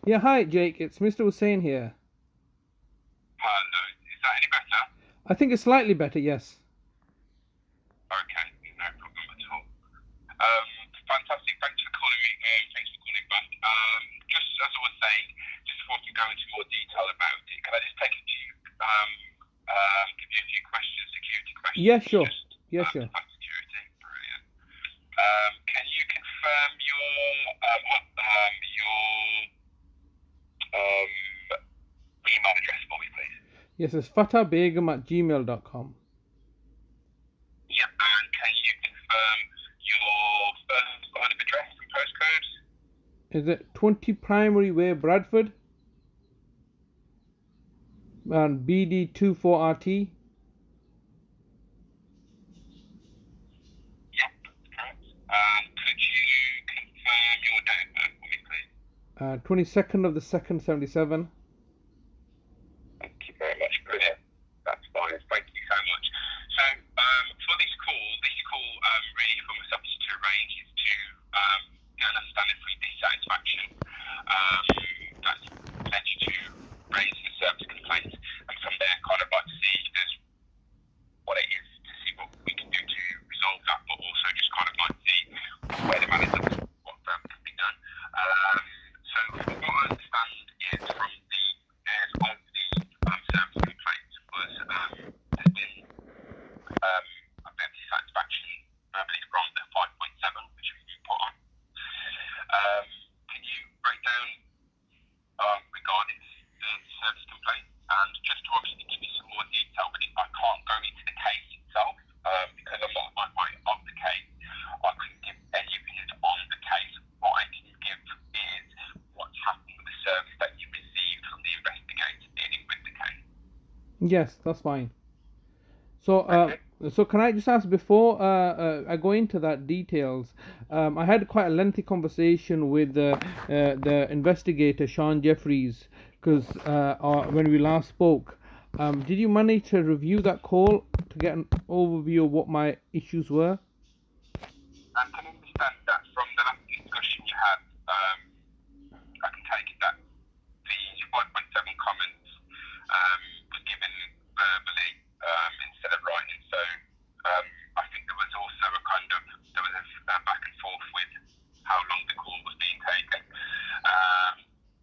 Yeah, hi, Jake. It's Mr. Hussein here. Hello. Is that any better? I think it's slightly better, yes. Okay, no problem at all. Um, Fantastic. Thanks for calling me. Thanks for calling back. Just as I was saying, just before we go into more detail about it, can I just take a few, give you a few questions, security Yeah, questions, sure. just Yeah, sure. for security? Brilliant. Can you confirm your email address for me, please? Yes, it's fatahbegum@gmail.com. Yep. And can you confirm your first line of address and postcode? Is it 20 Primary Way, Bradford? And BD24RT? Yep, that's correct. Could you confirm your date of birth for me, please? 22nd of the 2nd, 77. Thank you very much. Brilliant. That's fine. Thank you so much. So, for this call, really for myself is to arrange is to get an understanding for your dissatisfaction. That's led you to raise the service complaint, and from there, kind of like to see what it is, to see what we can do to resolve that, but also just kind of like see where the man is up, what can be done. So, from what I understand is from the airs of the service complaint was there's been a bit of dissatisfaction verbally from the 5.7, which you put on. Can you break down regarding the service complaint? And just to obviously give you some more detail, but I can't go into the case itself because I'm not my way of the case. I couldn't give any opinions on the case. What I can give is what's happened with the service that you received from the investigator dealing with the case. Yes, that's fine. So, Okay. so can I just ask before I go into that details? I had quite a lengthy conversation with the investigator Sean Jeffries because when we last spoke, did you manage to review that call to get an overview of what my issues were? I can understand that from the last discussion you had, I can take it that the 5.7 comments was given verbally instead of writing. So I think there was also there was a back and forth with how long the call was being taken.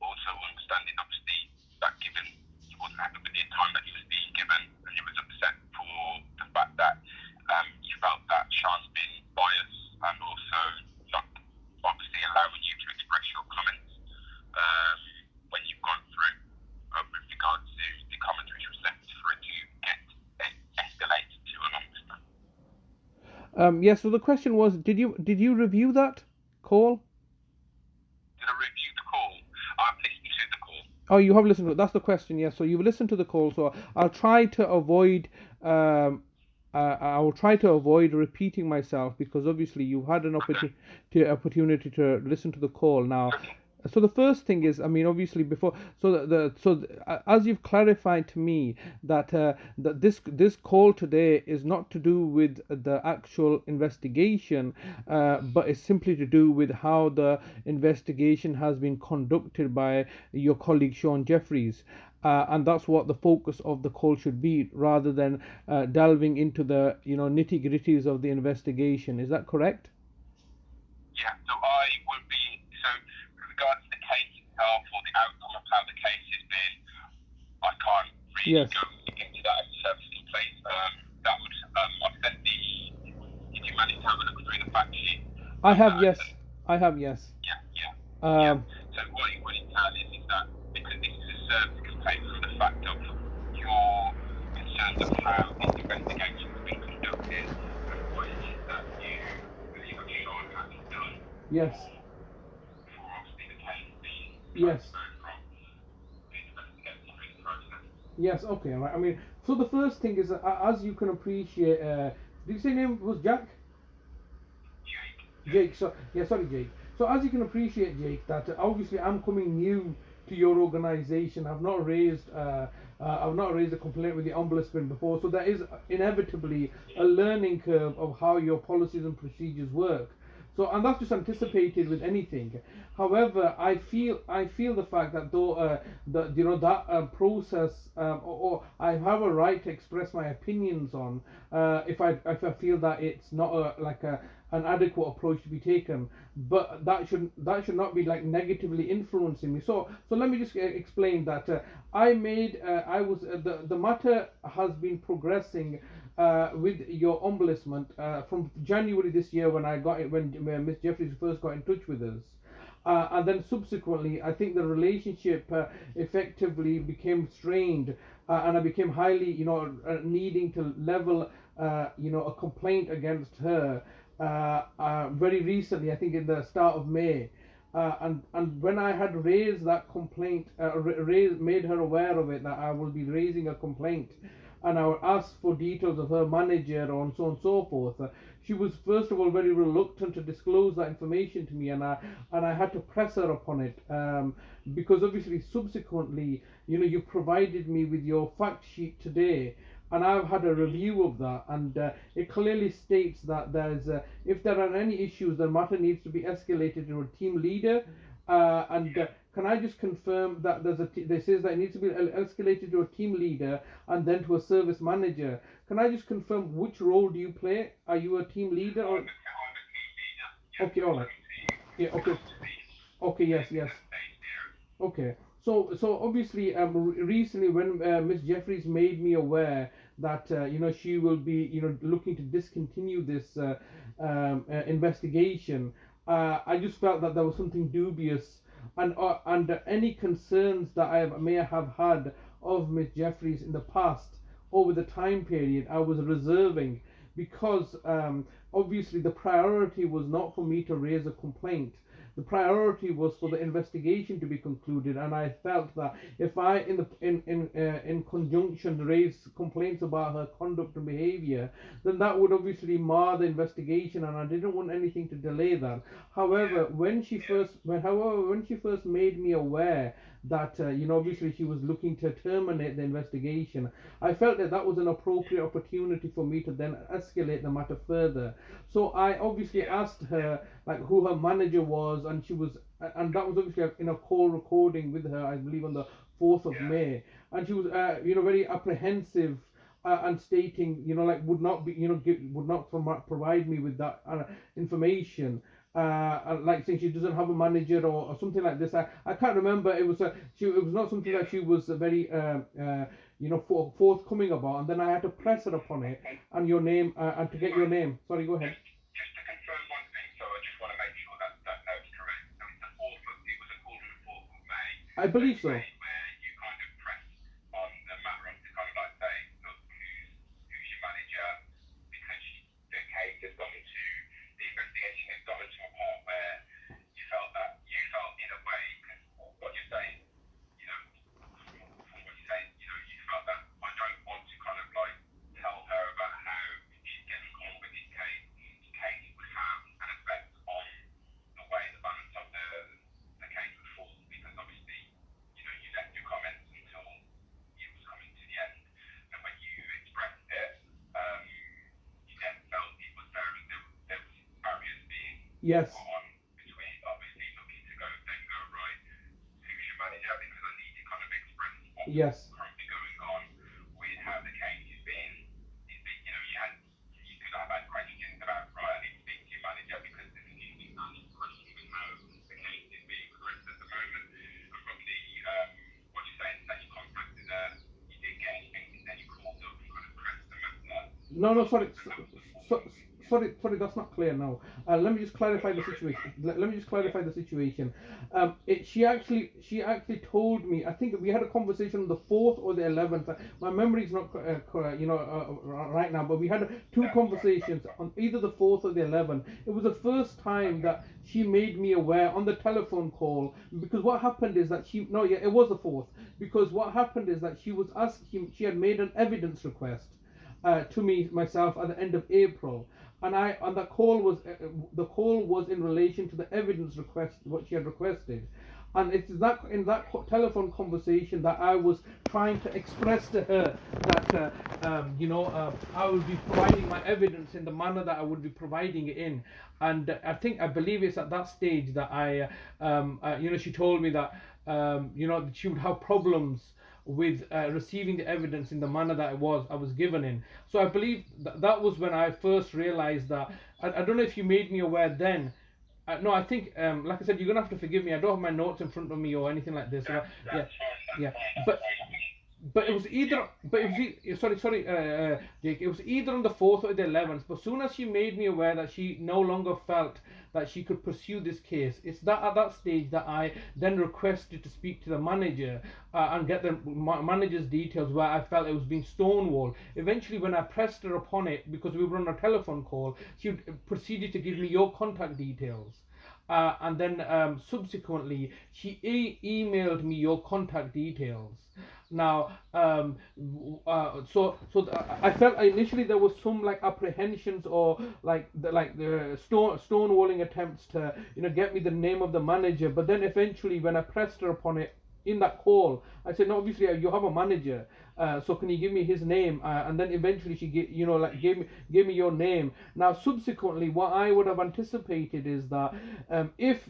Also understanding obviously that given he wasn't happy with the time that he was being given, and he was upset for the fact that you felt that Sean's been biased and also not obviously allowing you to express your comments when you've gone through with regards to the comments which was left for it to get escalated to an ombudsman. Yeah. So the question was, did you review that call? Did I review the call? I've listened to the call. Oh, you have listened to it. That's the question. Yes. So you've listened to the call. So I'll try to avoid. I will try to avoid repeating myself because obviously you had an Okay. opportunity to listen to the call. Now, Okay. so the first thing is, I mean, obviously before, so as you've clarified to me that this call today is not to do with the actual investigation, but it's simply to do with how the investigation has been conducted by your colleague Sean Jeffries. And that's what the focus of the call should be, rather than delving into the nitty gritties of the investigation. Is that correct? Yeah, so I would be, so with regards to the case itself or the outcome of how the case has been, I can't really Yes, go into that as a service complaint. That would, I've sent did you manage to have a look through the fact sheet I have. that I Yes, sent? I have. Yes. Yeah, yeah, yeah. Um, So what it would entail is that because this is a service complaint from the fact of your concerns of how this investigation has been conducted and what it is that you believe that Sean hasn't done yes. for obviously the case being Yes. transferred from the investigator through the process. Yes. Okay. Right. I mean, so the first thing is that, as you can appreciate, did you say name was Jack? Jake, yeah. Jake. So yeah. Sorry, Jake. So as you can appreciate, Jake, that obviously I'm coming new to your organisation. I've not raised a complaint with the ombudsman before, so there is inevitably a learning curve of how your policies and procedures work. So, and that's just anticipated with anything. However, I feel the fact that though the that process, or I have a right to express my opinions on, if I feel that it's not like a an adequate approach to be taken, but that should not be like negatively influencing me. So let me just explain that I was the matter has been progressing with your ombudsman from January this year when I got it when Miss Jeffries first got in touch with us. And then subsequently, I think the relationship effectively became strained, and I became highly, needing to level, a complaint against her very recently. I think in the start of May. And when I had raised that complaint, made her aware of it that I will be raising a complaint, and I would ask for details of her manager and so on and so forth. She was first of all very reluctant to disclose that information to me, and I had to press her upon it, because obviously subsequently, you provided me with your fact sheet today, and I've had a review of that, and it clearly states that if there are any issues, the matter needs to be escalated to a team leader, and can I just confirm that this says that it needs to be escalated to a team leader and then to a service manager. Can I just confirm which role do you play? Are you a team leader or? I'm a team leader. Okay, all right. Yeah, okay. Okay, yes. Okay. So obviously, recently when Miss Jeffries made me aware that she will be looking to discontinue this investigation, I just felt that there was something dubious, and any concerns that may have had of Miss Jeffries in the past over the time period, I was reserving, because obviously the priority was not for me to raise a complaint. The priority was for the investigation to be concluded, and I felt that if I, in conjunction, raised complaints about her conduct and behaviour, then that would obviously mar the investigation, and I didn't want anything to delay that. However, when she first made me aware that obviously she was looking to terminate the investigation, I felt that that was an appropriate opportunity for me to then escalate the matter further. So I obviously asked her like who her manager was, and and that was obviously in a call recording with her, I believe on the 4th of May, and she was very apprehensive, and stating like would not be would not provide me with that information, like saying she doesn't have a manager, or something like this. I can't remember. It was not something that she was very forthcoming about, and then I had to press her upon it, and your name, and to get your name. Sorry, go ahead. Just to confirm one thing, so I just want to make sure that note's correct. So it's the 4th of, it was a call on the 4th of May. I believe so. Where you kind of pressed on the matter of to kind of like say, look, who's your manager? Because the case has gone to, the investigation has gone to a point where you felt in a way, because what you're saying, from what you're saying, you felt that I don't want to kind of like tell her about how she's getting on with this case would have an effect on the way the balance of the case would fall, because obviously, you left your comments until it was coming to the end, and when you expressed it, you then felt it was there was barriers being Yes. put on between obviously looking to go right, who's your manager, because I need to kind of express what's Yes. currently going on with how the case is being, you could have had questions about, right, I need to speak to your manager because there's a few things I need to question with how the case is being progressed at the moment. And from what you're saying is that you contacted her, you didn't get anything, and then you called up and kind of pressed the matter. No, sorry. Sorry, that's not clear now. Let me just clarify the situation. Let me just clarify the situation. She actually told me. I think we had a conversation on the 4th or the 11th. My memory is not right now, but we had two conversations on either the 4th or the 11th. It was the first time that she made me aware on the telephone call, because what happened is that it was the 4th, because what happened is that she had made an evidence request to myself at the end of April, and the call was in relation to the evidence request, what she had requested. And it's that in that telephone conversation that I was trying to express to her that I would be providing my evidence in the manner that I would be providing it in. And I believe it's at that stage that she told me that she would have problems with receiving the evidence in the manner that I was given in. So I believe that was when I first realized that. I don't know if you made me aware then. No, I think, like I said, you're gonna have to forgive me. I don't have my notes in front of me or anything like this. Yeah, yeah. But it was either, but it was sorry, Jake. It was either on the 4th or the 11th. But soon as she made me aware that she no longer felt that she could pursue this case, it's that at that stage that I then requested to speak to the manager and get the manager's details where I felt it was being stonewalled. Eventually, when I pressed her upon it, because we were on a telephone call, she proceeded to give me your contact details. And then subsequently, she emailed me your contact details. Now, I felt initially there was some like apprehensions or the stonewalling attempts to get me the name of the manager. But then eventually, when I pressed her upon it in that call, I said, no, obviously you have a manager. So can you give me his name? And then eventually she gave me your name. Now subsequently, what I would have anticipated is that if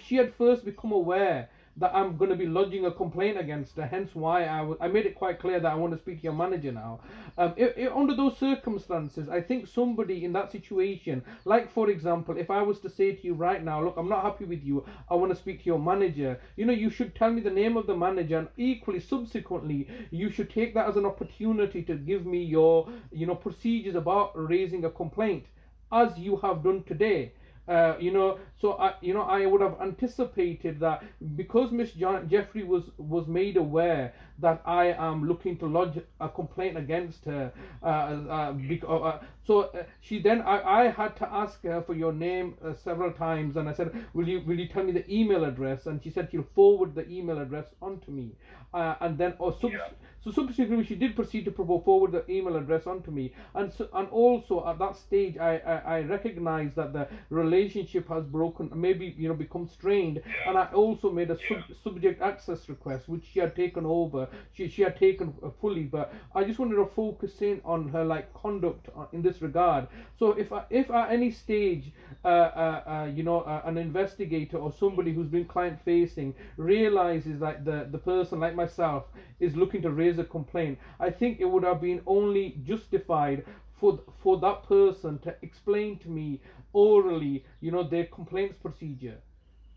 she had first become aware that I'm going to be lodging a complaint against her, hence why I made it quite clear that I want to speak to your manager now. Under those circumstances, I think somebody in that situation, like for example, if I was to say to you right now, look, I'm not happy with you, I want to speak to your manager, you should tell me the name of the manager, and equally subsequently, you should take that as an opportunity to give me your, procedures about raising a complaint, as you have done today. I would have anticipated that because Miss Jeffrey was made aware that I am looking to lodge a complaint against her. She then I had to ask her for your name several times, and I said, will you tell me the email address? And she said she'll forward the email address onto me, and then so subsequently she did proceed to forward the email address onto me, and also at that stage I recognized that the relationship has broken, maybe become strained, and I also made a subject access request which she had taken over. She had taken fully, but I just wanted to focus in on her conduct in this regard. So if at any stage an investigator or somebody who's been client facing realizes that the person like myself is looking to raise a complaint, I think it would have been only justified for that person to explain to me orally their complaints procedure.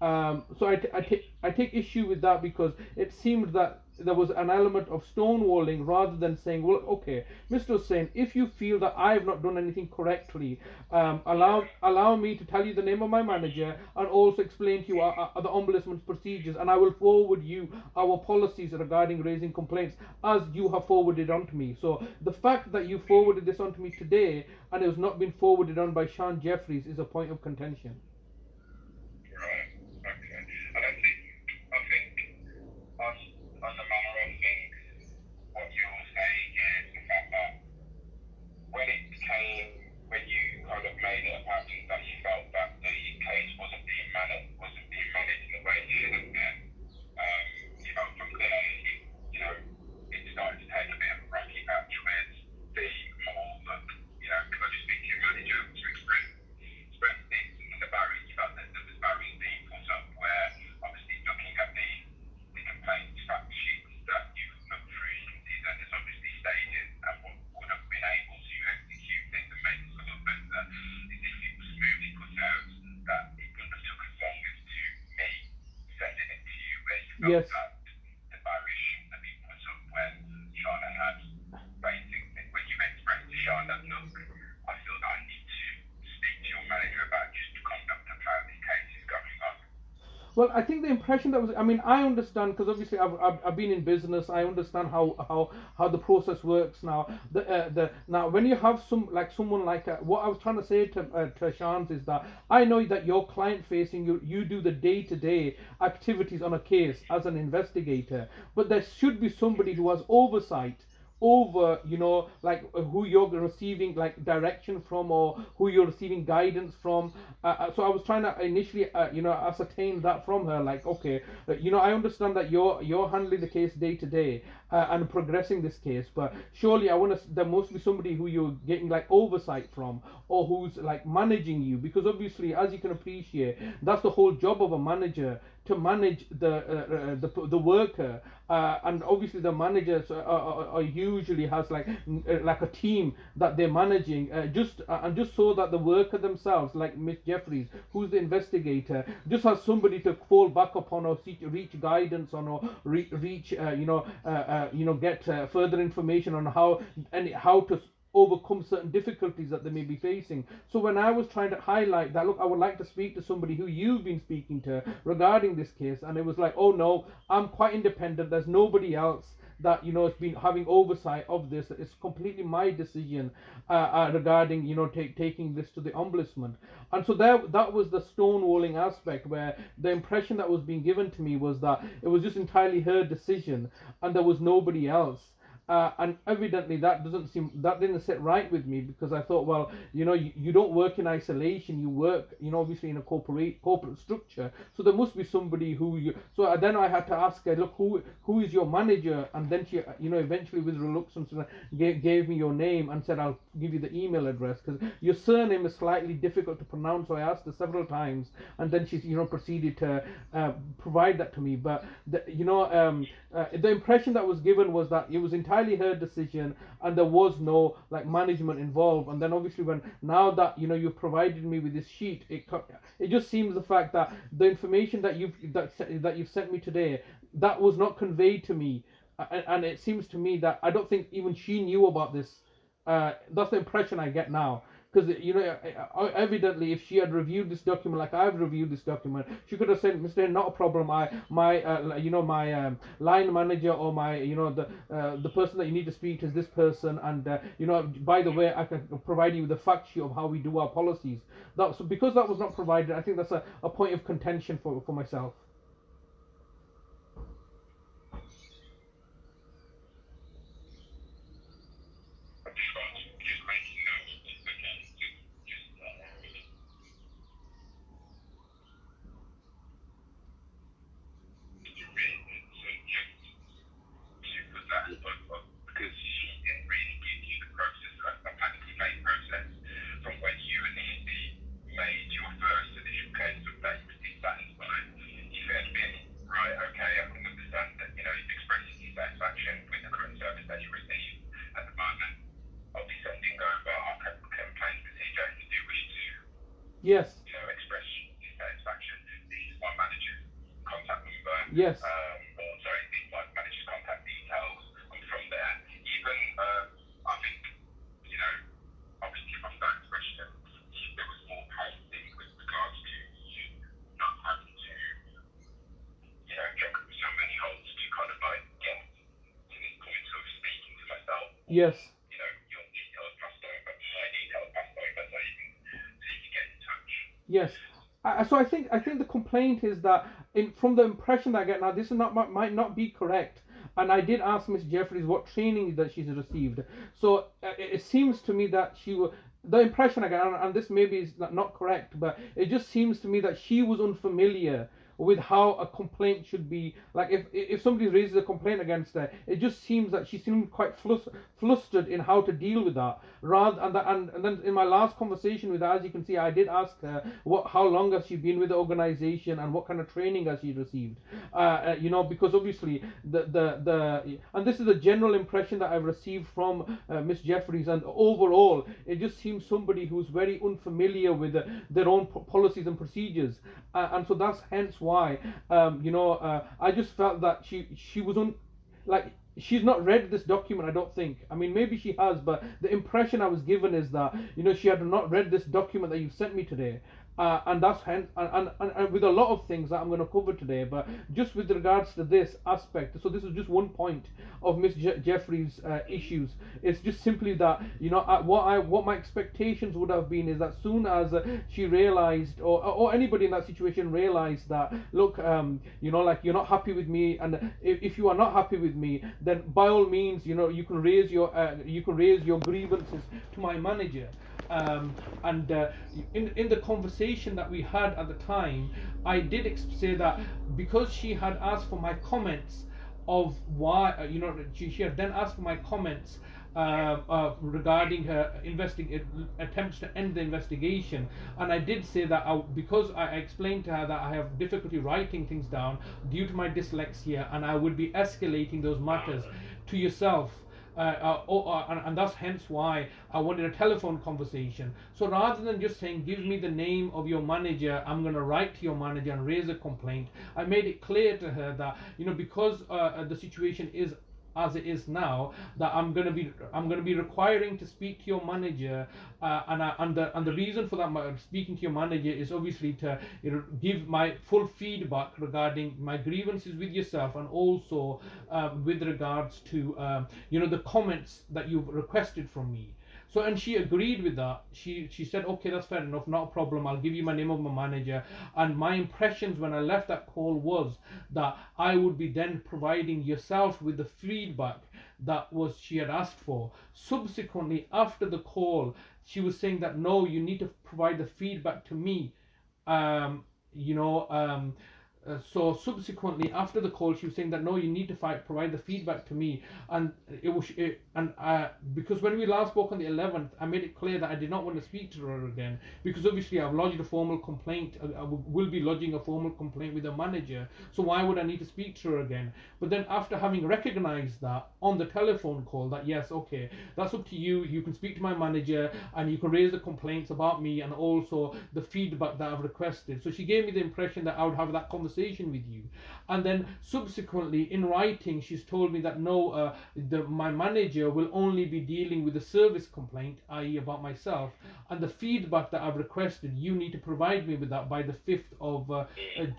So I take issue with that, because it seemed that there was an element of stonewalling rather than saying, well, okay, Mr. Hussain, if you feel that I have not done anything correctly, allow me to tell you the name of my manager and also explain to you the Ombudsman's procedures, and I will forward you our policies regarding raising complaints as you have forwarded on to me. So the fact that you forwarded this on to me today and it has not been forwarded on by Sean Jeffries is a point of contention. On the manner of things, what you're saying is the fact that when you kind of made it apparent that you felt that the case wasn't being managed in the way it should have been, you felt from there, it started to take a bit of a rocky patch with the more that, could I just speak to your manager to express things, and the barriers, you felt that there was barriers being put up where, obviously, looking at the complaint fact sheets that you've looked through, you can see that there's obviously stages, and what would have been able to execute things and make this a lot better is if it was smoothly put out, that it wouldn't have took as long as to me sending it to you, where you felt that the barriers shouldn't have been put up when Shauna had basically, when you expressed to Shauna that, look, I feel that I need to speak to your manager about just conduct of how this case is going on. Well, I think the impression that was, I understand, because obviously I've been in business. I understand how the process works now. Now when you have someone like what I was trying to say to Shans is that I know that you're client facing, you do the day-to-day activities on a case as an investigator, but there should be somebody who has oversight over, like who you're receiving like direction from, or who you're receiving guidance from. So I was trying to initially, ascertain that from her. Like, okay, I understand that you're handling the case day to day and progressing this case, but surely there must be somebody who you're getting like oversight from, or who's like managing you, because obviously, as you can appreciate, that's the whole job of a manager, to manage the worker, and obviously the managers are usually has like a team that they're managing, just so that the worker themselves, like Miss Jeffries, who's the investigator, just has somebody to fall back upon, or reach guidance on, or reach get further information on how to overcome certain difficulties that they may be facing. So when I was trying to highlight that, look, I would like to speak to somebody who you've been speaking to regarding this case, and it was like, oh no, I'm quite independent, there's nobody else that has been having oversight of this, it's completely my decision regarding taking this to the ombudsman. And so that was the stonewalling aspect, where the impression that was being given to me was that it was just entirely her decision and there was nobody else. And evidently that didn't sit right with me, because I thought, well, you don't work in isolation, you work, obviously in a corporate structure, so there must be somebody who you. So then I had to ask her, look, who is your manager? And then she, eventually with reluctance gave me your name and said, I'll give you the email address, because your surname is slightly difficult to pronounce. So I asked her several times, and then she proceeded to provide that to me. But the impression that was given was that it was entirely her decision and there was no like management involved. And then obviously now that you've provided me with this sheet, it just seems the fact that the information that you've sent me today, that was not conveyed to me, and it seems to me that I don't think even she knew about this. That's the impression I get now. Because evidently, if she had reviewed this document like I've reviewed this document, she could have said, "Mr. Not a problem. My line manager, or my the person that you need to speak to is this person, and by the way, I can provide you with a fact sheet of how we do our policies." So because that was not provided, I think that's a point of contention for myself. Yes. Express dissatisfaction. This is my manager's contact number. Yes. Sorry, this is my manager's contact details. And from there, even I think, obviously my first question, there was more positive with regards to you not having to, jump through so many holes to kind of like get to this point of speaking to myself. Yes. Your details passed over, my details passed over, so you can get in touch. Yes. So I think the complaint is that from the impression that I get now, this might not be correct. And I did ask Miss Jeffries what training that she's received. So it seems to me that the impression I get, and this maybe is not correct, but it just seems to me that she was unfamiliar with how a complaint should be. Like if somebody raises a complaint against her, it just seems that she seemed quite flustered in how to deal with that. And then in my last conversation with her, as you can see, I did ask her how long has she been with the organization and what kind of training has she received. Because obviously and this is the general impression that I've received from Miss Jeffries, and overall it just seems somebody who's very unfamiliar with their own policies and procedures, and so that's hence why I just felt that she was she's not read this document, I don't think. I mean, maybe she has, but the impression I was given is that she had not read this document that you've sent me today, And that's hence, and with a lot of things that I'm going to cover today, but just with regards to this aspect, so this is just one point of Miss Jeffrey's issues. It's just simply that, you know, what my expectations would have been is that soon as she realized, or anybody in that situation realized that, look, you know, like, you're not happy with me, and if you are not happy with me, then by all means, you know, you can raise your grievances to my manager. And in the conversation that we had at the time, I did say that because she had asked for my comments of why, you know, she had then asked for my comments regarding her attempts to end the investigation, and I did say that because I explained to her that I have difficulty writing things down due to my dyslexia, and I would be escalating those matters to yourself. And that's hence why I wanted a telephone conversation. So rather than just saying, give me the name of your manager, I'm going to write to your manager and raise a complaint, I made it clear to her that, you know, because the situation is as it is now, that I'm going to be requiring to speak to your manager, and the reason for that, speaking to your manager, is obviously to, you know, give my full feedback regarding my grievances with yourself, and also with regards to you know, the comments that you've requested from me. So, and she agreed with that. She said, okay, that's fair enough, not a problem. I'll give you my name of my manager. And my impressions when I left that call was that I would be then providing yourself with the feedback that was she had asked for. Subsequently, after the call, she was saying that no, you need to provide the feedback to me. You know. So subsequently, after the call, she was saying that no, you need to provide the feedback to me, and because when we last spoke on the 11th, I made it clear that I did not want to speak to her again, because obviously I've lodged a formal complaint. I will be lodging a formal complaint with the manager. So why would I need to speak to her again? But then after having recognised that on the telephone call, that yes, okay, that's up to you. You can speak to my manager and you can raise the complaints about me and also the feedback that I've requested. So she gave me the impression that I would have that conversation with you, and then subsequently in writing she's told me that no, my manager will only be dealing with the service complaint, i.e. about myself, and the feedback that I've requested, you need to provide me with that by the 5th of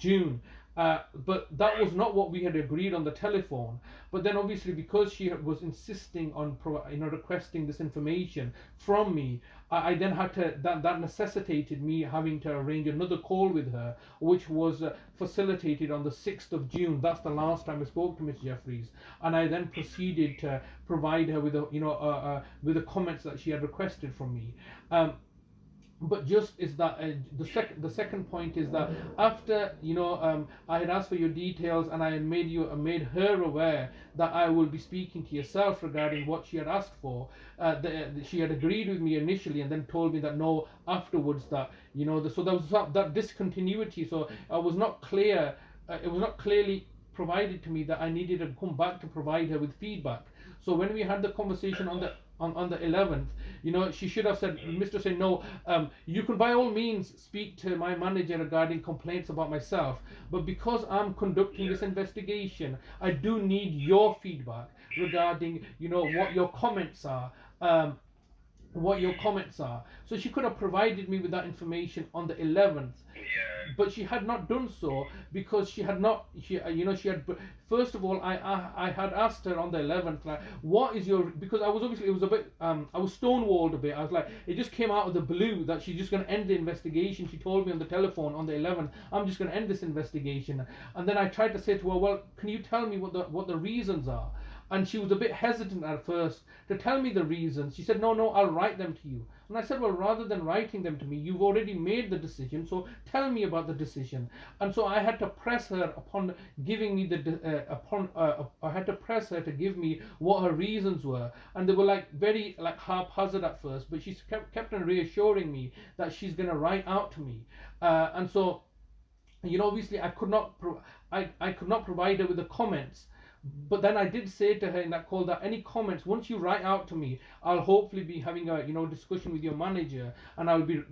June. But that was not what we had agreed on the telephone. But then obviously, because she was insisting on requesting this information from me, I then had to, that necessitated me having to arrange another call with her, which was facilitated on the 6th of June. That's the last time I spoke to Miss Jeffries, and I then proceeded to provide her with with the comments that she had requested from me. But just is that the second point is that after I had asked for your details, and I had made her aware that I will be speaking to yourself regarding what she had asked for. She had agreed with me initially, and then told me that no, afterwards, that so there was that discontinuity. So I was not clear. It was not clearly provided to me that I needed to come back to provide her with feedback. So when we had the conversation on the 11th, she should have said, Mr. Say, no, you can by all means speak to my manager regarding complaints about myself, but because I'm conducting this investigation, I do need your feedback regarding, what your comments are. So she could have provided me with that information on the 11th, but she had not done so, because she had first of all, I had asked her on the 11th, like, what is your, because I was obviously, it was a bit, I was stonewalled a bit. I was like, it just came out of the blue that she's just going to end the investigation. She told me on the telephone on the 11th, I'm just going to end this investigation. And then I tried to say to her, well, can you tell me what the reasons are? And she was a bit hesitant at first to tell me the reasons. She said, no, I'll write them to you. And I said, well, rather than writing them to me, you've already made the decision, so tell me about the decision. And so I had to press her upon giving me I had to press her to give me what her reasons were. And they were very haphazard at first, but she kept on reassuring me that she's going to write out to me. And so, obviously I could not provide her with the comments. But then I did say to her in that call that any comments, once you write out to me, I'll hopefully be having a discussion with your manager, and I'll be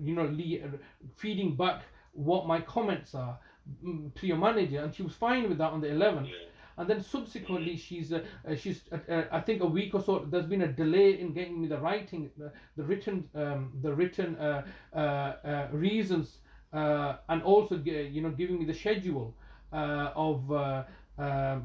feeding back what my comments are to your manager. And she was fine with that on the 11th. And then subsequently, she's I think a week or so, there's been a delay in getting me the writing, the written reasons and also giving me the schedule of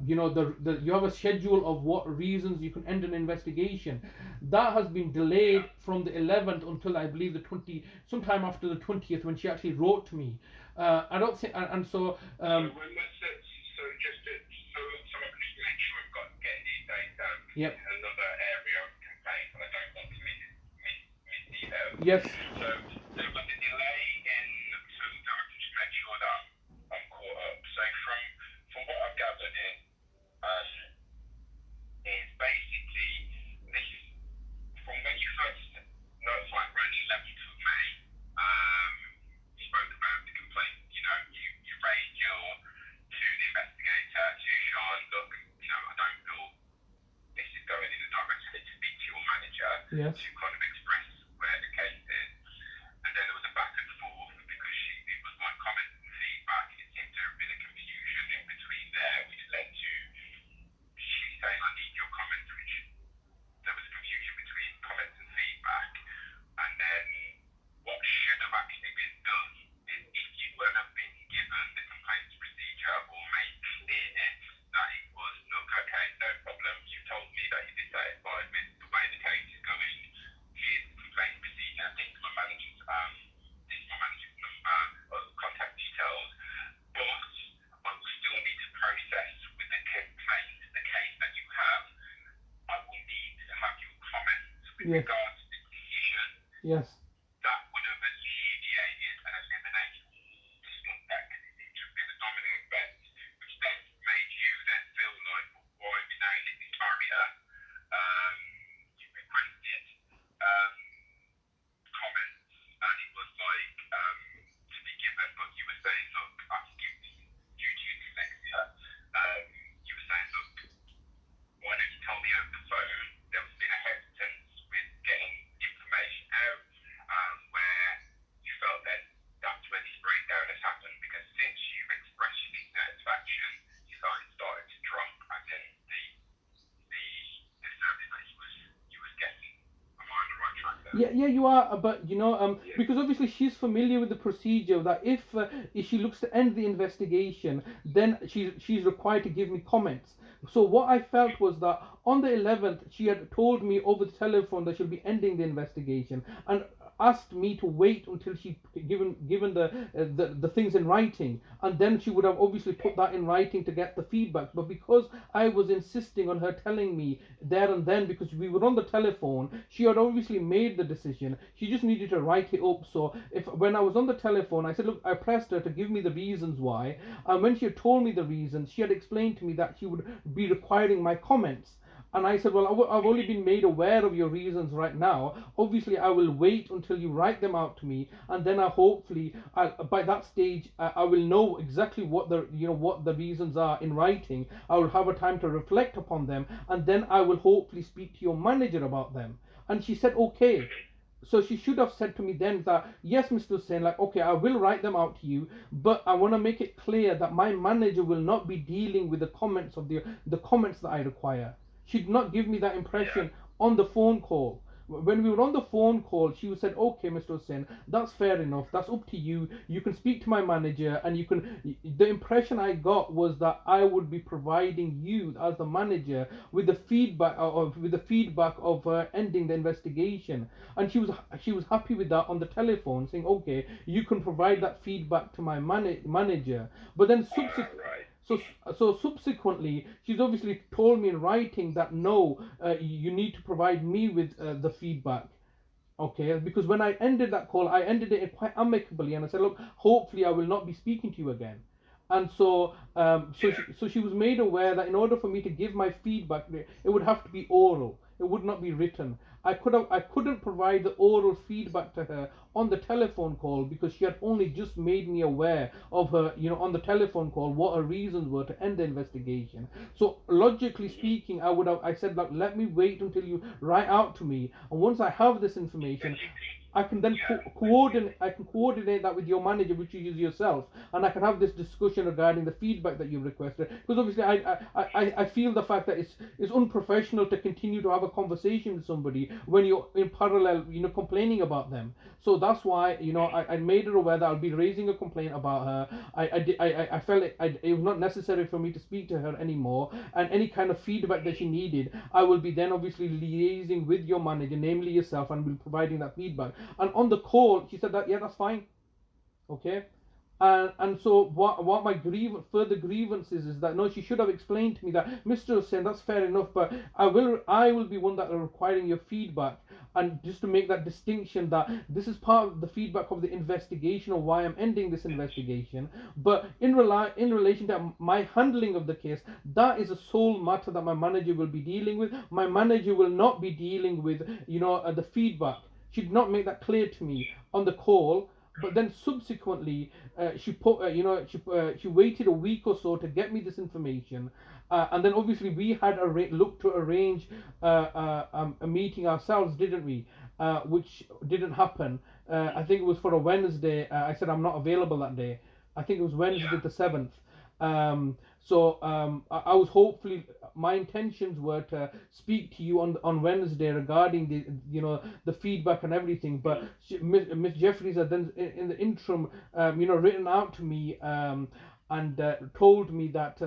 you have a schedule of what reasons you can end an investigation. That has been delayed Yeah. from the 11th until I believe the 20, sometime after the 20th, when she actually wrote to me. I don't think, and so So when was it? So just to, so I can just make sure I've got get these dates down. Yep. Another area of complaint, and I don't want to miss details. Yes. So there was a delay in, so that I can just make sure that I'm caught up. So from what I've gathered is basically this from when you first notified around the 11th of May. You spoke about the complaint. You raised to the investigator, to Sean, look, I don't feel this is going in the direction to speak to your manager. Yes. To kind of express where the case is. And then there was a back and forth because it was my comments and feedback. It seemed to have been a confusion in between there, which led to she saying, I need your comments, which there was confusion between comments and feedback. And then what should have actually been done is if you weren't have been given the complaints procedure or made clear that it was, look, okay, no problem, you told me that you're dissatisfied with the way the case is going, here's the complaint procedure, this is my manager's number, contact details, but I will still need to process with the complaint, the case that you have, I will need to have your comments with Yes. regards to the decision. Yes. That would have alleviated and eliminated all this lookback, because it seemed to have been a domino effect, which then made you then feel like, well, why are we now hit this barrier? You requested comments, and it was like to be given, but you were saying, look, I can give this due to your dyslexia. You were saying, look, why don't you tell me over the phone? There's been a hesitance with getting information out, where you felt that that's where this breakdown has happened, because since you've expressed your dissatisfaction, your line started to drop, as in the service that you was getting. Am I on the right track there? Yeah, you are, but Yeah. because obviously she's familiar with the procedure that if she looks to end the investigation, then she's required to give me comments. So what I felt was that on the 11th she had told me over the telephone that she'll be ending the investigation, and asked me to wait until she given the things in writing, and then she would have obviously put that in writing to get the feedback. But because I was insisting on her telling me there and then, because we were on the telephone, she had obviously made the decision, she just needed to write it up. So if when I was on the telephone, I said, look, I pressed her to give me the reasons why, and when she had told me the reasons, she had explained to me that she would be requiring my comments. And I said, well, I've only been made aware of your reasons right now. Obviously, I will wait until you write them out to me, and then by that stage, I will know exactly what the reasons are in writing. I will have a time to reflect upon them, and then I will hopefully speak to your manager about them. And she said, okay. So she should have said to me then that, yes, Mr. Hussain, like, okay, I will write them out to you, but I want to make it clear that my manager will not be dealing with the comments of the comments that I require. She did not give me that impression on the phone call. When we were on the phone call, she said, okay, Mr. Hussain, that's fair enough. That's up to you. You can speak to my manager, and you can. The impression I got was that I would be providing you, as the manager, with the feedback of ending the investigation. And she was happy with that on the telephone, saying, okay, you can provide that feedback to my manager. But then so subsequently, she's obviously told me in writing that no, you need to provide me with the feedback. Okay, because when I ended that call, I ended it quite amicably, and I said, look, hopefully I will not be speaking to you again. And so she was made aware that in order for me to give my feedback, it would have to be oral. It would not be written. I couldn't provide the oral feedback to her on the telephone call, because she had only just made me aware of her, on the telephone call, what her reasons were to end the investigation. So logically speaking, I said, like, let me wait until you write out to me, and once I have this information, I can then coordinate that with your manager, which you use yourself, and I can have this discussion regarding the feedback that you've requested. Because obviously, I feel the fact that it's unprofessional to continue to have a conversation with somebody when you're in parallel, complaining about them. So that's why, I made her aware that I'll be raising a complaint about her. I felt it was not necessary for me to speak to her anymore, and any kind of feedback that she needed, I will be then obviously liaising with your manager, namely yourself, and will be providing that feedback. And on the call, she said that, yeah, that's fine. Okay. And so what my further grievances is that, no, she should have explained to me that, Mr. Hussain, that's fair enough, but I will be one that are requiring your feedback, and just to make that distinction that this is part of the feedback of the investigation of why I'm ending this investigation, but in relation to my handling of the case, that is a sole matter that my manager will be dealing with. My manager will not be dealing with the feedback. She did not make that clear to me on the call. But then subsequently, she waited a week or so to get me this information, and then obviously we had looked to arrange a meeting ourselves, didn't we? Which didn't happen. I think it was for a Wednesday. I said I'm not available that day. I think it was Wednesday the 7th. I was hopefully, my intentions were to speak to you on Wednesday regarding the feedback and everything, but Miss Jeffries had then in the interim written out to me and told me that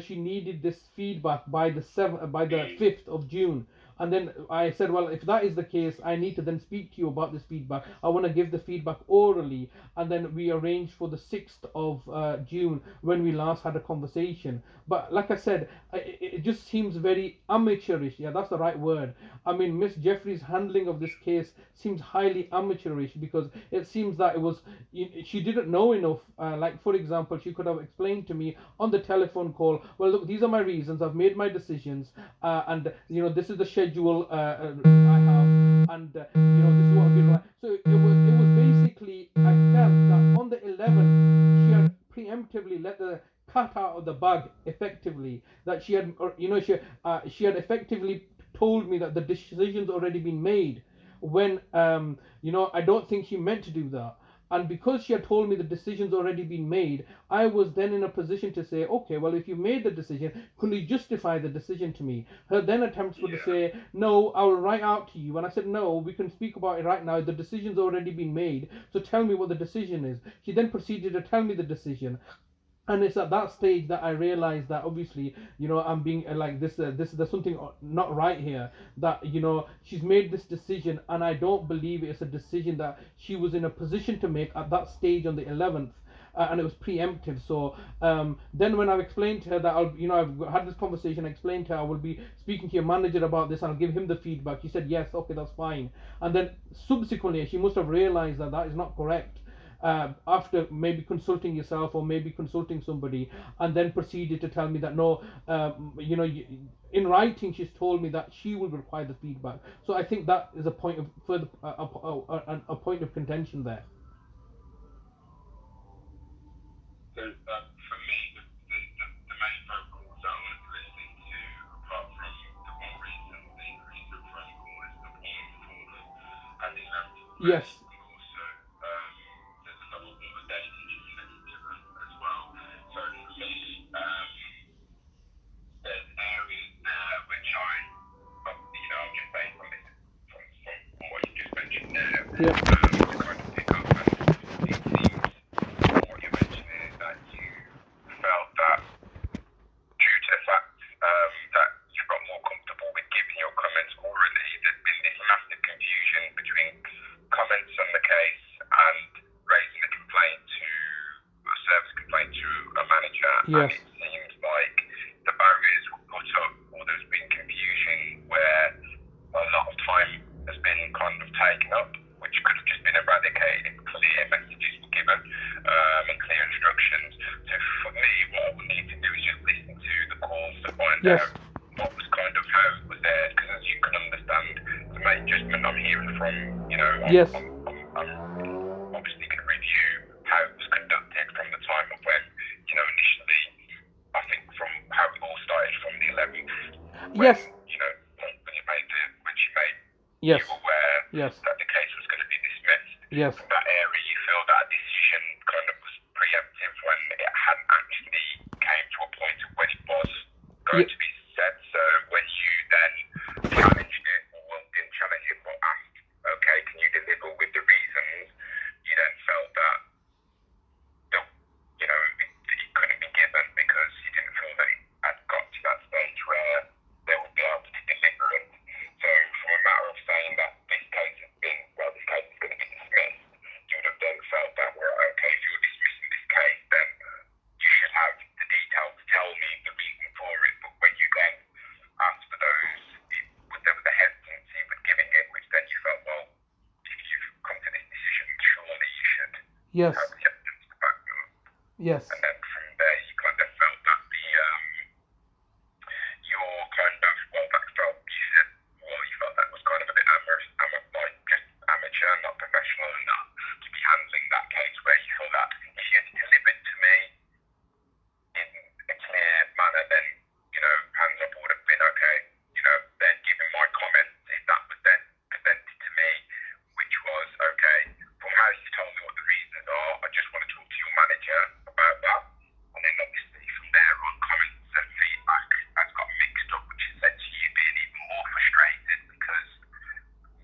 she needed this feedback by the 5th of June. And then I said, well, if that is the case, I need to then speak to you about this feedback. I want to give the feedback orally. And then we arranged for the 6th of June when we last had a conversation. But like I said, it just seems very amateurish. Yeah, that's the right word. I mean, Miss Jeffrey's handling of this case seems highly amateurish, because it seems that she didn't know enough. Like, for example, she could have explained to me on the telephone call, well, look, these are my reasons. I've made my decisions. And this is the schedule I have, and this is what I've been like. So it was basically, I felt that on the 11th she had preemptively let the cat out of the bag, effectively, that she had she had effectively told me that the decision's already been made, when I don't think she meant to do that. And because she had told me the decision's already been made, I was then in a position to say, okay, well, if you made the decision, can you justify the decision to me? Her then attempts were to say, no, I will write out to you. And I said, no, we can speak about it right now. The decision's already been made, so tell me what the decision is. She then proceeded to tell me the decision. And it's at that stage that I realized that obviously, I'm being like this. There's something not right here. That she's made this decision, and I don't believe it's a decision that she was in a position to make at that stage on the 11th. And it was preemptive. So then when I've explained to her that I've had this conversation, I explained to her I will be speaking to your manager about this and I'll give him the feedback. She said, yes, okay, that's fine. And then subsequently she must have realized that that is not correct. After maybe consulting yourself or maybe consulting somebody, and then proceeded to tell me that no, in writing she's told me that she will require the feedback. So I think that is a point of further a point of contention there. So for me, the main phone calls that I wanted to listen to, apart from the more recent, the recent phone call, is the one for and the 11th. Yes. To kind of pick up, and it seems what you're mentioning is that you felt that due to the fact that you got more comfortable with giving your comments orally, there's been this massive confusion between comments on the case and raising a complaint to a service complaint to a manager. Yes. And it seems like the barriers were put up, or there's been confusion where a lot of time has been kind of taken up, which could have just been eradicated if clear messages were given and clear instructions. So for me, what I would need to do is just listen to the calls to find out what was kind of how it was there, because as you can understand, to make judgment I'm hearing from, I'm obviously can review how it was conducted from the time of when, initially, I think from how it all started from the 11th. When, when she made you aware that the case was going to be dismissed. Yes. that area, you feel that a decision kind of was preemptive when it hadn't actually came to a point of when it was going to be said. So when you then challenged it, or well, didn't challenge it, but asked, okay, can you deliver with the reasons, you then felt that it couldn't be given because you didn't feel that it had got to that stage where they would be able to deliver it. So from a matter of saying that this case is going to be dismissed, you would have then felt that, well, okay, if you're dismissing this case, then you should have the details to tell me the reason for it. But when you then asked for those, there was a hesitancy with giving it, which then you felt, well, if you've come to this decision, surely you should Yes. have the evidence to back them up. Yes. And then from there, you kind of felt that you felt that was kind of a bit like just amateur, not professional enough to be handling that case, where you feel that if you had delivered to me in a clear manner, then, hands up would have been okay. Then giving my comments, if that was then presented to me, which was, okay, from how you told me what the reasons are, I just want to talk to your manager about that. And then obviously from there on, comments and feedback has got mixed up, which has led to you being even more frustrated because,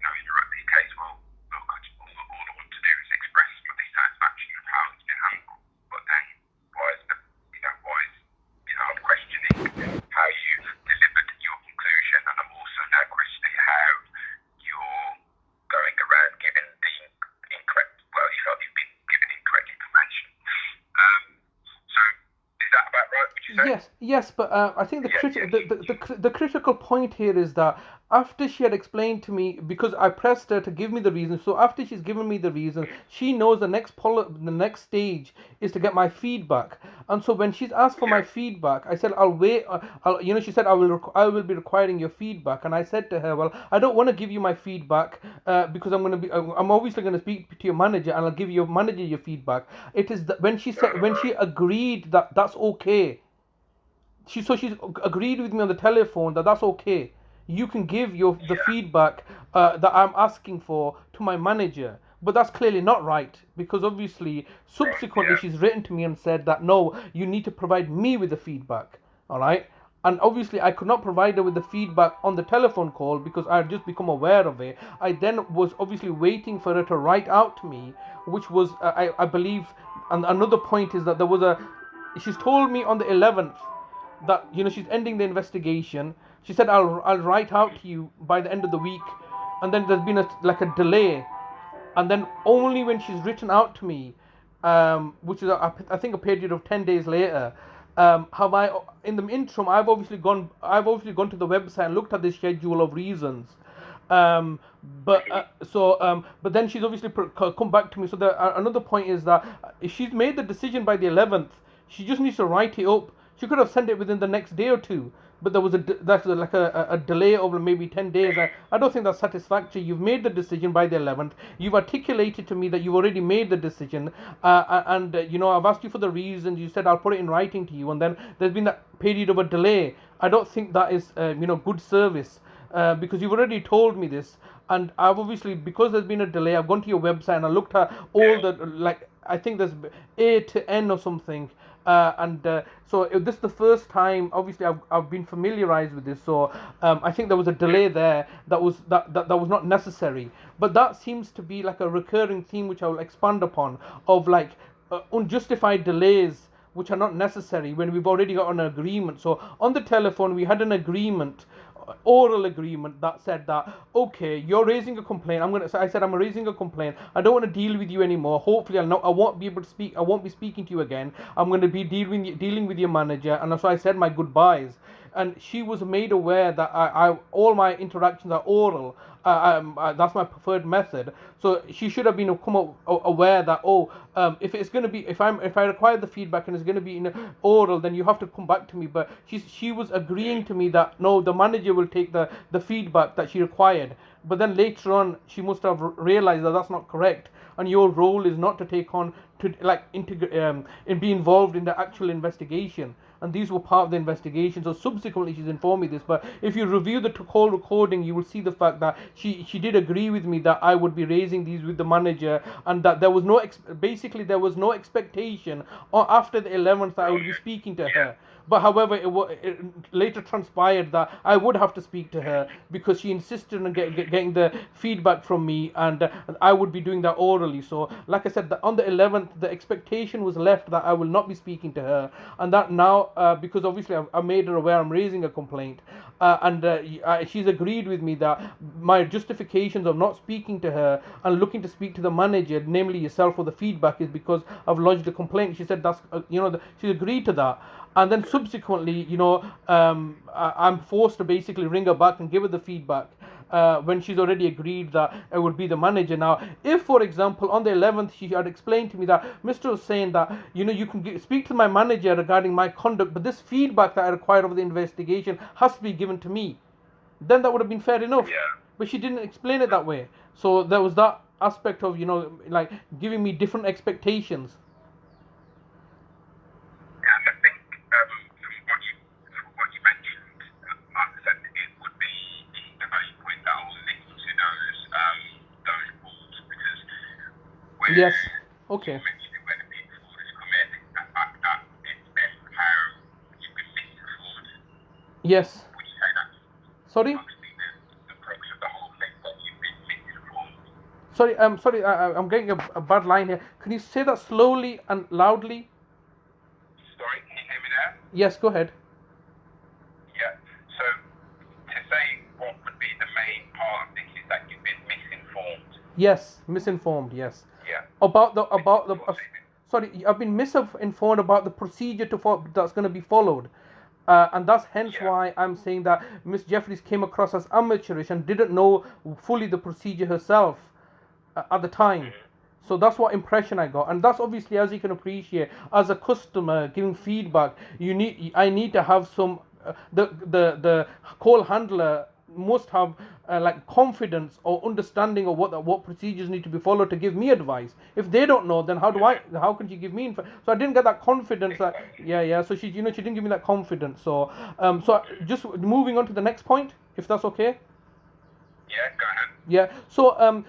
you're at this case, well, look, all I want to do is express my dissatisfaction of how it's been handled. But then, I'm questioning how you've delivered your conclusion, and I'm also now questioning how you're going around giving the incorrect, you felt you've been given incorrect information. So is that about right, would you say? Yes, but I think the critical point here is that after she had explained to me, because I pressed her to give me the reason, so after she's given me the reason, she knows the next stage is to get my feedback. And so when she's asked for my feedback, I said I'll wait. She said I will be requiring your feedback, and I said to her, well, I don't want to give you my feedback because I'm obviously going to speak to your manager, and I'll give your manager your feedback. It is when she agreed that that's okay. She's agreed with me on the telephone that that's okay. You can give the feedback that I'm asking for to my manager. But that's clearly not right, because obviously subsequently she's written to me and said that no, you need to provide me with the feedback. All right. And obviously I could not provide her with the feedback on the telephone call because I had just become aware of it. I then was obviously waiting for her to write out to me, which was I believe. And another point is that she's told me on the 11th that she's ending the investigation. She said I'll write out to you by the end of the week, and then there's been a delay, and then only when she's written out to me, which is I think a period of 10 days later, have I, in the interim, I've obviously gone to the website and looked at the schedule of reasons. But then she's obviously come back to me. So another point is that if she's made the decision by the 11th, she just needs to write it up. She could have sent it within the next day or two, but there was a delay over maybe 10 days. I don't think that's satisfactory. You've made the decision by the 11th. You've articulated to me that you've already made the decision, and I've asked you for the reasons. You said I'll put it in writing to you, and then there's been that period of a delay. I don't think that is good service, because you've already told me this, and I've obviously, because there's been a delay, I've gone to your website and I looked at all the I think there's A to N or something. So this is the first time, obviously, I've been familiarized with this. So I think there was a delay there that was not necessary. But that seems to be like a recurring theme, which I will expand upon, of unjustified delays which are not necessary when we've already got an agreement. So on the telephone, we had an agreement, oral agreement, that said that, okay, you're raising a complaint. I said I'm raising a complaint. I don't want to deal with you anymore. Hopefully I won't be able to speak. I won't be speaking to you again. I'm going to be dealing with your manager. And so I said my goodbyes. And she was made aware that all my interactions are oral. That's my preferred method. So she should have been aware that if it's going to be, if I require the feedback and it's going to be in oral, then you have to come back to me. But she was agreeing to me that no, the manager will take the feedback that she required. But then later on, she must have realized that that's not correct, and your role is not to take on and be involved in the actual investigation. and these were part of the investigation. So subsequently she's informed me this, but if you review the call recording, you will see the fact that she did agree with me that I would be raising these with the manager, and that there was no basically there was no expectation after the 11th that I would be speaking to her. But however, it later transpired that I would have to speak to her because she insisted on getting the feedback from me, and I would be doing that orally. So, like I said, on the 11th, the expectation was left that I will not be speaking to her, and that now, because obviously I made her aware I'm raising a complaint, she's agreed with me that my justifications of not speaking to her and looking to speak to the manager, namely yourself, for the feedback is because I've lodged a complaint. She said that's she agreed to that. And then subsequently, I'm forced to basically ring her back and give her the feedback when she's already agreed that it would be the manager. Now, if, for example, on the 11th, she had explained to me that Mr. was saying that, you can speak to my manager regarding my conduct, but this feedback that I require of the investigation has to be given to me, then that would have been fair enough. Yeah. But she didn't explain it that way. So there was that aspect of, like giving me different expectations. Yes. Okay. Yes. Sorry. Sorry. I'm getting a bad line here. Can you say that slowly and loudly? Sorry, can you hear me now? Yes. Go ahead. Yeah. So to say what would be the main part of this is that you've been misinformed. Yes, misinformed. Yes. Yeah. Sorry, I've been misinformed about the procedure that's going to be followed. And that's hence why I'm saying that Miss Jeffries came across as amateurish and didn't know fully the procedure herself at the time. So that's what impression I got, and that's obviously, as you can appreciate, as a customer giving feedback, I need to have some the call handler must have like confidence or understanding of what procedures need to be followed to give me advice. If they don't know, then how can she give me info? So I didn't get that confidence. So she she didn't give me that confidence. So just moving on to the next point, if that's okay. Yeah, go ahead. Yeah. So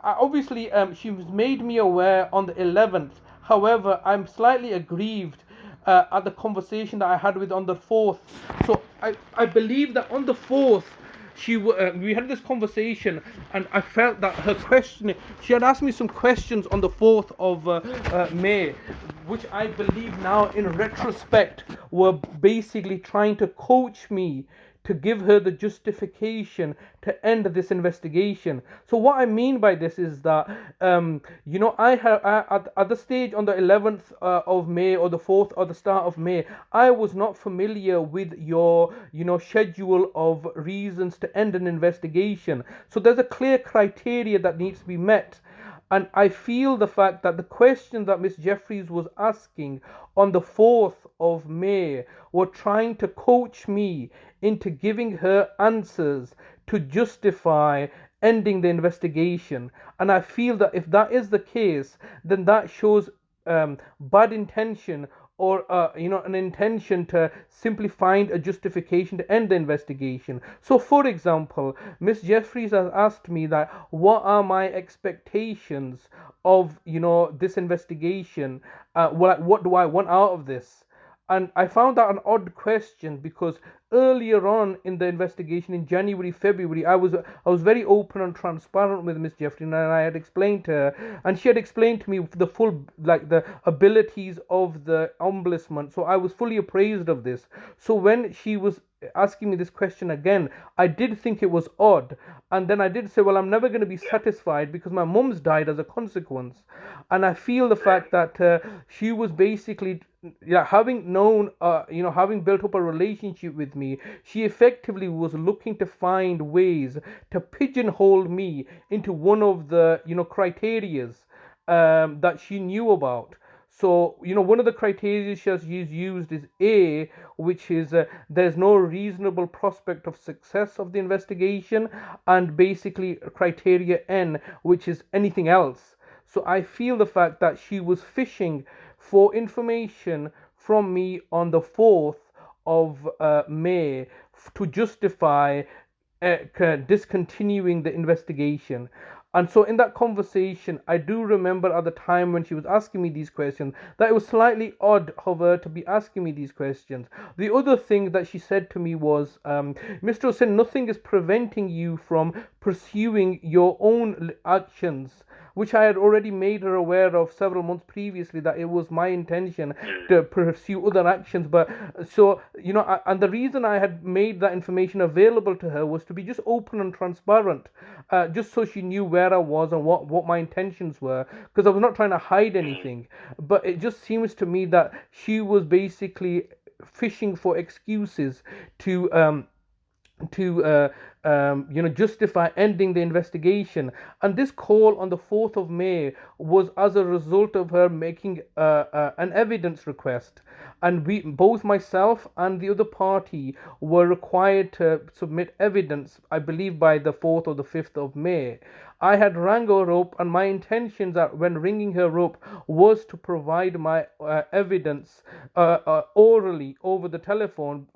obviously she made me aware on the 11th. However, I'm slightly aggrieved at the conversation that I had with on the 4th. So I believe that on the 4th we had this conversation, and I felt that her questioning, she had asked me some questions on the 4th of May, which I believe now in retrospect were basically trying to coach me to give her the justification to end this investigation. So what I mean by this is that, I have at the stage on the 11th of May or the 4th or the start of May, I was not familiar with your, schedule of reasons to end an investigation. So there's a clear criteria that needs to be met. And I feel the fact that the question that Miss Jeffries was asking on the 4th of May were trying to coach me into giving her answers to justify ending the investigation. And I feel that if that is the case, then that shows bad intention, or an intention to simply find a justification to end the investigation. So for example, Miss Jeffries has asked me that what are my expectations of this investigation, what do I want out of this? And I found that an odd question, because earlier on in the investigation in January, February, I was very open and transparent with Miss Jeffrey, and I had explained to her, and she had explained to me the full, the abilities of the Ombudsman. So I was fully appraised of this. So when she was asking me this question again, I did think it was odd, and then I did say, well, I'm never going to be satisfied because my mum's died as a consequence. And I feel the fact that she was basically, having known, having built up a relationship with me, she effectively was looking to find ways to pigeonhole me into one of the, criterias that she knew about. So, one of the criteria she has used is A, which is there's no reasonable prospect of success of the investigation, and basically criteria N, which is anything else. So I feel the fact that she was fishing for information from me on the 4th of May to justify discontinuing the investigation. And so, in that conversation, I do remember at the time when she was asking me these questions that it was slightly odd of her to be asking me these questions. The other thing that she said to me was, Mr. Hussain, nothing is preventing you from pursuing your own actions, which I had already made her aware of several months previously, that it was my intention to pursue other actions. But so, and the reason I had made that information available to her was to be just open and transparent, just so she knew where I was and what my intentions were, because I was not trying to hide anything. But it just seems to me that she was basically fishing for excuses to justify ending the investigation. And this call on the 4th of May was as a result of her making an evidence request. And both myself and the other party were required to submit evidence, I believe, by the 4th or the 5th of May. I had rang her up, and my intentions when ringing her up was to provide my evidence orally over the telephone,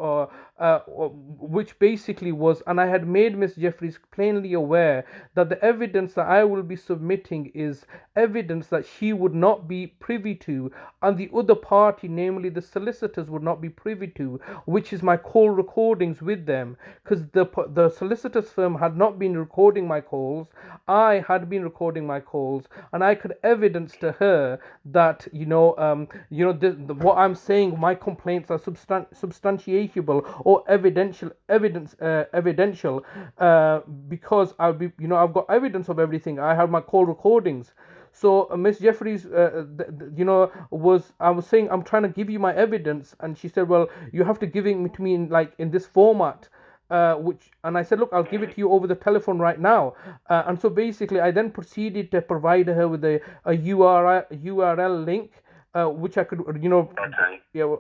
which basically was, and I had made Miss Jeffries plainly aware that the evidence that I will be submitting is evidence that she would not be privy to, and the other party, namely the solicitors, would not be privy to, which is my call recordings with them, because the solicitors firm had not been recording my calls. I had been recording my calls, and I could evidence to her that what I'm saying, my complaints are substantiable or evidential, because I've got evidence of everything. I have my call recordings. So Miss Jeffries, I was saying, I'm trying to give you my evidence, and she said, well, you have to give it to me in this format. And I said, look, I'll give it to you over the telephone right now. And so basically, I then proceeded to provide her with a URL link, which I could,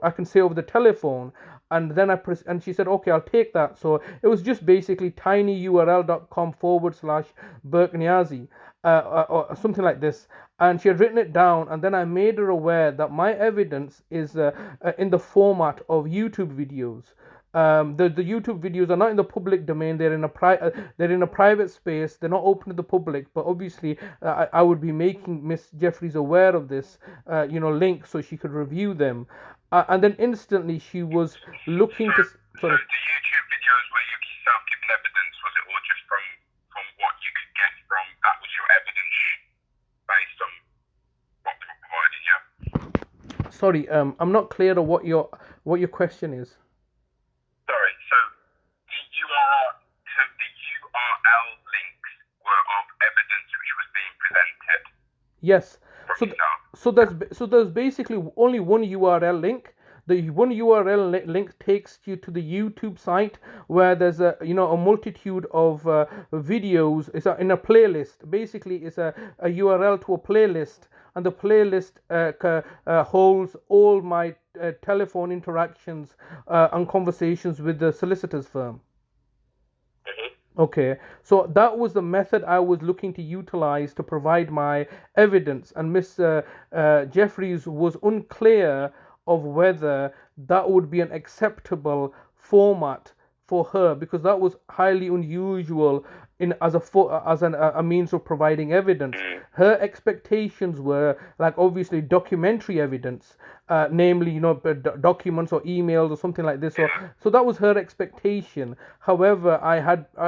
I can say over the telephone. And then and she said, okay, I'll take that. So it was just basically tinyurl.com/Burkniazi, or something like this. And she had written it down, and then I made her aware that my evidence is in the format of YouTube videos. The YouTube videos are not in the public domain. They're in a private space. They're not open to the public. But obviously, I would be making Miss Jeffries aware of this, link, so she could review them. And then instantly she was looking to. Sorry. So the YouTube videos where you yourself giving evidence, was it all just from what you could get from? That was your evidence based on what they were providing, yeah? Sorry, I'm not clear on what your question is. Sorry, so the URL links were of evidence which was being presented. Yes. So there's basically only one URL link. The one URL link takes you to the YouTube site, where there's a multitude of videos. It's in a playlist. Basically, it's a URL to a playlist, and the playlist holds all my telephone interactions and conversations with the solicitors firm. Okay, so that was the method I was looking to utilize to provide my evidence, and Miss Jeffries was unclear of whether that would be an acceptable format for her, because that was highly unusual as a means of providing evidence. Her expectations were like obviously documentary evidence, namely documents or emails or something like this. So that was her expectation. However, I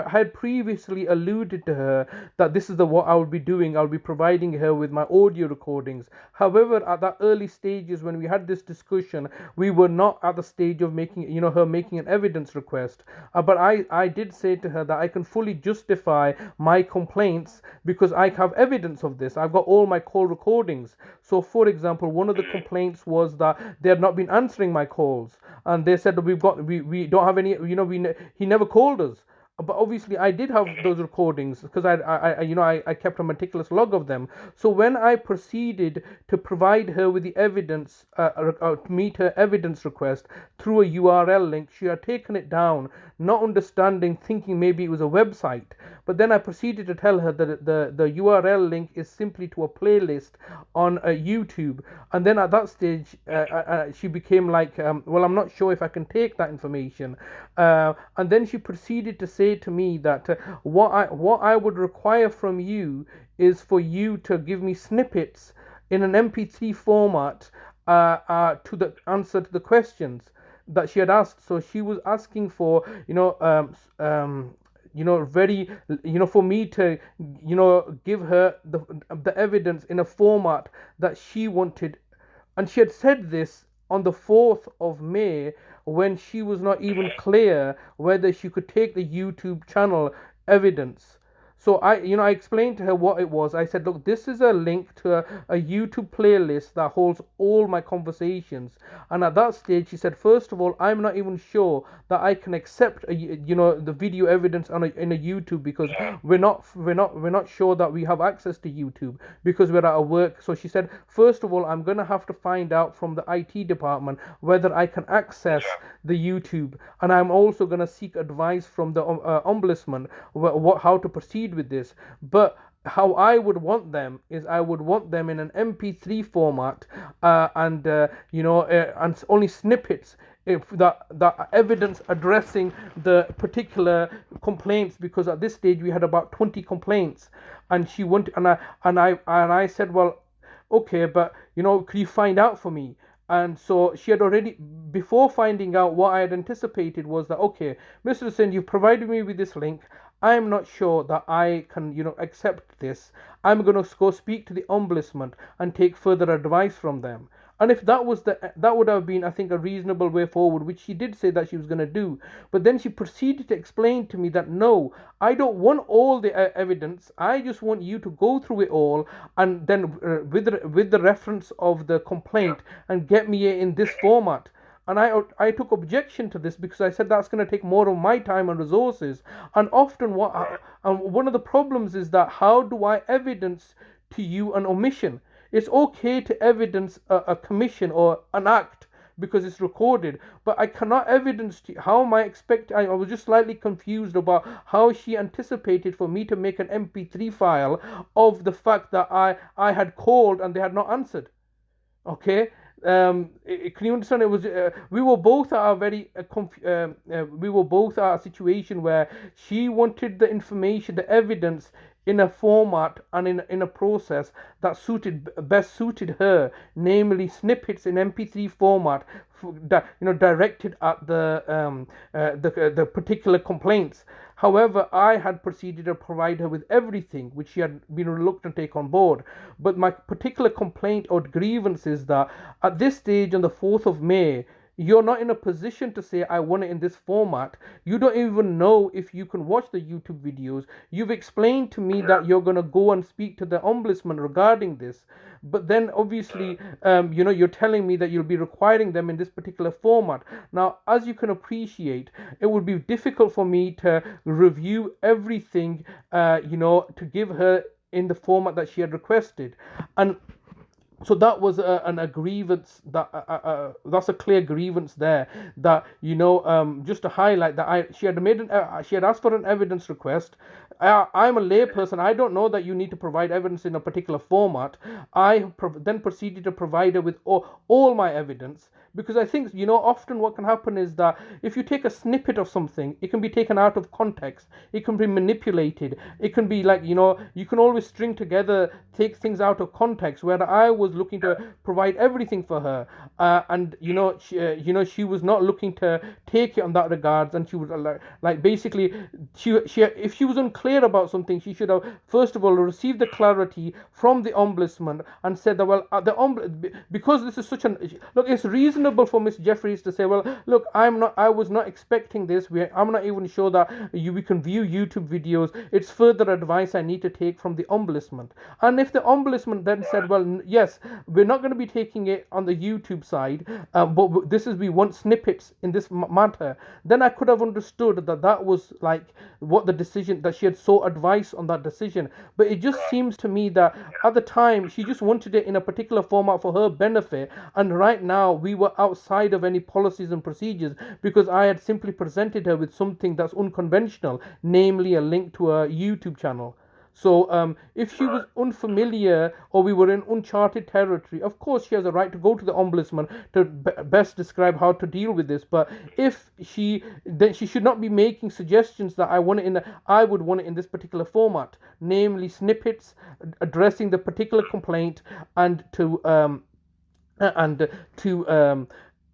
had previously alluded to her that this is what I would be doing. I'll be providing her with my audio recordings. However, at that early stages when we had this discussion, we were not at the stage of making her making an evidence request. But I did say to her that I can fully justify my complaints because I have evidence of this. I've got all my call recordings. So, for example, one of the complaints was that they had not been answering my calls, and they said that we don't have any. He never called us. but obviously I did have those recordings because I kept a meticulous log of them. So when I proceeded to provide her with the evidence, to meet her evidence request through a URL link, she had taken it down, not understanding, thinking maybe it was a website. But then I proceeded to tell her that the URL link is simply to a playlist on YouTube. And then at that stage, she became like, well, I'm not sure if I can take that information. And then she proceeded to say to me that what I would require from you is for you to give me snippets in an MP3 format to the answer to the questions that she had asked. So she was asking for, very, for me to, give her the evidence in a format that she wanted. And she had said this on the 4th of May when she was not even clear whether she could take the YouTube channel evidence. So I explained to her what it was. I said, look, this is a link to a YouTube playlist that holds all my conversations. And at that stage, she said, first of all, I'm not even sure that I can accept the video evidence in a YouTube because we're not sure that we have access to YouTube because we're at work. So she said, first of all, I'm gonna have to find out from the IT department whether I can access the YouTube, and I'm also gonna seek advice from the Ombudsman how to proceed with this. But how I would want them is I would want them in an MP3 format, and only snippets, if that evidence addressing the particular complaints, because at this stage we had about 20 complaints, and she wanted, and I said, well, okay, but could you find out for me? And so she had already, before finding out, what I had anticipated was that, okay, Mr. Hussain, you've provided me with this link. I'm not sure that I can, accept this. I'm going to go speak to the Ombudsman and take further advice from them. And if that would have been, I think, a reasonable way forward, which she did say that she was going to do. But then she proceeded to explain to me that, no, I don't want all the evidence. I just want you to go through it all, and then with the reference of the complaint, and get me in this format. And I took objection to this because I said that's going to take more of my time and resources. And often one of the problems is that, how do I evidence to you an omission? It's okay to evidence a commission or an act because it's recorded, but I cannot evidence to you. How am I expecting? I was just slightly confused about how she anticipated for me to make an MP3 file of the fact that I had called and they had not answered. Okay. Can you understand? It was we were both at a very we were both at a situation where she wanted the information, the evidence, in a format and in a process that best suited her, namely snippets in MP3 format, directed at the particular complaints. However, I had proceeded to provide her with everything which she had been reluctant to take on board. But my particular complaint or grievance is that at this stage, on the 4th of May, you're not in a position to say, I want it in this format. You don't even know if you can watch the YouTube videos. You've explained to me that you're going to go and speak to the Ombudsman regarding this. But then obviously, you're telling me that you'll be requiring them in this particular format. Now, as you can appreciate, it would be difficult for me to review everything, to give her in the format that she had requested. And so that was a grievance, that's a clear grievance there, that just to highlight that she had asked for an evidence request. I'm a layperson. I don't know that you need to provide evidence in a particular format. I then proceeded to provide her with all my evidence, because I think often what can happen is that if you take a snippet of something, it can be taken out of context, it can be manipulated, it can be like you can always string together, take things out of context, where I was looking to provide everything for her, and she was not looking to take it on that regards, and she was like basically, if she was unclear clear about something, she should have first of all received the clarity from the Ombudsman and said that, well, because this is such an look, it's reasonable for Miss Jeffries to say, well, look, I was not expecting this. I'm not even sure that we can view YouTube videos. It's further advice I need to take from the Ombudsman. And if the Ombudsman then said, well, yes, we're not going to be taking it on the YouTube side, but we want snippets in this matter, then I could have understood that was like what the decision, that she had sought advice on that decision. But it just seems to me that at the time she just wanted it in a particular format for her benefit, and right now we were outside of any policies and procedures because I had simply presented her with something that's unconventional, namely a link to a YouTube channel. So if she was unfamiliar or we were in uncharted territory, of course she has a right to go to the Ombudsman to best describe how to deal with this. But if then she should not be making suggestions that I would want it in this particular format, namely snippets addressing the particular complaint and to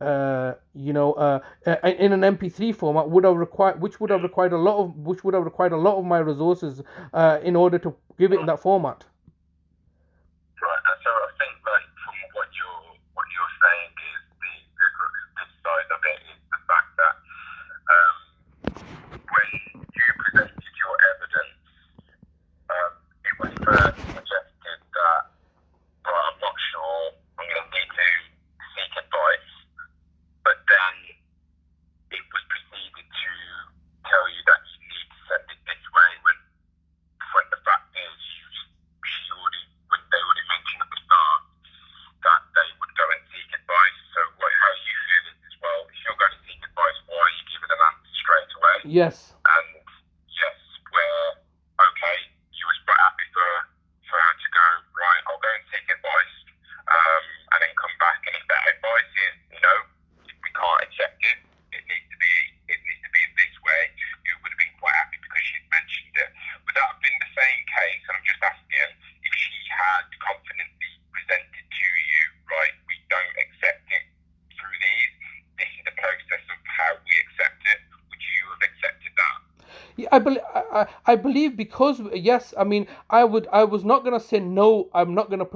in an MP3 format which would have required a lot of my resources in order to give it in that format. Right. So I think, like, from what you're saying is the this side of it is the fact that when you presented your evidence, it was first suggested that, well, I'm not sure, I'm going to need to seek advice. But then it was proceeded to tell you that you need to send it this way when the fact is they already mentioned at the start that they would go and seek advice. So how you feel it as well, if you're going to seek advice, why are you giving an answer straight away? Yes. And yes, where, okay, you was quite happy for her to go, right, I'll go and seek advice, and then come back, and if that advice is, no, we can't accept it, it needs to be in this way, you would have been quite happy because she'd mentioned it. Would that have been the same case? And I'm just asking, if she had confidently presented to you, right, we don't accept it through these, this is the process of how we accept it, would you have accepted that? Yeah, I believe because yes, I mean I was not gonna say no. I'm not gonna.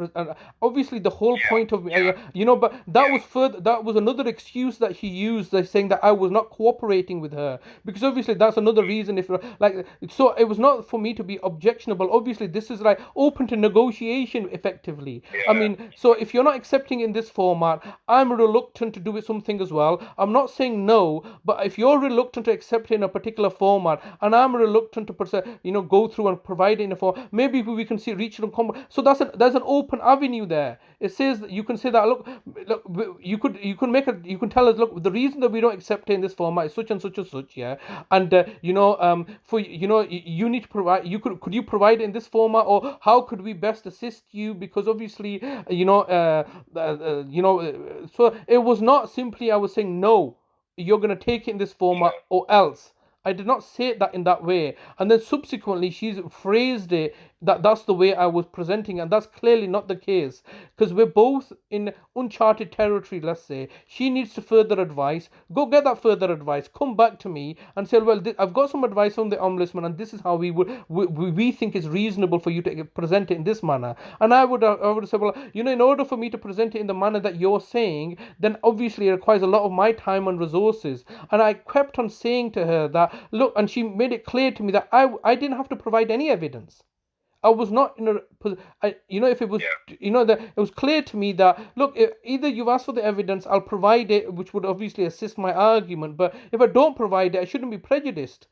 Obviously, the whole point of but that was another excuse that she used, saying that I was not cooperating with her, because obviously that's another reason. If like so, it was not for me to be objectionable. Obviously, this is like open to negotiation effectively. I mean, so if you're not accepting in this format, I'm reluctant to do it something as well. I'm not saying no, but if you're reluctant to accept it in a particular format, and I'm reluctant to go through and provide it in a form, maybe we can reach a common. So there's an open avenue there. It says that you can say that look, you can tell us, look, the reason that we don't accept it in this format is such and such and such, yeah, and you need to provide. Could you provide it in this format, or how could we best assist you? Because obviously, so it was not simply I was saying no, you're going to take it in this format or else. I did not say that in that way. And then subsequently, she's phrased it that that's the way I was presenting, and that's clearly not the case, because we're both in uncharted territory, let's say. She needs to further advice. Go get that further advice. Come back to me and say, well, I've got some advice from the Ombudsman, and this is how we think is reasonable for you to present it in this manner. And I would say, well, in order for me to present it in the manner that you're saying, then obviously it requires a lot of my time and resources. And I kept on saying to her that, look, and she made it clear to me that I didn't have to provide any evidence. I was not in if it was, that it was clear to me that, look, either you've asked for the evidence, I'll provide it, which would obviously assist my argument. But if I don't provide it, I shouldn't be prejudiced.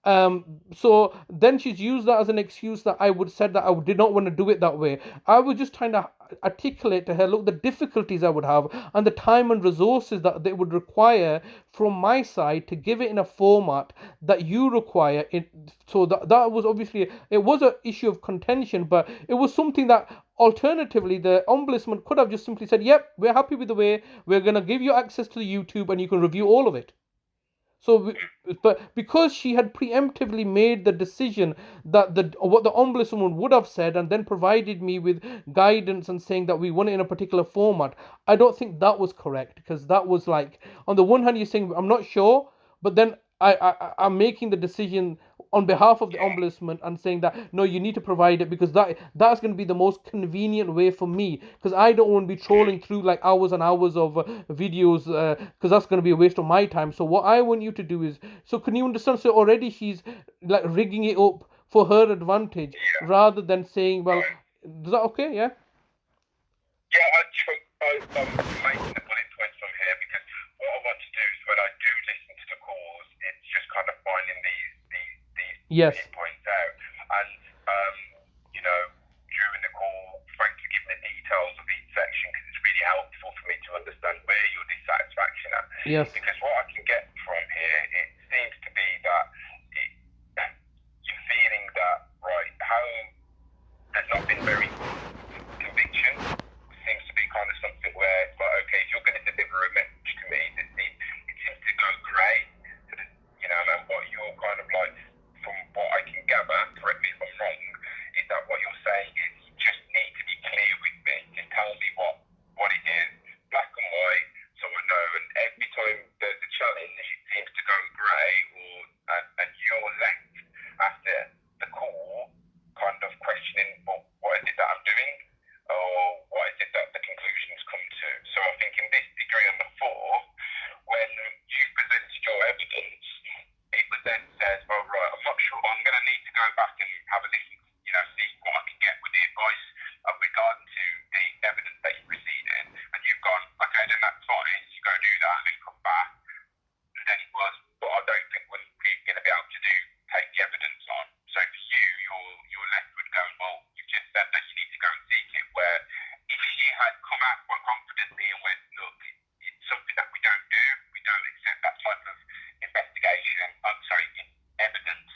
So then she's used that as an excuse that I would said that I did not want to do it that way. I was just trying to articulate to her, look, the difficulties I would have and the time and resources that they would require from my side to give it in a format that you require. So that was obviously, it was an issue of contention, but it was something that alternatively the Ombudsman could have just simply said, yep, we're happy with the way, we're going to give you access to the YouTube and you can review all of it. So, but because she had preemptively made the decision that what the Ombudsman would have said and then provided me with guidance and saying that we want it in a particular format, I don't think that was correct, because that was like, on the one hand, you're saying, I'm not sure, but then I'm making the decision on behalf of the yeah, ombudsman and saying that no, you need to provide it, because that's going to be the most convenient way for me, because I don't want to be trolling through like hours and hours of videos, because that's going to be a waste of my time. So what I want you to do is, so can you understand? So already she's like rigging it up for her advantage yeah, rather than saying, well, right. is that okay? Yeah. Yeah, I'm making the bullet points from here because what I want to do is when I do listen to the calls, it's just kind of finding these Yes. points out. And, you know, during the call, thanks for giving the details of each section because it's really helpful for me to understand where your dissatisfaction at. Yes. Because what I can get from here, it seems to be that you're feeling that, right, how there's not been very conviction. Seems to be kind of something where it's like, okay, if you're going to deliver a message to me, it seems to go grey. You know, and what you're kind of like, from what I can gather, correct me if I'm wrong, is that what you're saying is you just need to be clear with me. Just tell me what it is, black and white, so I know. And every time there's a challenge, it seems to go grey, and you're left after the call kind of questioning, well, what is it that I'm doing? Or what is it that the conclusions come to? So I think in this degree on the 4, when you presented your evidence, it was then says, well, right, I'm not sure, I'm going to need to go back and have a listen, you know, see what I can get with the advice regarding to the evidence that you presented. And you've gone, okay, then that's fine, you go do that and then come back. And then it was, but I don't think we're going to be able to take the evidence on. So for you, you're left with going, well, you've just said that you need to go and seek it. Where if she had come out quite confidently and went, look, it's something that we don't do, we don't accept that type of investigation, evidence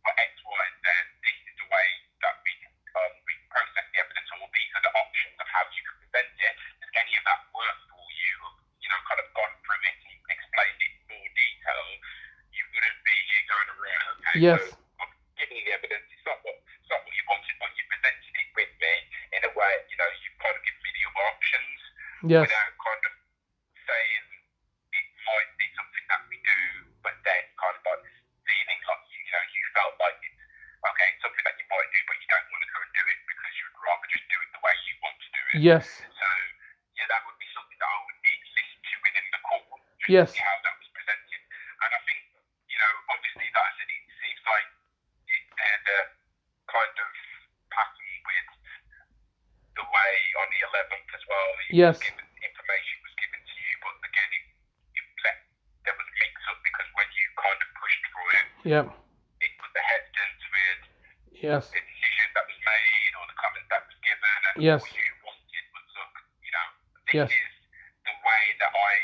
for X, Y, and Z, this is the way that we can process the evidence, or these are the options of how you can present it. Does any of that work for you? You know, kind of gone through it and explained it in more detail, you wouldn't be here going around, okay, Yes. so I'm giving you the evidence, it's not what you wanted, but you presented it with me in a way, you know, you've kind of given me the other options Yes. without kind of saying it might be something that we do, but then kind of like feeling like, you know, you felt like it's, okay, it's something that you might do, but you don't want to go and do it because you'd rather just do it the way you want to do it. Yes. So, yeah, that would be something that I would need to listen to within the call, just Yes. to see how that was presented. And I think, you know, obviously, like I said, it seems like there's a kind of pattern with the way on the 11th as well. Yes. Information was given to you, but again, there was a mix-up because when you kind of pushed through it, Yeah. it was the hesitance with Yes. the decision that was made or the comments that was given, and Yes. all you wanted was, look, you know, this Yes. is the way that I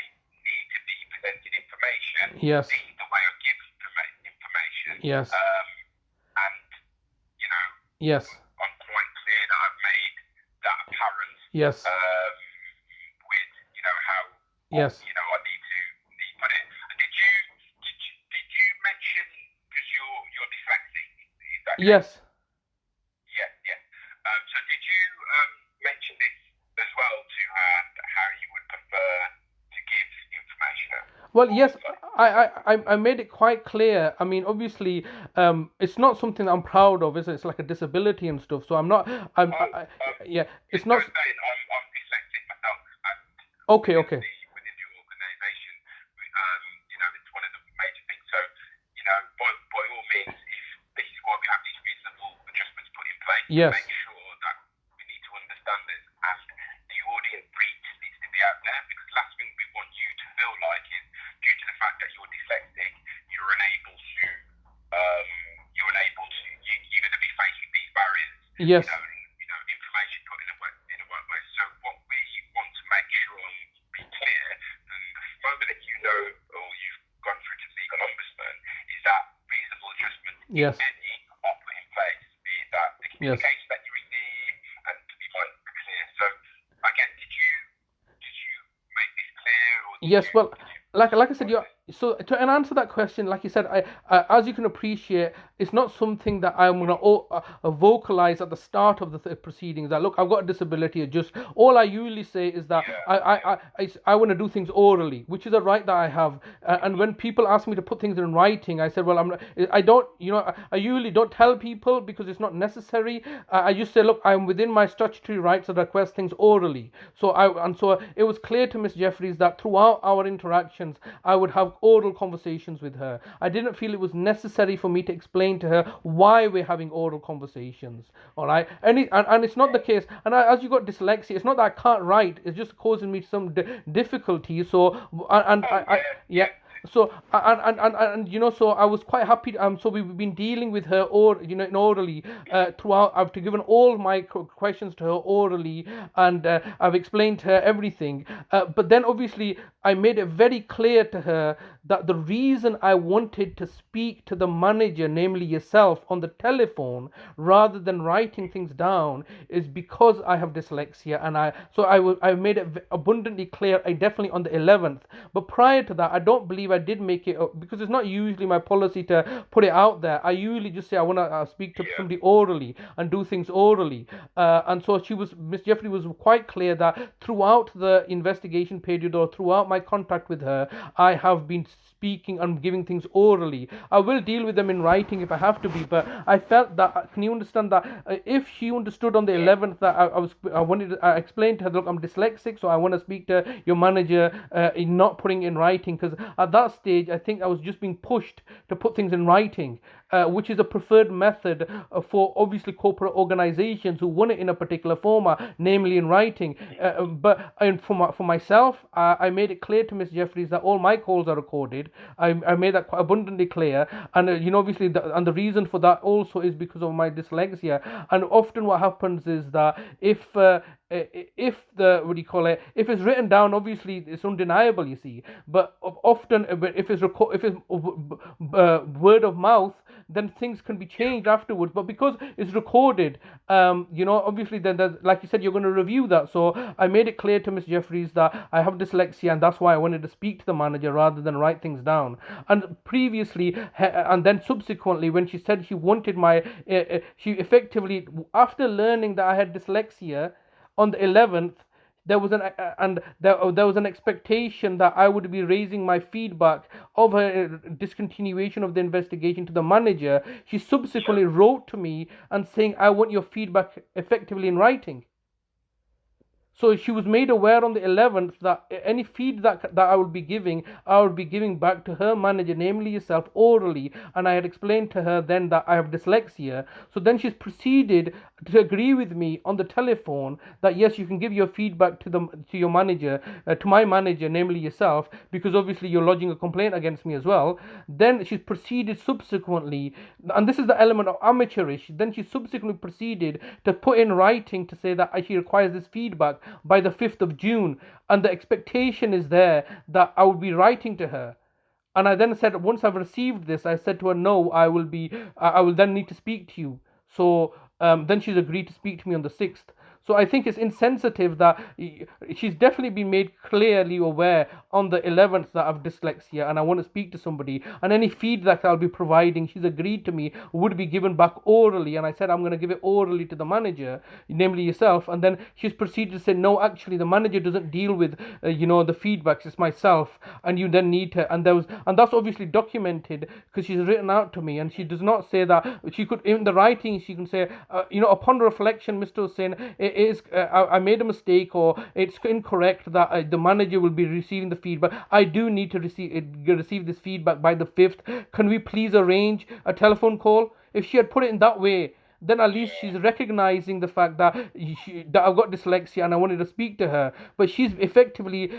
need to be presented information. Yes. This is the way I give information. Yes. And, you know, Yes. I'm quite clear that I've made that apparent. Yes. With, you know, how, Yes. you know, I need to put it. And did you mention, because you're dyslexic, is that Yes. Yeah. So did you mention this as well to her, how you would prefer to give information out? Well, yes, I made it quite clear. I mean, obviously, it's not something I'm proud of, is it? It's like a disability and stuff. So I'm not. Yeah, it's not. Saying I'm dyslexic myself. Okay. Within the organisation, you know, it's one of the major things. So, you know, by all means, if this is why we have these reasonable adjustments put in place, Yes. to make sure that we need to understand this, and the audience reach needs to be out there, because the last thing we want you to feel like is, due to the fact that you're dyslexic, you're unable to, you're going to be faced with these barriers. Yes. You know, information put in the right way. So what we want to make sure and be clear, and the moment that you know, or you've gone through to the legal ombudsman, is that reasonable adjustment, Yes. any, are put in place, be it that the Yes. communication that you receive, and to be quite clear. So again, did you make this clear? Or Yes. Well, like I said, so to answer that question, like you said, I as you can appreciate, it's not something that I'm going to vocalize at the start of the proceedings that, look, I've got a disability. Just all I usually say is that I want to do things orally, which is a right that I have. And when people ask me to put things in writing, I said, well, I don't, I usually don't tell people because it's not necessary. I just say, look, I'm within my statutory rights to request things orally. So it was clear to Miss Jeffries that throughout our interactions, I would have oral conversations with her. I didn't feel it was necessary for me to explain to her why we're having oral conversations. All right, and it's not the case. And as you got dyslexia, it's not that I can't write. It's just causing me some difficulty. So yeah. So so I was quite happy. So we've been dealing with her orally throughout. I've given all my questions to her orally, and I've explained to her everything. But then obviously I made it very clear to her that the reason I wanted to speak to the manager, namely yourself, on the telephone rather than writing things down is because I have dyslexia, and I made it abundantly clear. I definitely on the 11th, but prior to that, I don't believe I did make it because it's not usually my policy to put it out there. I usually just say I want to speak to somebody orally and do things orally, and so Miss Jeffrey was quite clear that throughout the investigation period or throughout my contact with her, I have been speaking and giving things orally. I will deal with them in writing if I have to be, but I felt that, can you understand that if she understood on the 11th that I explained to her, look, I'm dyslexic, so I want to speak to your manager in not putting in writing, because at that stage I think I was just being pushed to put things in writing, which is a preferred method for obviously corporate organizations who want it in a particular format, namely in writing. But for myself, I made it clear to Miss Jeffries that all my calls are recorded. I made that quite abundantly clear, and obviously the reason for that also is because of my dyslexia. And often what happens is that if if it's written down, obviously it's undeniable, you see, but often if it's word of mouth, then things can be changed afterwards. But because it's recorded, obviously then like you said, you're going to review that. So I made it clear to Miss Jeffries that I have dyslexia, and that's why I wanted to speak to the manager rather than write things down. And previously, and then subsequently, when she said she wanted she effectively, after learning that I had dyslexia on the 11th, there was an expectation that I would be raising my feedback of her discontinuation of the investigation to the manager. She subsequently wrote to me and saying, I want your feedback effectively in writing. So she was made aware on the 11th that any feedback that I would be giving back to her manager, namely yourself, orally. And I had explained to her then that I have dyslexia. So then she's proceeded to agree with me on the telephone that yes, you can give your feedback to your manager, to my manager, namely yourself, because obviously you're lodging a complaint against me as well. Then she's proceeded subsequently, and this is the element of amateurish. Then she subsequently proceeded to put in writing to say that she requires this feedback by the 5th of June, and the expectation is there that I would be writing to her. And I then said, once I've received this, I said to her, no, I will then need to speak to you. So then she's agreed to speak to me on the 6th. So I think it's insensitive that she's definitely been made clearly aware on the 11th that I have dyslexia and I want to speak to somebody. And any feedback I'll be providing, she's agreed to me, would be given back orally. And I said I'm going to give it orally to the manager, namely yourself. And then she's proceeded to say, no, actually the manager doesn't deal with, the feedbacks. It's myself. And you then need to, and that's obviously documented because she's written out to me. And she does not say that she could, in the writing, she can say, upon reflection, Mr. Hussain, I made a mistake, or it's incorrect that the manager will be receiving the feedback. I do need to receive this feedback by the 5th. Can we please arrange a telephone call? If she had put it in that way, then at least she's recognizing the fact that I've got dyslexia and I wanted to speak to her. But she's effectively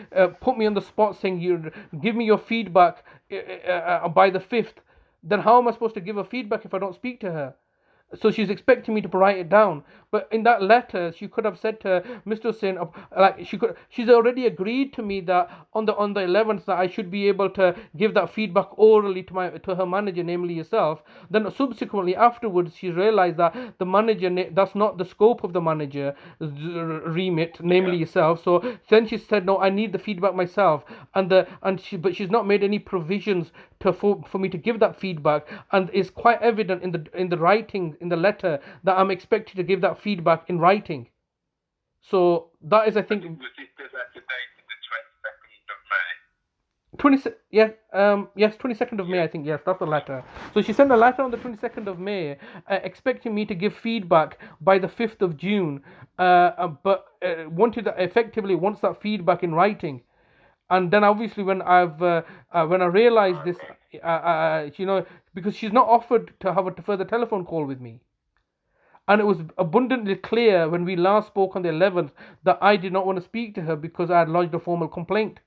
put me on the spot saying, you give me your feedback by the 5th. Then how am I supposed to give her feedback if I don't speak to her? So she's expecting me to write it down. But in that letter, she could have said to Mr. Hussain, like she's already agreed to me that on the 11th that I should be able to give that feedback orally to her manager, namely yourself. Then subsequently afterwards, she realized that the manager, that's not the scope of the manager remit, namely yourself. So then she said, no, I need the feedback myself. But she's not made any provisions for me to give that feedback, and it's quite evident in the writing, in the letter, that I'm expected to give that feedback in writing. So that is, I think, was it at the date of the 22nd of May? 22nd of May, I think. Yes, that's the letter. So she sent a letter on the 22nd of May, expecting me to give feedback by the 5th of June, but effectively wants that feedback in writing. And then obviously when I realized this, because she's not offered to have a further telephone call with me. And it was abundantly clear when we last spoke on the 11th that I did not want to speak to her because I had lodged a formal complaint.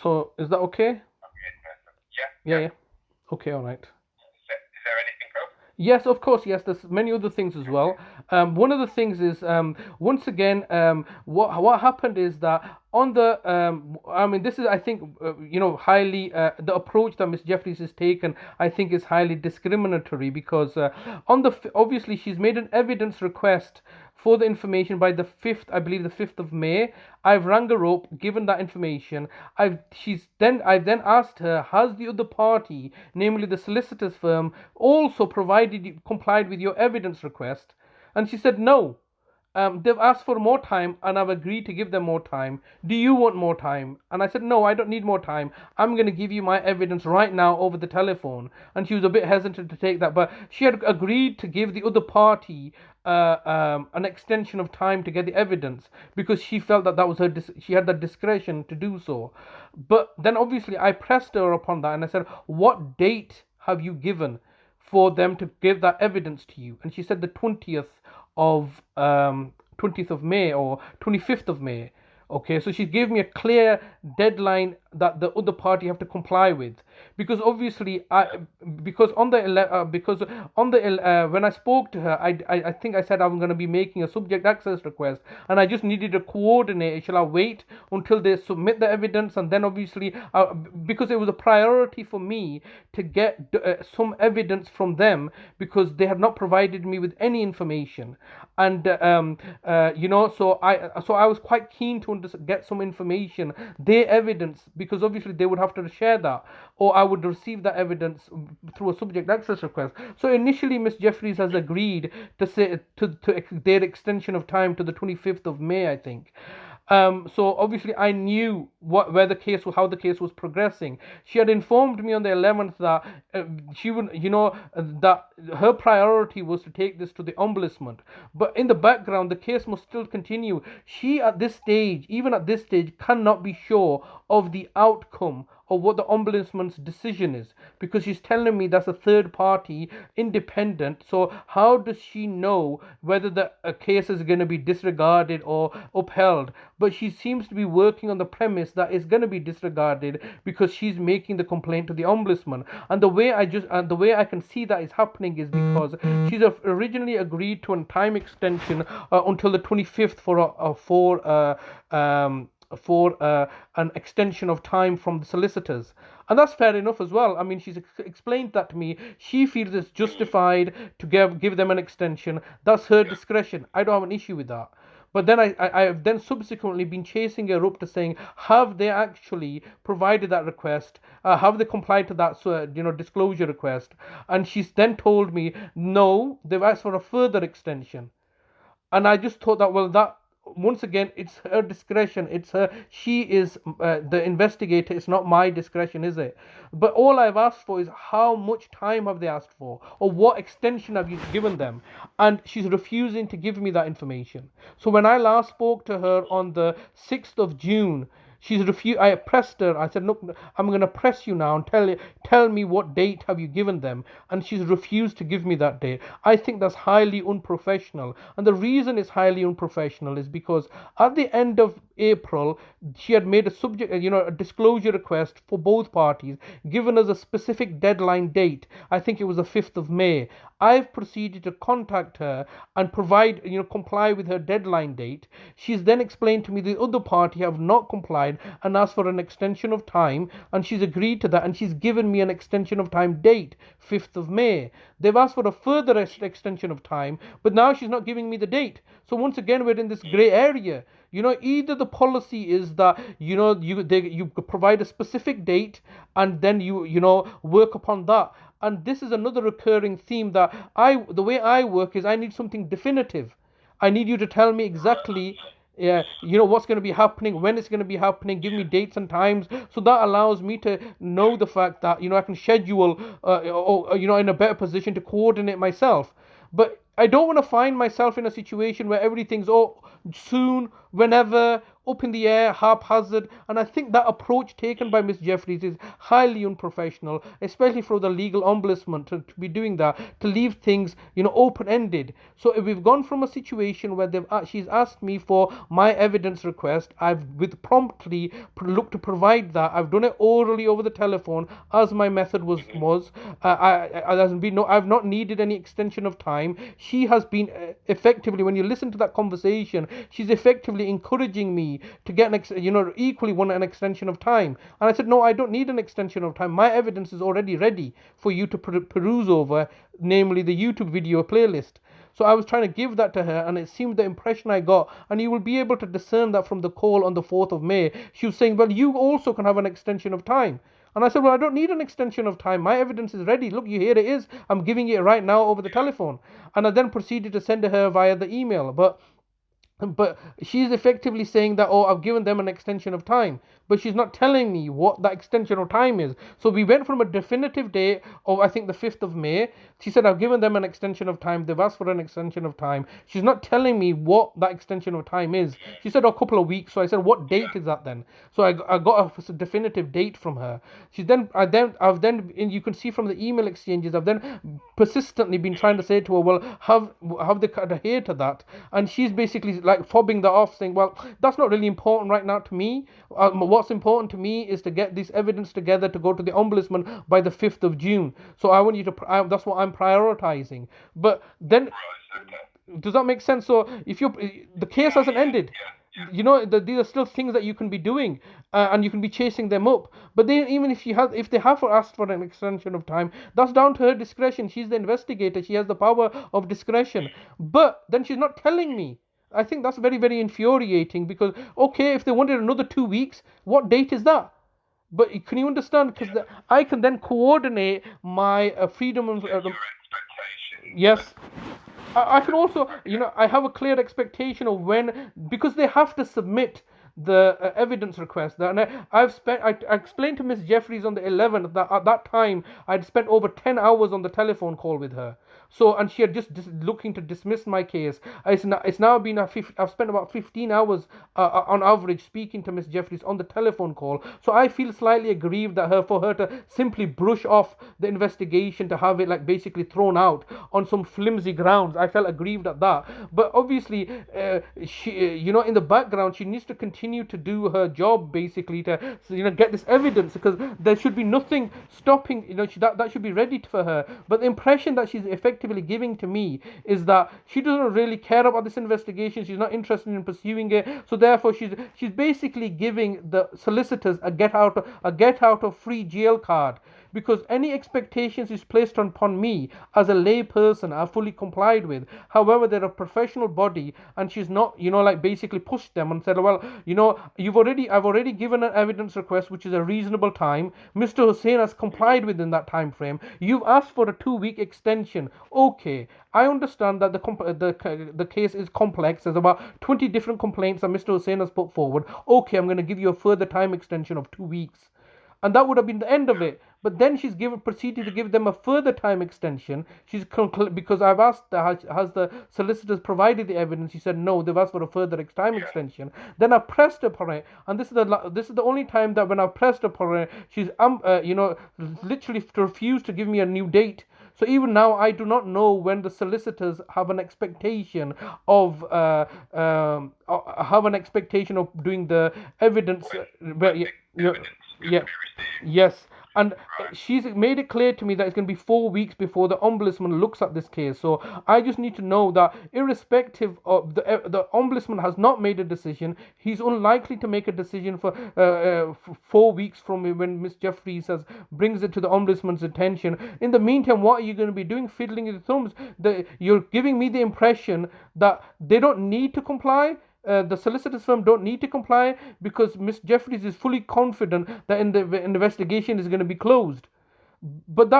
So is that okay? Yeah. Okay, all right. Is there anything else? Yes, of course. Yes, there's many other things as well. One of the things is, once again, what happened is that on the, this is, I think, highly, the approach that Miss Jeffries has taken, I think, is highly discriminatory, because obviously she's made an evidence request for the information by the 5th, I believe the 5th of May. I've rang her up, given that information. I've then asked her, has the other party, namely the solicitor's firm, also complied with your evidence request? And she said no. They've asked for more time, and I've agreed to give them more time. Do you want more time? And I said, no, I don't need more time. I'm going to give you my evidence right now over the telephone. And she was a bit hesitant to take that, but she had agreed to give the other party an extension of time to get the evidence, because she felt that was she had the discretion to do so. But then obviously I pressed her upon that, and I said, what date have you given for them to give that evidence to you? And she said the 20th of May or 25th of May. Okay, so she gave me a clear deadline that the other party have to comply with, because obviously when I spoke to her, I think I said I'm going to be making a subject access request, and I just needed to coordinate. Shall I wait until they submit the evidence, and then obviously because it was a priority for me to get some evidence from them, because they have not provided me with any information, and so I was quite keen to get some information, their evidence, because obviously they would have to share that, or I would receive that evidence through a subject access request. So initially Miss Jeffries has agreed to say to their extension of time to the 25th of May, I think. So obviously I knew how the case was progressing. She had informed me on the 11th that she would, that her priority was to take this to the Ombudsman. But in the background, the case must still continue. She, even at this stage, cannot be sure of the outcome of what the Ombudsman's decision is, because she's telling me that's a third party, independent. So how does she know whether the case is going to be disregarded or upheld? But she seems to be working on the premise that it's going to be disregarded, because she's making the complaint to the Ombudsman. And the way I can see that is happening is because she's originally agreed to a time extension until the 25th for an extension of time from the solicitors. And that's fair enough as well. I mean, she's explained that to me. She feels it's justified to give them an extension. That's her discretion. I don't have an issue with that. But then I have then subsequently been chasing her up to saying, have they actually provided that request? Have they complied to that disclosure request? And she's then told me, no, they've asked for a further extension. And I just thought that, well, that, once again, it's her discretion. She is the investigator. It's not my discretion, is it? But all I've asked for is, how much time have they asked for, or what extension have you given them? And she's refusing to give me that information. So when I last spoke to her on the 6th of June, She's refused. I pressed her. I said, "Look, I'm going to press you now and tell me what date have you given them?" And she's refused to give me that date. I think that's highly unprofessional. And the reason it's highly unprofessional is because at the end of April, she had made a disclosure request for both parties, given us a specific deadline date. I think it was the 5th of May. I've proceeded to contact her and comply with her deadline date. She's then explained to me the other party have not complied and asked for an extension of time, and she's agreed to that, and she's given me an extension of time date, 5th of May. They've asked for a further extension of time, but now she's not giving me the date. So once again, we're in this grey area. Either the policy is that you provide a specific date and then you work upon that. And this is another recurring theme that the way I work is I need something definitive. I need you to tell me exactly what's going to be happening, when it's going to be happening, give me dates and times, so that allows me to know the fact that I can schedule in a better position to coordinate myself. But I don't want to find myself in a situation where everything's soon, whenever, up in the air, haphazard. And I think that approach taken by Ms. Jeffries is highly unprofessional, especially for the legal ombudsman to be doing that, to leave things open-ended. So if we've gone from a situation where she's asked me for my evidence request, I've promptly looked to provide that. I've done it orally over the telephone as my method was. I've not needed any extension of time. She has been effectively, when you listen to that conversation, she's effectively encouraging me to get equally want an extension of time. And I said, no, I don't need an extension of time. My evidence is already ready for you to peruse over, namely the YouTube video playlist. So I was trying to give that to her, and it seemed the impression I got, and you will be able to discern that from the call on the 4th of May. She was saying, well, you also can have an extension of time. And I said, well, I don't need an extension of time. My evidence is ready. Look, here it is. I'm giving it right now over the telephone. And I then proceeded to send her via the email. But she's effectively saying that, I've given them an extension of time. But she's not telling me what that extension of time is. So we went from a definitive date of, I think, the 5th of May. She said, I've given them an extension of time. They've asked for an extension of time. She's not telling me what that extension of time is. She said, a couple of weeks. So I said, what date is that then? So I got a definitive date from her. And you can see from the email exchanges, I've then persistently been trying to say to her, well, have they adhered to that? And she's basically like fobbing that off, saying, well, that's not really important right now to me. What's important to me is to get this evidence together to go to the Ombudsman by the 5th of June. So I want you to, that's what I'm prioritizing. But then, does that make sense? So if the case hasn't ended, these are still things that you can be doing, and you can be chasing them up. But then, even if they have asked for an extension of time, that's down to her discretion. She's the investigator. She has the power of discretion. But then she's not telling me. I think that's very, very infuriating, because, okay, if they wanted another 2 weeks, what date is that? But can you understand? Because I can then coordinate my freedom of... your expectations. Yes. I can also, I have a clear expectation of when, because they have to submit the evidence request. And I explained to Miss Jeffries on the 11th that at that time I'd spent over 10 hours on the telephone call with her. So, and she had just looking to dismiss my case. It's now been I've spent about 15 hours on average speaking to Miss Jeffries on the telephone call. So I feel slightly aggrieved that for her to simply brush off the investigation, to have it like basically thrown out on some flimsy grounds. I felt aggrieved at that. But obviously, she, in the background, she needs to continue to do her job, basically to get this evidence, because there should be nothing stopping. That should be ready for her. But the impression that she's effectively giving to me is that she doesn't really care about this investigation. She's not interested in pursuing it. So therefore, she's basically giving the solicitors a get out of free jail card. Because any expectations is placed upon me as a lay person, I've fully complied with. However, they're a professional body, and she's not, basically pushed them and said, well, I've already given an evidence request, which is a reasonable time. Mr. Hussain has complied within that time frame. You've asked for a 2-week extension. Okay, I understand that the case is complex. There's about 20 different complaints that Mr. Hussain has put forward. Okay, I'm going to give you a further time extension of 2 weeks. and that would have been the end of it. But then she's proceeded to give them a further time extension. Because I've asked, has the solicitors provided the evidence? She said no, they've asked for a further time extension. Then I pressed upon it, and this is the only time that when I pressed upon it, she's literally refused to give me a new date. So even now, I do not know when the solicitors have an expectation of doing the evidence. Yes. And she's made it clear to me that it's going to be 4 weeks before the Ombudsman looks at this case. So I just need to know that irrespective of the Ombudsman has not made a decision, he's unlikely to make a decision for 4 weeks from when Miss Jeffries brings it to the Ombudsman's attention. In the meantime, what are you going to be doing? Fiddling your thumbs? You're giving me the impression that they don't need to comply. The solicitors firm don't need to comply because Miss Jeffries is fully confident that the investigation is going to be closed. But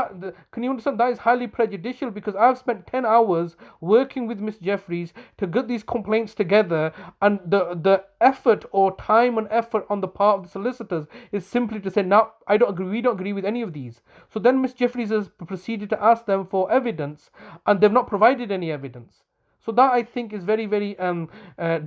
can you understand, that is highly prejudicial, because I've spent 10 hours working with Miss Jeffries to get these complaints together, and the effort or time and effort on the part of the solicitors is simply to say, no, we don't agree with any of these. So then Miss Jeffries has proceeded to ask them for evidence, and they've not provided any evidence. So that, I think, is very, very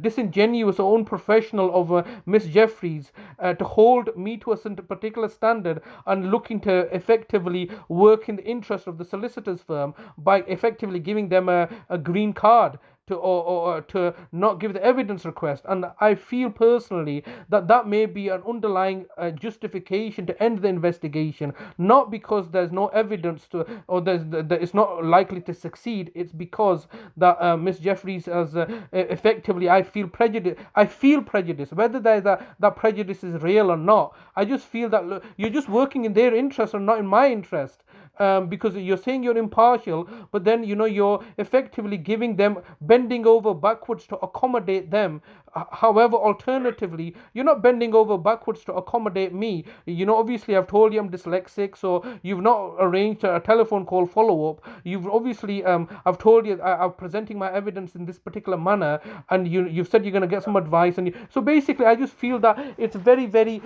disingenuous or unprofessional of Miss Jeffries to hold me to a particular standard and looking to effectively work in the interest of the solicitors firm by effectively giving them a green card to not give the evidence request. And I feel personally that may be an underlying justification to end the investigation, not because there's no evidence or that it's not likely to succeed. It's because that Miss Jeffries has effectively, I feel prejudice. Whether that prejudice is real or not, I just feel that, look, you're just working in their interest and not in my interest. Because you're saying you're impartial, but then you're effectively bending over backwards to accommodate them. However, alternatively, you're not bending over backwards to accommodate me. Obviously, I've told you I'm dyslexic, so you've not arranged a telephone call follow-up. You've obviously, I've told you I'm presenting my evidence in this particular manner, and you've said you're going to get some advice. So basically, I just feel that it's very, very,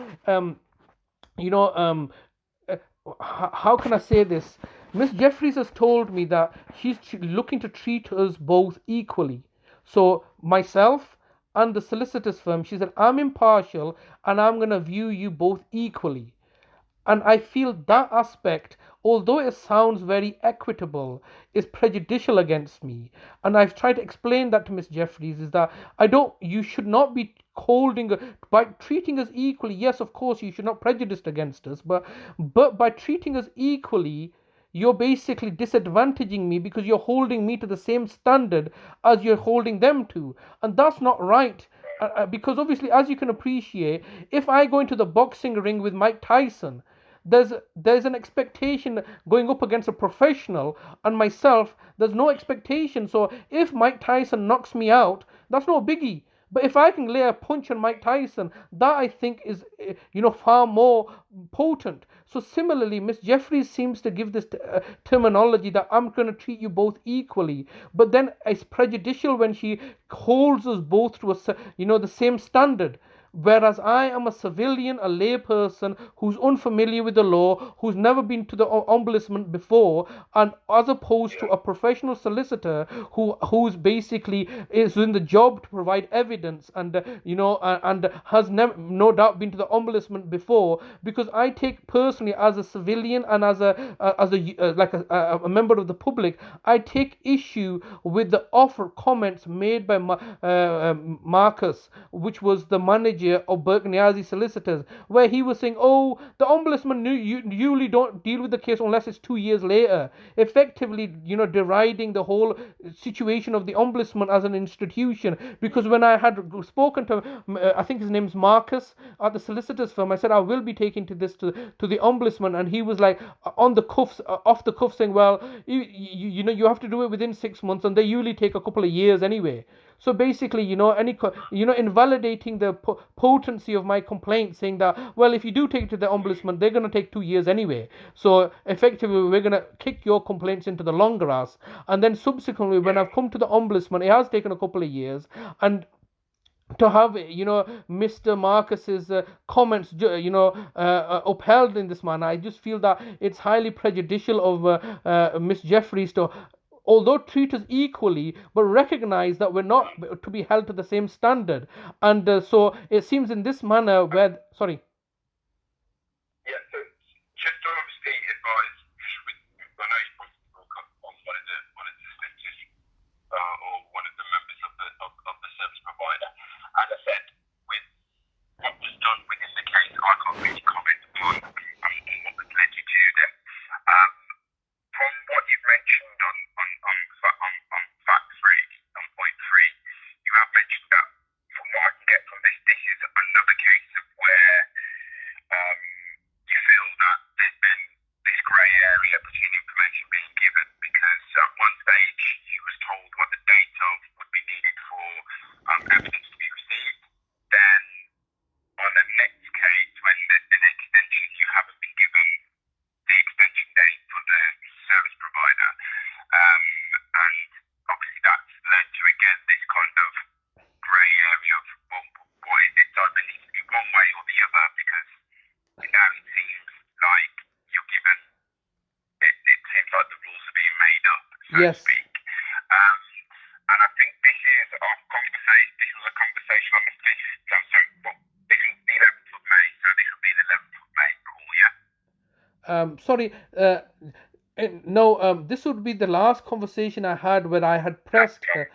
how can I say this? Miss Jeffries has told me that she's looking to treat us both equally. So myself and the solicitors firm, she said, I'm impartial and I'm going to view you both equally. And I feel that aspect, although it sounds very equitable, is prejudicial against me. And I've tried to explain that to Miss Jeffries, is that you should not be by treating us equally. Yes, of course, you should not prejudice against us, but by treating us equally, you're basically disadvantaging me because you're holding me to the same standard as you're holding them to. And that's not right. Because obviously, as you can appreciate, if I go into the boxing ring with Mike Tyson, there's an expectation going up against a professional, and myself, there's no expectation. So if Mike Tyson knocks me out, that's no biggie. But if I can lay a punch on Mike Tyson, that I think is, far more potent. So similarly, Miss Jeffries seems to give this terminology that I'm going to treat you both equally. But then it's prejudicial when she holds us both to the same standard. Whereas I am a civilian, a lay person who's unfamiliar with the law, who's never been to the ombudsman before, and as opposed to a professional solicitor who's basically is in the job to provide evidence and and has no doubt been to the ombudsman before. Because I take personally, as a civilian and as a member of the public, I take issue with the comments made by Marcus, which was the manager of Burke Niazi solicitors, where he was saying, oh, the ombudsman usually don't deal with the case unless it's 2 years later, effectively deriding the whole situation of the ombudsman as an institution. Because when I had spoken to I think his name's Marcus at the solicitors firm, I said I will be taking to the ombudsman, and he was like off the cuff saying, well, you have to do it within 6 months, and they usually take a couple of years anyway. So basically, invalidating the potency of my complaint, saying that, well, if you do take it to the ombudsman, they're going to take 2 years anyway. So effectively, we're going to kick your complaints into the long grass. And then subsequently, when I've come to the ombudsman, it has taken a couple of years, and to have Mr. Marcus's comments upheld in this manner. I just feel that it's highly prejudicial of Miss Jeffries to, although treat us equally, but recognize that we're not to be held to the same standard. And so it seems in this manner where, sorry. Yeah, so just to obviously advise, I know you probably broke up on one of the solicitors or one of the members of the service provider. As I said, with what was done within the case, I can't really comment on what was led you to them. From what you've mentioned on fact three, on point three, you have mentioned that from what I can get from this, this is another case of where you feel that there's been this grey area between information being given, because at one stage you was told what the date of would be needed for evidence to be received. Then on the next case, when there's been an extension, you haven't been given the extension date for the service provider. And obviously that's led to, again, this kind of grey area of, well, why is it done? It needs to be one way or the other, because now it seems like you're given, it seems like the rules are being made up, so to speak. And I think this is our conversation, this was a conversation on the 5th, this is the 11th of May, so this will be the 11th of May call, yeah? Sorry, no, this would be the last conversation I had where I had pressed her,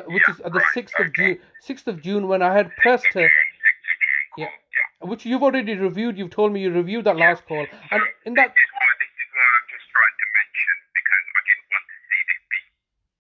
which is the 6th of June, when I had pressed her. 6th of June call, yeah. Which you've already reviewed. You've told me you reviewed that last call, and in that. This is why I'm just trying to mention, because I didn't want to see this be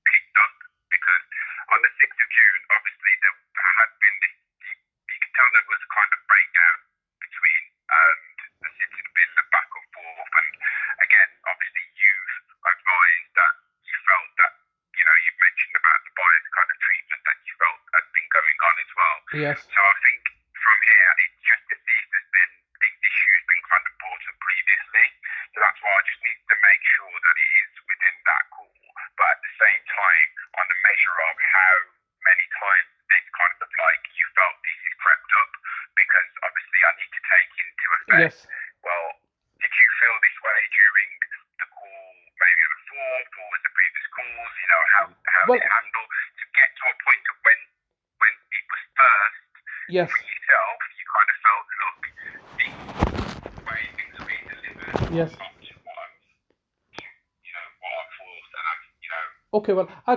picked up, because on the 6th of June, obviously there had been this, you can tell there was a kind of breakdown between, and there seemed to have been the back and forth, and again, obviously you've advised that you felt that, you've mentioned about the bias kind of treatment that you felt had been going on as well. Yes. So I think from here, it's just to see if there's been issues been kind of brought up previously. So that's why I just need to make sure that it is within that call. But at the same time, on the measure of how many times this kind of looked like you felt this is crept up, because obviously I need to take into effect. Yes. Well, did you feel this way during the call, maybe on the 4th, or was the previous calls? How did it handle to get to a point of when it was first? Yes. For yourself, you kind of felt, look, the way things are being delivered. Yes. Not to what I thought, and Okay, well, I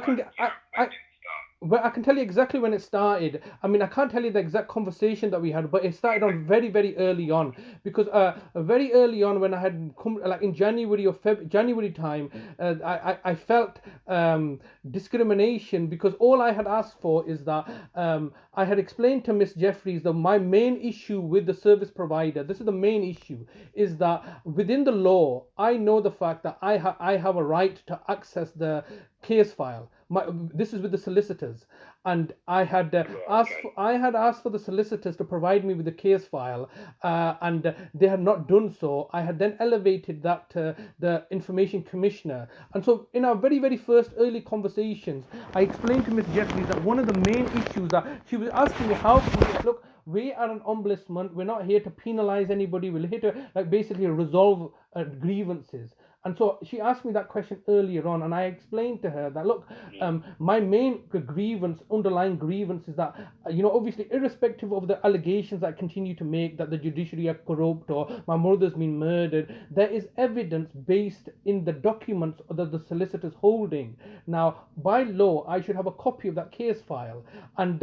can tell you exactly when it started. I mean, I can't tell you the exact conversation that we had, but it started on very, very early on, because very early on, when I had come, like in January or January time, I felt discrimination, because all I had asked for is that I had explained to Miss Jeffries that my main issue with the service provider, this is the main issue, is that within the law, I know the fact that I have a right to access the case file. This is with the solicitors, and I had asked for the solicitors to provide me with the case file, and they had not done so. I had then elevated that to the information commissioner, and so in our very, very first early conversations, I explained to Miss Jeffries that one of the main issues that she was asking me, how can we look, we are an ombudsman, we're not here to penalize anybody, we're here to basically resolve grievances. And so she asked me that question earlier on, and I explained to her that, look, my main underlying grievance is that, obviously, irrespective of the allegations that I continue to make that the judiciary are corrupt or my mother's been murdered, there is evidence based in the documents that the solicitor's holding. Now, by law, I should have a copy of that case file, and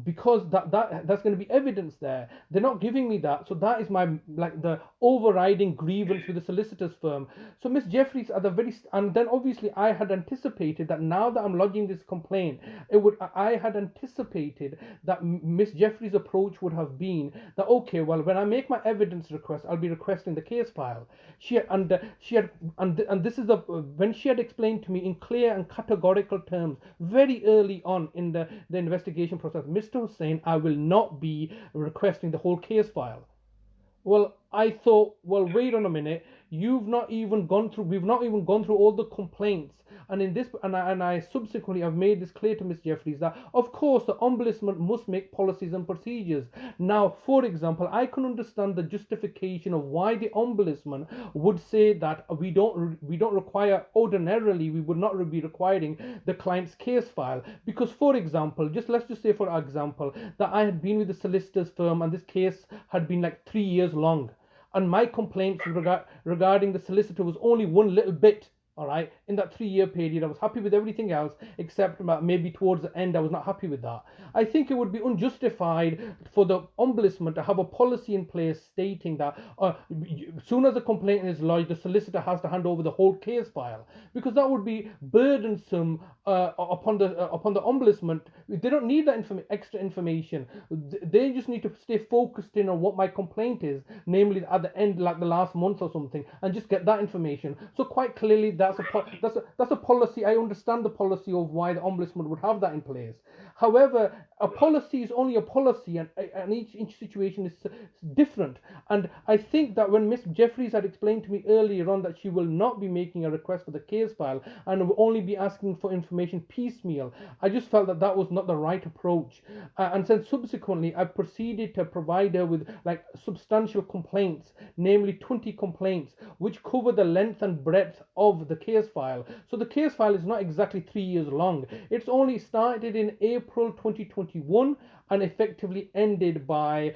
because that's going to be evidence there, they're not giving me that. So that is my the overriding grievance with the solicitor's firm. So Miss Jeffries and then obviously I had anticipated that now that I'm lodging this complaint, I had anticipated that Miss Jeffries' approach would have been that, okay, well, when I make my evidence request, I'll be requesting the case file. When she had explained to me in clear and categorical terms very early on in the investigation process, Mr. Hussain, I will not be requesting the whole case file. Well, I thought, well, wait on a minute. you've not even gone through, we've not even gone through all the complaints. And in this, and I subsequently have made this clear to Ms. Jeffries that, of course, the ombudsman must make policies and procedures. Now, for example, I can understand the justification of why the ombudsman would say that we don't require, ordinarily we would not be requiring the client's case file, because, for example, let's just say for example that I had been with the solicitor's firm and this case had been like 3 years long, and my complaints regarding the solicitor was only one little bit. All right, in that 3 year period, I was happy with everything else except maybe towards the end, I was not happy with that. I think it would be unjustified for the ombudsman to have a policy in place stating that as soon as a complaint is lodged, the solicitor has to hand over the whole case file, because that would be burdensome upon the ombudsman. They don't need that extra information. They just need to stay focused in on what my complaint is, namely at the end, like the last month or something, and just get that information. So quite clearly, that's a policy. I understand the policy of why the ombudsman would have that in place. However, a policy is only a policy, and each situation is different. And I think that when Miss Jeffries had explained to me earlier on that she will not be making a request for the case file and will only be asking for information piecemeal, I just felt that that was not the right approach. And then subsequently, I proceeded to provide her with like substantial complaints, namely 20 complaints, which cover the length and breadth of the case file. So the case file is not exactly 3 years long. It's only started in April 2021 and effectively ended by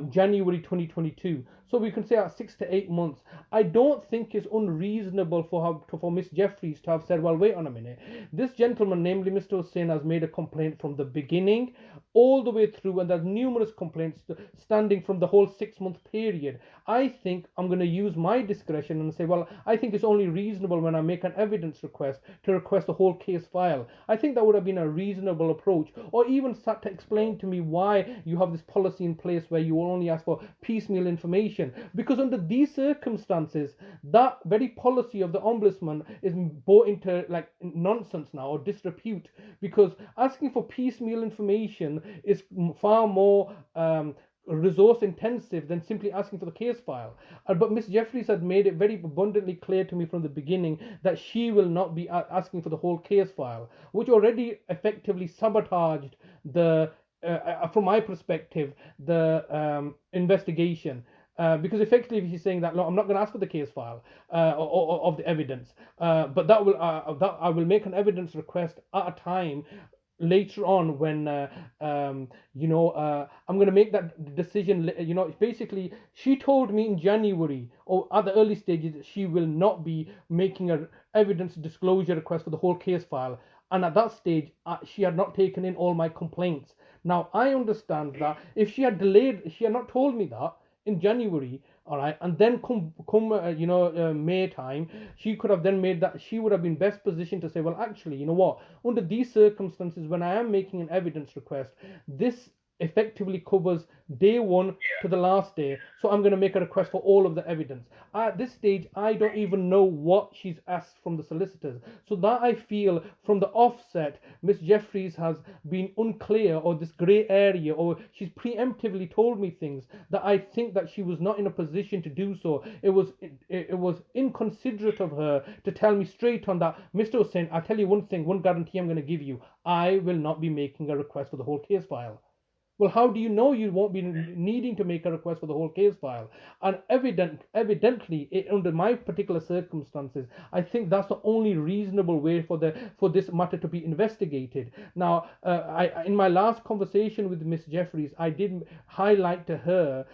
January 2022. So we can say 6 to 8 months. I don't think it's unreasonable for Miss Jeffries to have said, well, wait on a minute. This gentleman, namely Mr. Hussain, has made a complaint from the beginning all the way through, and there's numerous complaints standing from the whole 6 month period. I think I'm going to use my discretion and say, well, I think it's only reasonable when I make an evidence request to request the whole case file. I think that would have been a reasonable approach, or even start to explain to me why you have this policy in place where you will only ask for piecemeal information, because under these circumstances, that very policy of the ombudsman is brought into like nonsense now, or disrepute, because asking for piecemeal information is far more resource intensive than simply asking for the case file. But Miss Jeffries had made it very abundantly clear to me from the beginning that she will not be asking for the whole case file, which already effectively sabotaged the from my perspective, the investigation. Because effectively he's saying that, no, I'm not going to ask for the case file of the evidence, but that I will make an evidence request at a time later on when I'm going to make that decision. Basically she told me in January, or at the early stages, that she will not be making a evidence disclosure request for the whole case file, and at that stage she had not taken in all my complaints. Now I understand that if she had delayed, she had not told me that in January, all right, and then May time, she could have then made that, she would have been best positioned to say, well, actually, you know what, under these circumstances, when I am making an evidence request, this effectively covers day one to the last day, so I'm going to make a request for all of the evidence. At this stage, I don't even know what she's asked from the solicitors, so that I feel from the offset, Miss Jeffries has been unclear, or this grey area, or she's preemptively told me things that I think that she was not in a position to do so. It was inconsiderate of her to tell me straight on that, Mr. Hussain, I'll tell you one thing, one guarantee I'm going to give you, I will not be making a request for the whole case file. Well, how do you know you won't be needing to make a request for the whole case file? And evidently, under my particular circumstances, I think that's the only reasonable way for this matter to be investigated. Now, in my last conversation with Miss Jeffries, I did highlight to her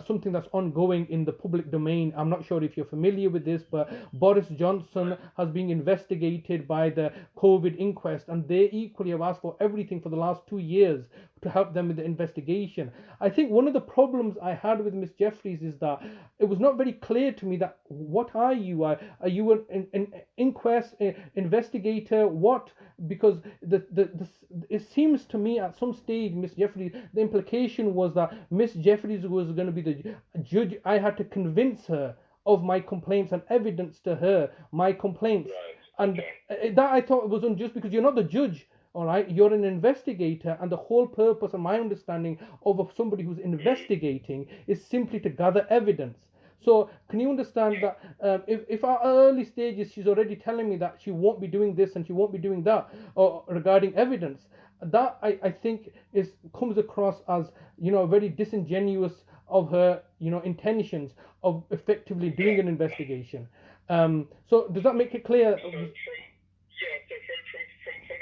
something that's ongoing in the public domain. I'm not sure if you're familiar with this, but Boris Johnson has been investigated by the COVID inquest, and they equally have asked for everything for the last 2 years to help them with the investigation. I think one of the problems I had with Miss Jeffries is that it was not very clear to me that, what are you? Are you an inquest investigator? What? Because it seems to me at some stage, Miss Jeffries, the implication was that Miss Jeffries was going to be the judge. I had to convince her of my complaints and evidence to her my complaints. Right. And that I thought was unjust, because you're not the judge. All right, you're an investigator, and the whole purpose, and my understanding of somebody who's investigating, is simply to gather evidence. So can you understand that if our early stages she's already telling me that she won't be doing this and she won't be doing that, or regarding evidence, that I think is comes across as, you know, very disingenuous of her, you know, intentions of effectively doing an investigation. So does that make it clear? So from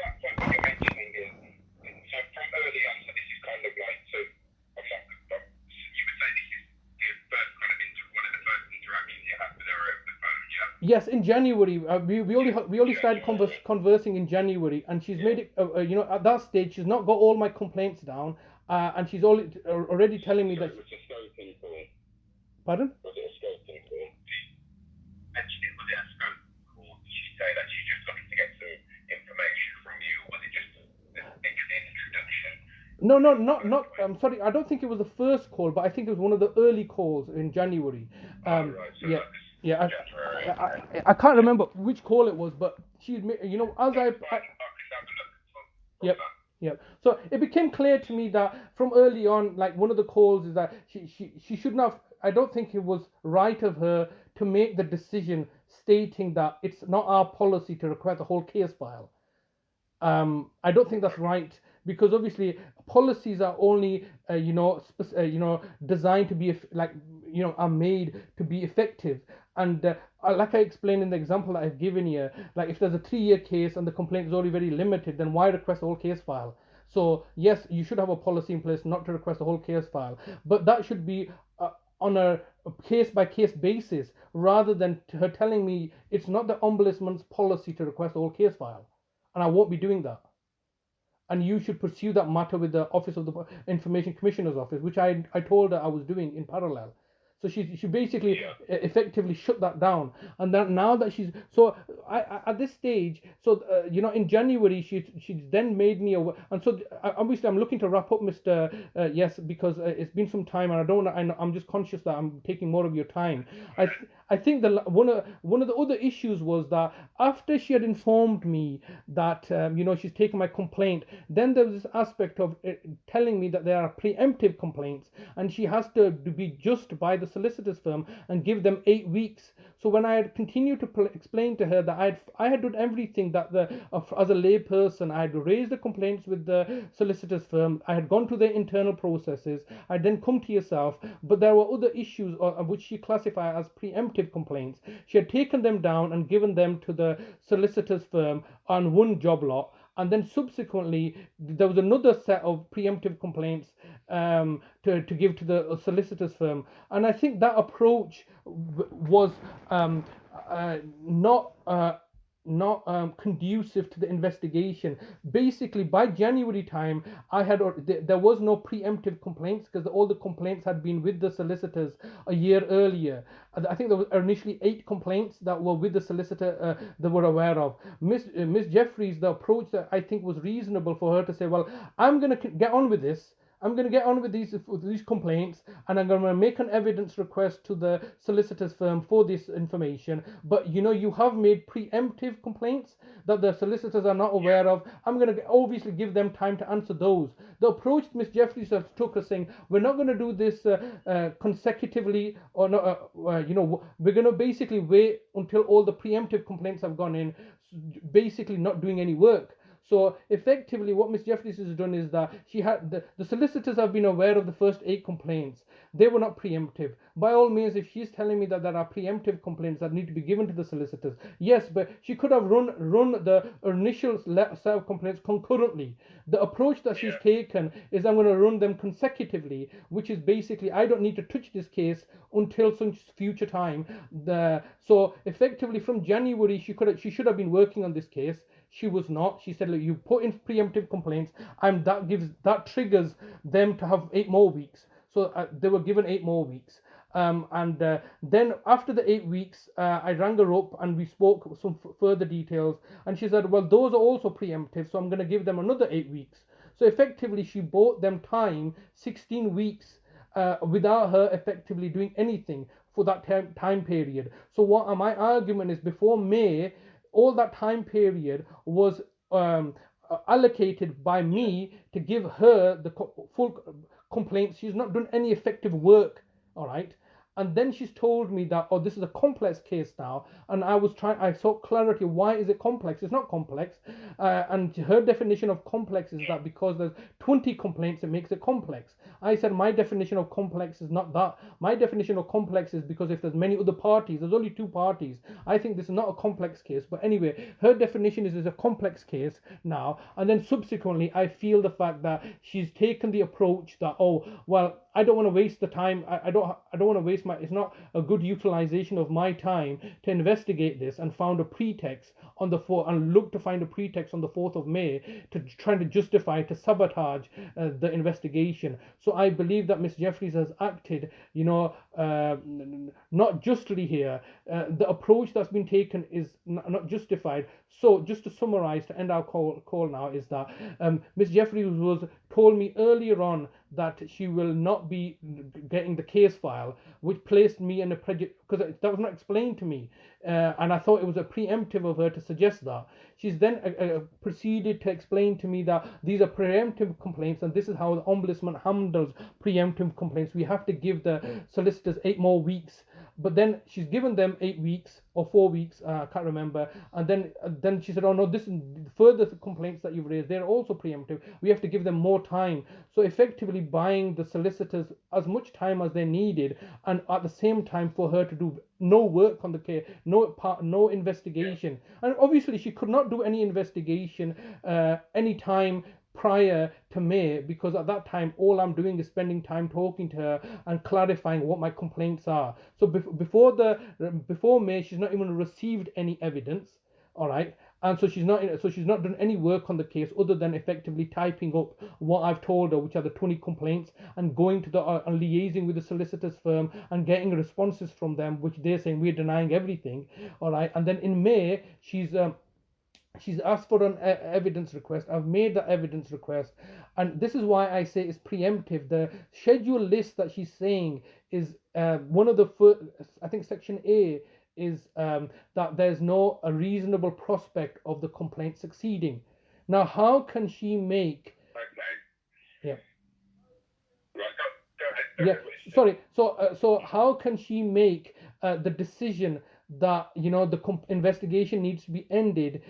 that point, what you're mentioning is, so from early on, so this is kind of like, so you would say this is the first kind of one of the first interactions you had with her over the phone, yeah? Yes, in January. We only started conversing in January, and she's made it. You know, at that stage, she's not got all my complaints down, and she's already telling me So that. it was a scoping call. Pardon? Was it a scoping call? Mentioned it, was it a scope call? Did she say that she's just looking to get some information from you, or was it just an introduction? No, no, not. I'm sorry. I don't think it was the first call, but I think it was one of the early calls in January. Right. So Yeah, that was yeah. January. I can't remember which call it was, but she admit. You know, as I I can have a look from Yep. that. Yep. So it became clear to me that from early on, like one of the calls is that she shouldn't have. I don't think it was right of her to make the decision stating that it's not our policy to request the whole case file. I don't think that's right, because obviously policies are only designed to be are made to be effective. And like I explained in the example that I've given you, like if there's a 3-year case and the complaint is already very limited, then why request the whole case file? So yes, you should have a policy in place not to request the whole case file, but that should be on a case by case basis, rather than her telling me it's not the ombudsman's policy to request the whole case file, and I won't be doing that. And you should pursue that matter with the Office of the Information Commissioner's Office, which I told her I was doing in parallel. So she basically effectively shut that down, and that now that she's so at this stage, so in January she then made me aware, and so obviously I'm looking to wrap up, Mr. Yes, because it's been some time, and I don't I'm just conscious that I'm taking more of your time. I think one of the other issues was that after she had informed me that she's taken my complaint, then there was this aspect of telling me that there are preemptive complaints, and she has to be just by the solicitor's firm and give them 8 weeks. So when I had continued to explain to her that I had done everything that as a lay person, I had raised the complaints with the solicitor's firm, I had gone through the internal processes, I then come to yourself, but there were other issues which she classified as preemptive complaints. She had taken them down and given them to the solicitor's firm on one job lot, and then subsequently there was another set of preemptive complaints to give to the solicitor's firm. And I think that approach was not conducive to the investigation. Basically, by January time, there was no preemptive complaints, because all the complaints had been with the solicitors a year earlier. I think there were initially 8 complaints that were with the solicitor that were aware of. Miss Jeffries, the approach that I think was reasonable for her to say, well, I'm going to get on with this. I'm going to get on with these complaints, and I'm going to make an evidence request to the solicitor's firm for this information. But you have made preemptive complaints that the solicitors are not aware of. I'm going to obviously give them time to answer those. The approach Miss Jeffries took us saying, we're not going to do this consecutively, or not. We're going to basically wait until all the preemptive complaints have gone in, basically not doing any work. So effectively, what Miss Jeffries has done is that she had the solicitors have been aware of the first 8 complaints. They were not preemptive. By all means, if she's telling me that there are preemptive complaints that need to be given to the solicitors, yes, but she could have run the initial set of complaints concurrently. The approach that she's taken is I'm going to run them consecutively, which is basically I don't need to touch this case until some future time. So effectively, from January, she should have been working on this case. She was not. She said, look, you put in preemptive complaints, and that triggers them to have 8 more weeks. So they were given 8 more weeks. Then after the 8 weeks, I rang her up and we spoke some further details. And she said, well, those are also preemptive, so I'm going to give them another 8 weeks. So effectively, she bought them time, 16 weeks, without her effectively doing anything for that time period. So what my argument is, before May, all that time period was allocated by me to give her the full complaints. She's not done any effective work, all right? And then she's told me that, oh, this is a complex case now. And I sought clarity. Why is it complex? It's not complex. And her definition of complex is that because there's 20 complaints, it makes it complex. I said my definition of complex is not that. My definition of complex is because if there's many other parties, there's only two parties. I think this is not a complex case. But anyway, her definition is a complex case now. And then subsequently, I feel the fact that she's taken the approach that, oh, well, I don't want to waste the time. I don't want to waste it's not a good utilization of my time to investigate this, and found a pretext on the 4th, and look to find a pretext on the 4th of May to try to justify, to sabotage the investigation. So I believe that Miss Jeffries has acted, not justly here. The approach that's been taken is not justified. So just to summarize, to end our call now, is that Miss Jeffries was told me earlier on that she will not be getting the case file, which placed me in a prejudice, because that was not explained to me, and I thought it was a preemptive of her to suggest that. She's then proceeded to explain to me that these are preemptive complaints, and this is how the Ombudsman handles preemptive complaints. We have to give the solicitors 8 more weeks. But then she's given them 8 weeks or 4 weeks, I can't remember. And then she said, oh no, this is further complaints that you've raised, they're also preemptive. We have to give them more time. So effectively buying the solicitors as much time as they needed, and at the same time for her to do no work on the case, no investigation. And obviously she could not do any investigation any time prior to May, because at that time all I'm doing is spending time talking to her and clarifying what my complaints are. So before May, she's not even received any evidence, all right, and so she's not done any work on the case other than effectively typing up what I've told her, which are the 20 complaints, and going to the and liaising with the solicitors firm and getting responses from them, which they're saying we're denying everything, all right. And then in May, she's asked for an evidence request. I've made that evidence request, and this is why I say it's preemptive. The schedule list that she's saying is one of the first, I think section A is that there's no a reasonable prospect of the complaint succeeding. Now, how can she make? Okay. Yeah. Right. Yeah. Sorry. So how can she make the decision that the investigation needs to be ended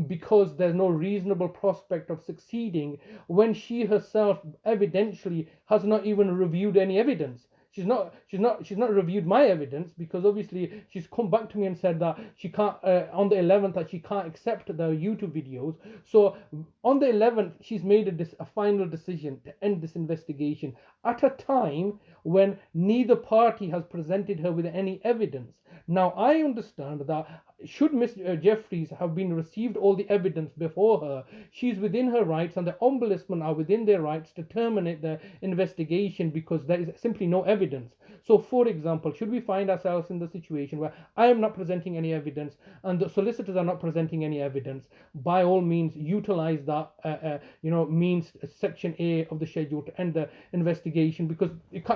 because there's no reasonable prospect of succeeding, when she herself evidentially has not even reviewed any evidence? She's not reviewed my evidence, because obviously she's come back to me and said that she can't on the 11th that she can't accept the YouTube videos. So on the 11th she's made a final decision to end this investigation at a time when neither party has presented her with any evidence. Now I understand that should Miss Jeffries have been received all the evidence before her, she's within her rights, and the Ombudsman are within their rights to terminate the investigation because there is simply no evidence. So, for example, should we find ourselves in the situation where I am not presenting any evidence and the solicitors are not presenting any evidence, by all means utilize that means section A of the schedule to end the investigation, because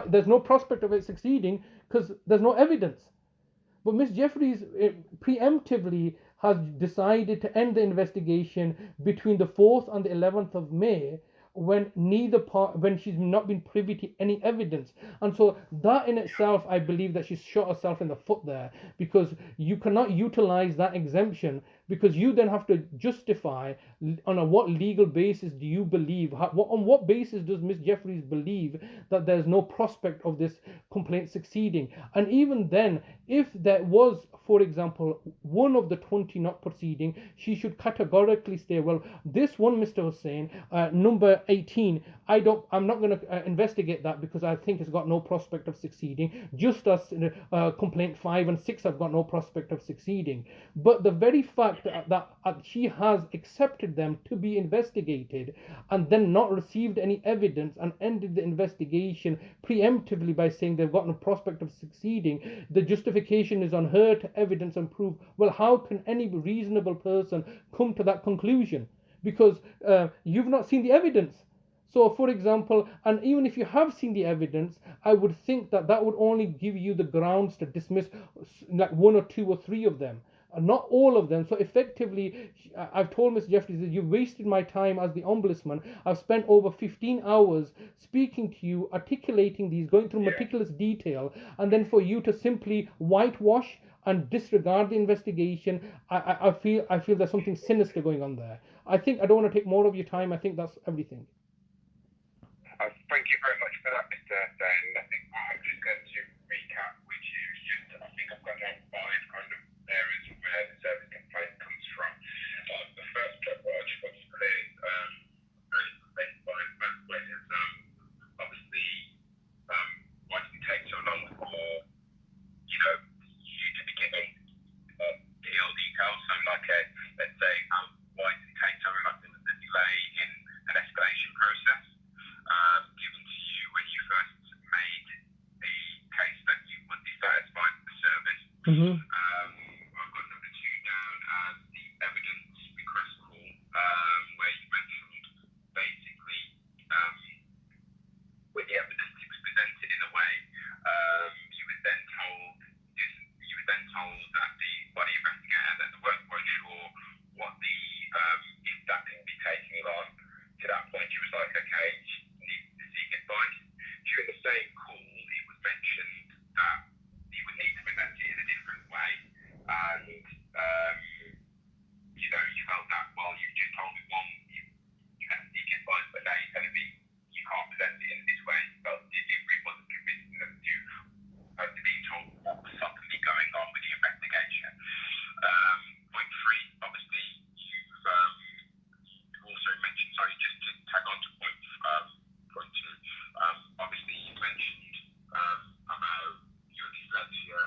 there's no prospect of it succeeding because there's no evidence. But Miss Jeffries preemptively has decided to end the investigation between the 4th and the 11th of May, when when she's not been privy to any evidence. And so that in itself, I believe that she's shot herself in the foot there, because you cannot utilize that exemption, because you then have to justify on what legal basis do you believe, on what basis does Miss Jeffries believe that there's no prospect of this complaint succeeding. And even then, if there was, for example, one of the 20 not proceeding, she should categorically say, well, this one, Mr. Hussain, number 18, I'm not going to investigate that because I think it's got no prospect of succeeding, just as complaint 5 and 6 have got no prospect of succeeding. But the very fact that she has accepted them to be investigated and then not received any evidence and ended the investigation preemptively by saying they've got no prospect of succeeding, the justification is on her to evidence and prove. Well, how can any reasonable person come to that conclusion? Because you've not seen the evidence. So, for example, and even if you have seen the evidence, I would think that would only give you the grounds to dismiss like 1 or 2 or 3 of them. not all of them. So effectively, I've told Mr. Jeffries that you've wasted my time as the ombudsman. I've spent over 15 hours speaking to you, articulating these, going through meticulous detail, and then for you to simply whitewash and disregard the investigation, I feel there's something sinister going on there. I think I don't want to take more of your time. I think that's everything. Thank you very much for that, Mr. Then. I think I'm just going to recap with you. I think I've got down 5 kind of areas where the service complaint comes from. The first part, what I just want to clear is based by Matt is obviously why did it take so long for you to be given DL details? So like let's say why did it take so long? There was a delay in an escalation process given to you when you first made the case that you would be satisfied with the service. Mm-hmm. I've got number 2 down as the evidence request call, where you mentioned basically when the evidence was presented in a way, you were then told that the body investigator that they weren't sure what the if that can be taken on. To that point, you was like, okay, you need to seek advice. During the same call, it was mentioned that you would need to present it in a different way, and you felt that you just told me one, you had to seek advice, but now you're telling me you can't present it in this way. You felt delivery wasn't convincing them to being told what was suddenly going on with the investigation. Point 3, obviously, you've also mentioned, sorry, just to tag on to point 2, obviously you mentioned about your dyslexia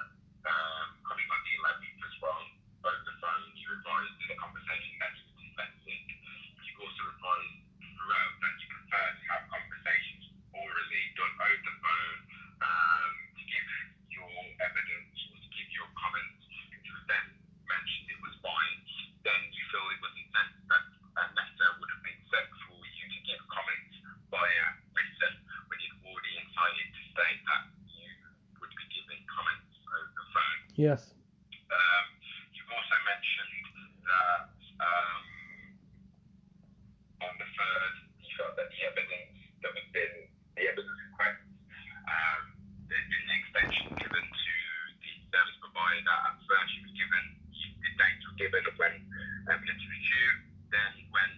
coming on the 11th as well. Over the phone, you advised in a conversation that you were dyslexic. You also advised throughout that you prefer to have conversations orally done over the phone to give your evidence or to give your comments. You then mentioned it was fine. Then you feel it was insensitive that a letter would have been sent for you to give comments via written when you'd already incited to state that you would be giving comments over the phone. Yes. You've also mentioned that on the 3rd, you felt that the evidence request, there'd been an extension given to the service provider. At first, the dates were given of when evidence was due. Then, when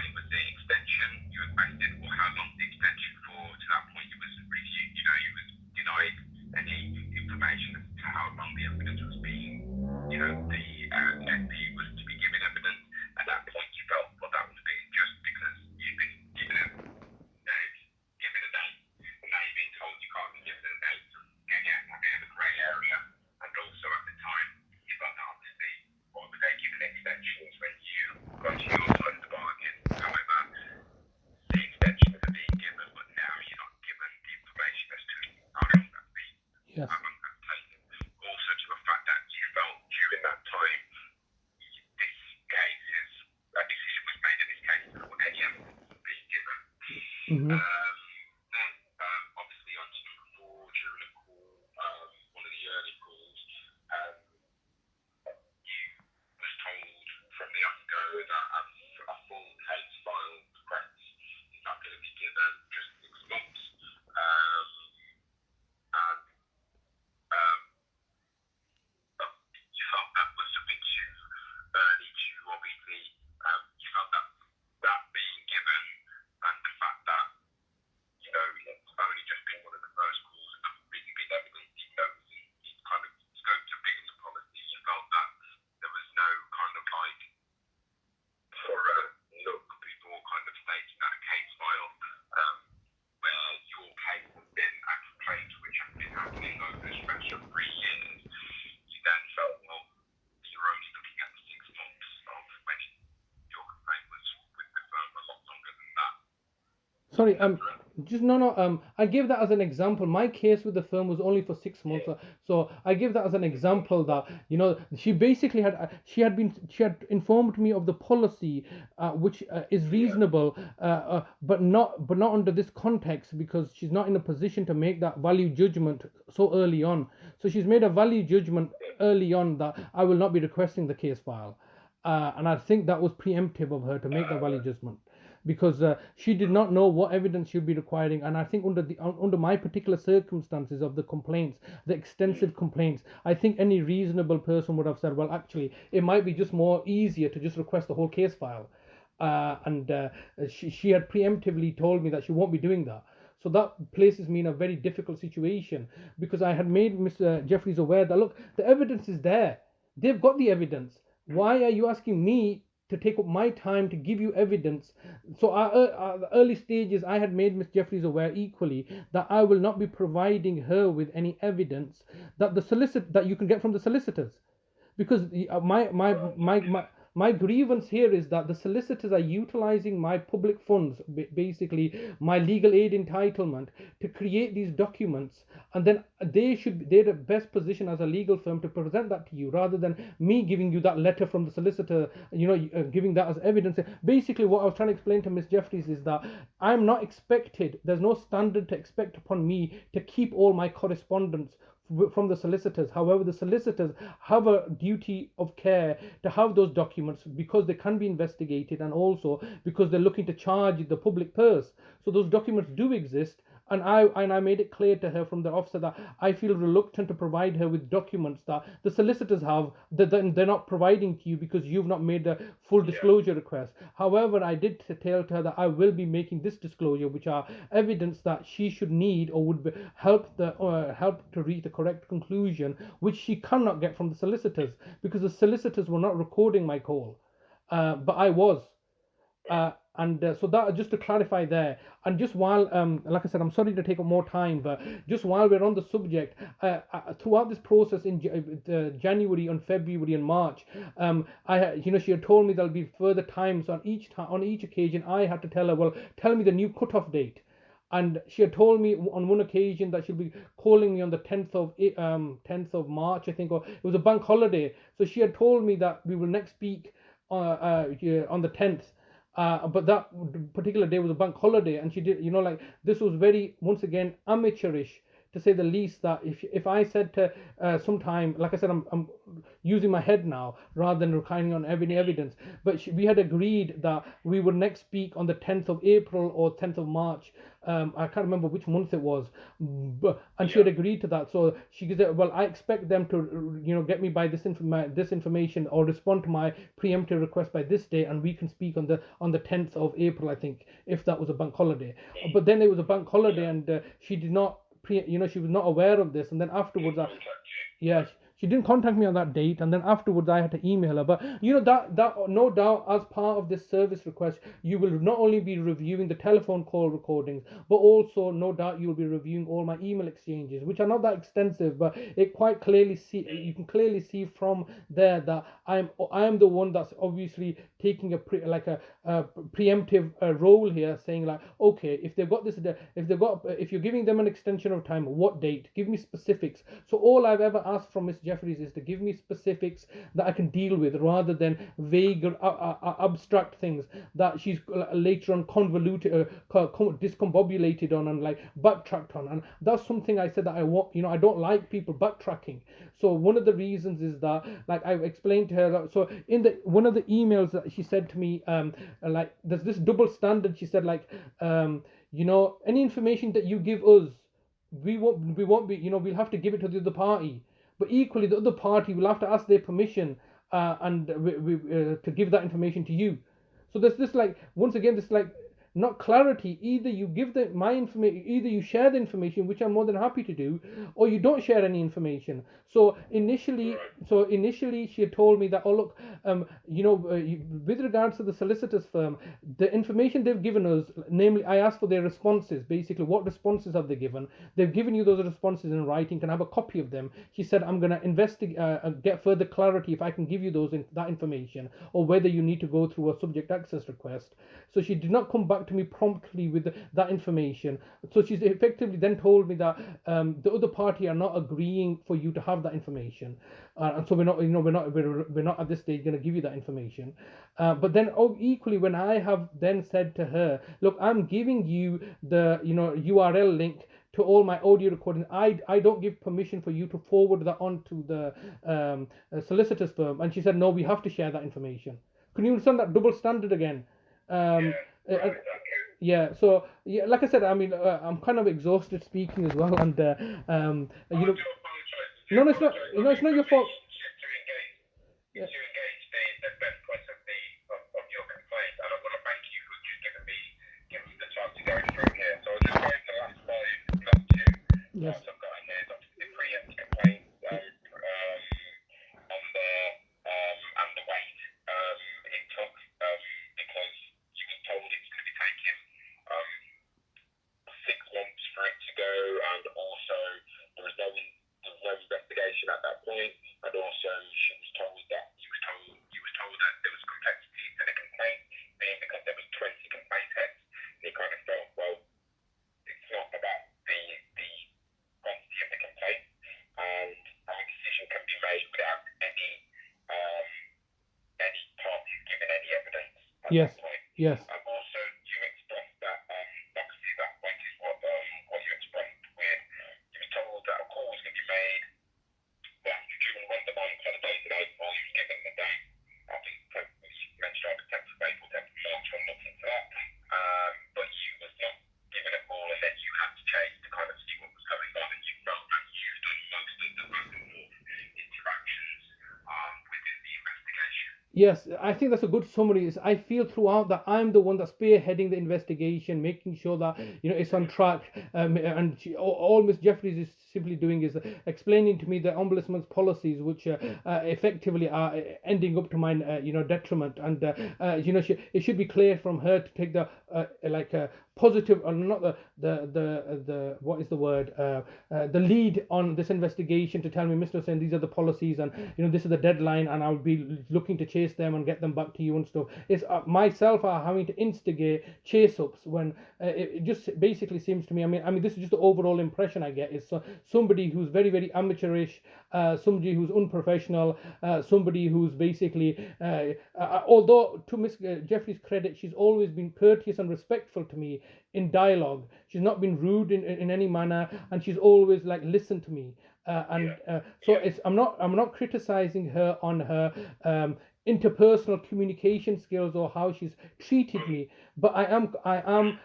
it was the extension, you requested, well, how long the extension for? To that point, you was refused. You was denied any information as to how long the evidence was being. The NP was to be given evidence. At that point, you felt, well, that was a bit unjust because you'd been given a date, and now you're being told you can't be given a date. So again, a bit of a grey area. And also at the time, you felt that obviously, what were they given extensions when you got to your side of the bargain? However, the extensions are being given, but now you're not given the information as to how long that's been. Yes. How long that's taken. Also to the fact that you felt during that time, a decision was made in this case before any evidence was being given. Mm-hmm. Then, obviously, on to number 4, during a call, one of the early calls, you was told from the off-go that a full case file request is not going to be given just 6 months. You felt that was a bit too early to obviously, you felt that being given and the fact that, it's only just been one of the first calls and nothing really been evidence, even though it's kind of scope to bigger the policy, you felt that there was no kind of like thorough look before kind of stating that a case file where your case has been a complaint which has been happening over a stretch of 3 years. You then felt, well, you're only looking at the 6 months of when your complaint was with the firm a lot longer than that. Sorry, Just no. I give that as an example. My case with the firm was only for 6 months, so I give that as an example that she basically she had informed me of the policy, which is reasonable, but not under this context, because she's not in a position to make that value judgment so early on. So she's made a value judgment early on that I will not be requesting the case file, and I think that was preemptive of her to make that value judgment, because she did not know what evidence she'd be requiring. And I think under my particular circumstances of the complaints, the extensive complaints, I think any reasonable person would have said, well, actually it might be just more easier to just request the whole case file, and she had preemptively told me that she won't be doing that. So that places me in a very difficult situation, because I had made Mr. Jeffries aware that, look, the evidence is there, they've got the evidence, why are you asking me to take up my time to give you evidence? So the early stages, I had made Miss Jeffries aware equally that I will not be providing her with any evidence that that you can get from the solicitors, because my grievance here is that the solicitors are utilizing my public funds, basically my legal aid entitlement, to create these documents, and then they're the best position as a legal firm to present that to you, rather than me giving you that letter from the solicitor, giving that as evidence. Basically, what I was trying to explain to Miss Jeffries is that I'm not expected, there's no standard to expect upon me to keep all my correspondence from the solicitors. However, the solicitors have a duty of care to have those documents, because they can be investigated, and also because they're looking to charge the public purse. So those documents do exist, and I made it clear to her from the offset that I feel reluctant to provide her with documents that the solicitors have, that they're not providing to you because you've not made the full disclosure request. However, I did tell her that I will be making this disclosure, which are evidence that she should need, or would help to reach the correct conclusion, which she cannot get from the solicitors, because the solicitors were not recording my call, but I was. And so that, just to clarify there. And just while like I said, I'm sorry to take up more time, but just while we're on the subject, throughout this process in January and February and March, she had told me there'll be further times on each occasion I had to tell her, well, tell me the new cutoff date. And she had told me on one occasion that she'll be calling me on the 10th of March, I think, or it was a bank holiday. So she had told me that we will next speak on the 10th. But that particular day was a bank holiday, and she did, this was very, once again, amateurish, to say the least. That if I said to sometime, like I said, I'm using my head now rather than relying on any evidence, but we had agreed that we would next speak on the 10th of April or 10th of March. I can't remember which month it was, and she had agreed to that. So she said, well, I expect them to get me by this information, or respond to my preemptive request by this day, and we can speak on the 10th of April, I think, if that was a bank holiday. But then it was a bank holiday, and she did not she was not aware of this. And then afterwards, she didn't contact me on that date, and then afterwards I had to email her. But that no doubt, as part of this service request, you will not only be reviewing the telephone call recordings, but also no doubt you will be reviewing all my email exchanges, which are not that extensive, but you can clearly see from there that I am the one that's obviously taking a preemptive role here, saying like, okay, if you're giving them an extension of time, what date? Give me specifics. So all I've ever asked from Miss Jeffries is to give me specifics that I can deal with, rather than vague or abstract things that she's later on convoluted, discombobulated on, and backtracked on. And that's something I said that I want. I don't like people backtracking. So one of the reasons is that, I've explained to her that, so in one of the emails that she said to me, there's this double standard. She said, any information that you give us, we won't be, we'll have to give it to the other party. But equally, the other party will have to ask their permission, and to give that information to you. So there's this, once again, this not clarity. Either you give my information, either you share the information, which I'm more than happy to do, or you don't share any information. So initially she had told me that, oh look, with regards to the solicitors firm, the information they've given us, namely, I asked for their responses. Basically, what responses have they given? They've given you those responses in writing. Can I have a copy of them? She said, I'm going to investigate, get further clarity if I can give you that information, or whether you need to go through a subject access request. So she did not come back back to me promptly with that information. So she's effectively then told me that the other party are not agreeing for you to have that information, and so we're not at this stage going to give you that information. But then, equally, when I have then said to her, look, I'm giving you the URL link to all my audio recordings. I don't give permission for you to forward that on to the solicitor's firm. And she said, no, we have to share that information. Can you understand that double standard again? Um, Yeah, uh, right, yeah, so yeah, like I said, I mean, I'm kind of exhausted speaking as well, and I do apologise. no, no, it's not, it's not your fault. To engage, Yeah. to engage the best point of your complaint, and I want to thank you for just giving me the time to go through here. So I'll just go into the last two Yes. parts I've got in here. Obviously, the preempt complaint and the wait it took because you were told it's going to be taking 6 months for it to go, and also there was no investigation at that point, and also she was told that you was told that there was complexity to the complaint, being because there was 20 complaint heads, and you kind of felt, well, it's not about the quantity of the complaint, and a decision can be made without any party giving any evidence at Yes. that point. Yes. Also, you expressed that, obviously that point is what you expressed with, you were told that a call was going to be made during one of the bank holidays in April. You was given the date, I think you mentioned either 10th of April, 10th of March, I'm looking for that, but you was not given a call, and then you had to chase to kind of see what was going on, and you felt that you've done most of the back and forth interactions within the investigation. Yes, I think that's a good summary. I feel throughout that I'm the one that's spearheading the investigation, making sure that it's on track. And all Miss Jeffries is simply doing is explaining to me the ombudsman's policies, which effectively are ending up to my detriment. And it should be clear from her to take the positive, or not the what is the word, the lead on this investigation, to tell me, Mr. Hussain, these are the policies, and this is the deadline, and I'll be looking to chase them and get them back to you and stuff. It's myself are having to instigate chase ups when it just basically seems to me. I mean, this is just the overall impression I get, is somebody who's very, very amateurish, somebody who's unprofessional, somebody who's basically, although to Miss Jeffrey's credit, she's always been courteous and respectful to me in dialogue. She's not been rude in any manner, and she's always listened to me. I'm not criticizing her on her interpersonal communication skills or how she's treated me, but I am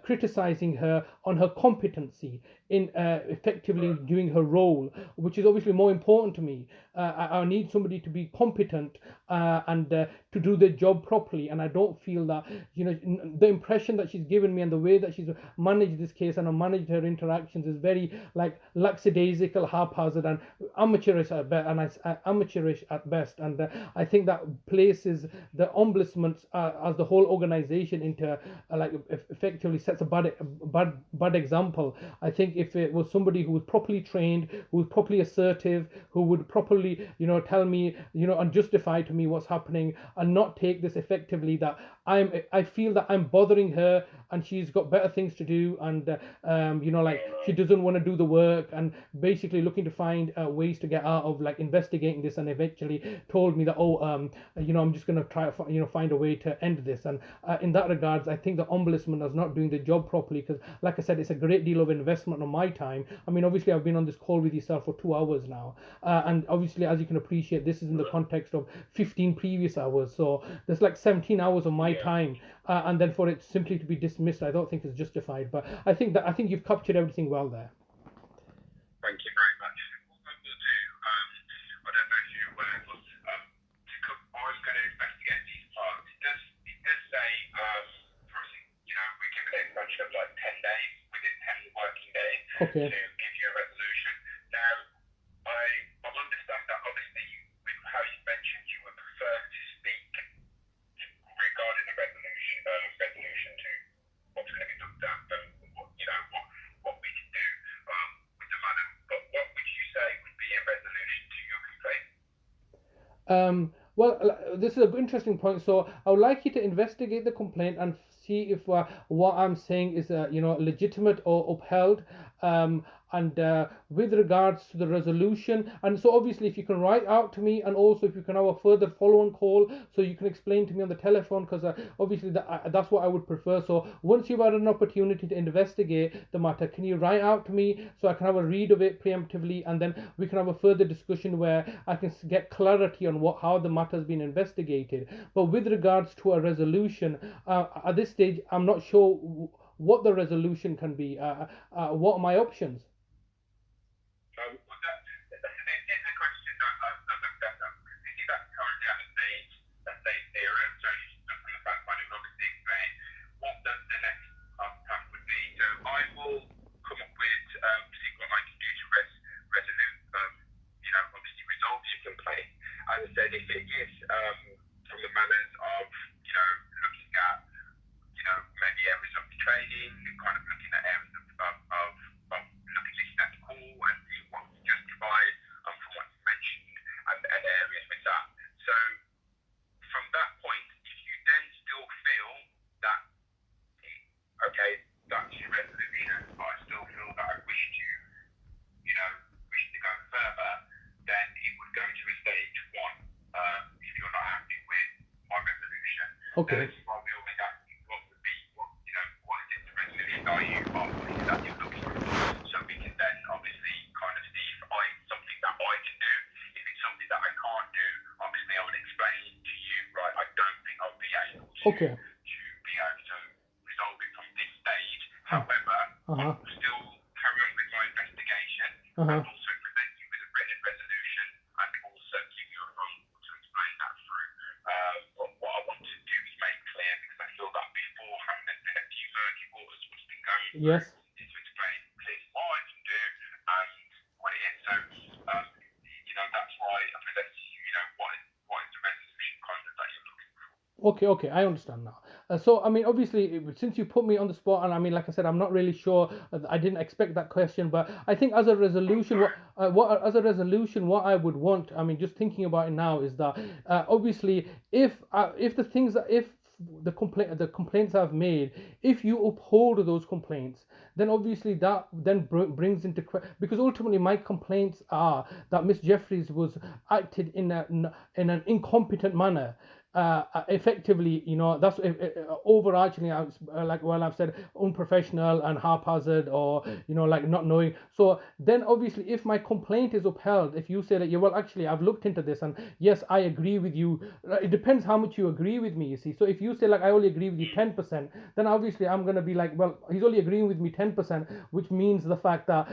criticizing her on her competency in effectively doing her role, which is obviously more important to me. I need somebody to be competent and to do their job properly, and I don't feel that the impression that she's given me and the way that she's managed this case and managed her interactions is very lackadaisical, haphazard, and amateurish at best. And I think that places the ombudsman as the whole organization into effectively sets a bad example. I think if it was somebody who was properly trained, who was properly assertive, who would properly tell me and justify to me what's happening, and not take this effectively that I feel that I'm bothering her and she's got better things to do, and she doesn't want to do the work, and basically looking to find ways to get out of investigating this, and eventually told me that I'm just going to try find a way to end this. And in that regards, I think the ombudsman is not doing the job properly, because like I said, it's a great deal of investment on my time. I mean, obviously I've been on this call with yourself for 2 hours now, and obviously, as you can appreciate, this is in the context of 15 previous hours, so there's 17 hours of my time, and then for it simply to be dismissed, I don't think is justified. But I think you've captured everything well there. Thank you very much. What I will do, I don't know if you're aware, but I'm going to investigate these parts. It does say, we're given an extension of 10 days, within 10 working days, Okay. to give you a resolution. Now, I understand that obviously, with how you mentioned, you would prefer to speak regarding the resolution to what's going to be looked at, and what we can do with the matter. But what would you say would be a resolution to your complaint? Well, this is an interesting point. So I would like you to investigate the complaint and see if what I'm saying is legitimate or upheld. And with regards to the resolution, and so obviously if you can write out to me, and also if you can have a further follow-on call so you can explain to me on the telephone, because obviously that's what I would prefer. So once you've had an opportunity to investigate the matter, can you write out to me so I can have a read of it preemptively, and then we can have a further discussion where I can get clarity on how the matter has been investigated. But with regards to a resolution, at this stage I'm not sure what the resolution can be. What are my options? If it is from the manners of, looking at, maybe areas of the training, kind of looking at areas of looking at the call and seeing what's justified from what's mentioned and areas with that. So from that point, if you then still feel that, okay, that's your resolution, but I still feel that I wish to, wish to go further, then it would go to a stage one. If you're not happy with my resolution, okay. This is why we always ask you what would be, what is it, the resolution are you after that you're looking for? So we can then obviously kind of see if something that I can do. If it's something that I can't do, obviously I would explain to you, right, I don't think I'll be able to, Okay. to be able to resolve it from this stage. However, I will still carry on with my investigation and also present you with a written resolution and also give you a phone call to explain that through. But what I want to do is make clear, because I feel that beforehand there's been a few murky waters what's been going through, Yes. is to explain clearly what I can do and what it is. So, that's why I present to you, what is the resolution kind of that you're looking for. Okay, I understand now. So, I mean, obviously, since you put me on the spot, and I mean, like I said, I'm not really sure. I didn't expect that question, but I think as a resolution, what I would want, I mean, just thinking about it now, is that obviously, if the complaints I've made, if you uphold those complaints, then obviously that then brings into because ultimately my complaints are that Miss Jeffries was acted in an incompetent manner. Effectively, that's overarchingly, I've said unprofessional and haphazard, or like not knowing. So then obviously if my complaint is upheld, if you say that, yeah, well, actually I've looked into this and yes, I agree with you, it depends how much you agree with me, you see. So if you say like I only agree with you 10%, then obviously I'm going to be like, well, he's only agreeing with me 10%, which means the fact that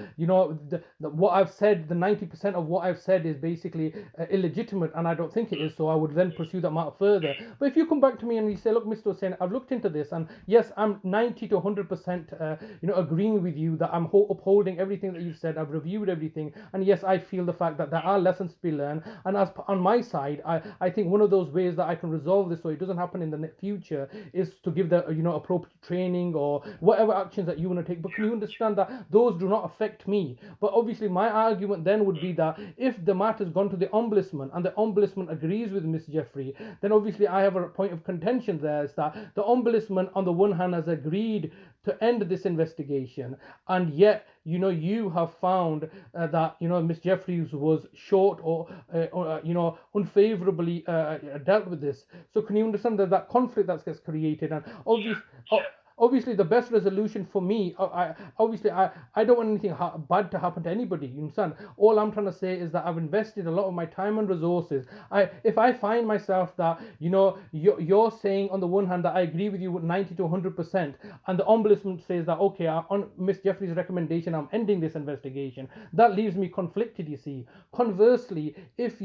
what I've said, the 90% of what I've said is basically illegitimate, and I don't think it is. So I would then pursue that matter further. But if you come back to me and you say, look, Mr. Hussain, I've looked into this, and yes, I'm 90 to 100% agreeing with you that I'm upholding everything that you've said, I've reviewed everything, and yes, I feel the fact that there are lessons to be learned, and as on my side, I think one of those ways that I can resolve this so it doesn't happen in the future is to give the appropriate training or whatever actions that you want to take. But can you understand that those do not affect me? But obviously my argument then would be that if the matter has gone to the Ombudsman and the Ombudsman agrees with Miss Jeffrey, then obviously I have a point of contention there, is that the Ombudsman on the one hand has agreed to end this investigation, and yet you have found that Miss Jeffries was short or unfavorably dealt with this. So can you understand that conflict that gets created? And obviously the best resolution for me, I don't want anything bad to happen to anybody, you understand? All I'm trying to say is that I've invested a lot of my time and resources. If I find myself that you're saying on the one hand that I agree with you with 90 to 100%, and the Ombudsman says that, okay, on Miss Jeffrey's recommendation I'm ending this investigation, that leaves me conflicted, you see. Conversely, if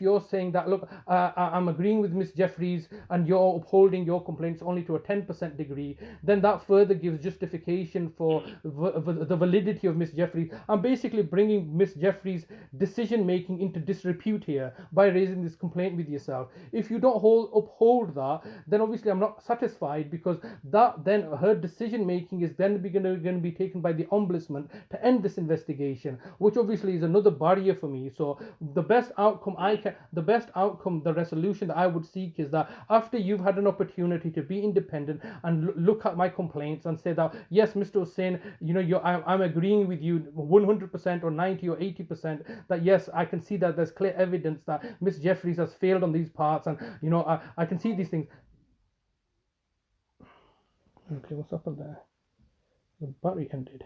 you're saying that, look, I'm agreeing with Miss Jeffries and you're upholding your complaints only to a 10% degree, then then that further gives justification for the validity of Miss Jeffries. I'm basically bringing Miss Jeffries' decision making into disrepute here by raising this complaint with yourself. If you don't uphold that, then obviously I'm not satisfied, because that then her decision making is then going to be taken by the Ombudsman to end this investigation, which obviously is another barrier for me. So the best outcome the resolution that I would seek is that after you've had an opportunity to be independent and look at my complaints and say that yes, Mr. Hussain, I'm agreeing with you 100% or 90 or 80%, that yes, I can see that there's clear evidence that Miss Jeffries has failed on these parts, and I can see these things. Okay, what's happened there? The battery ended.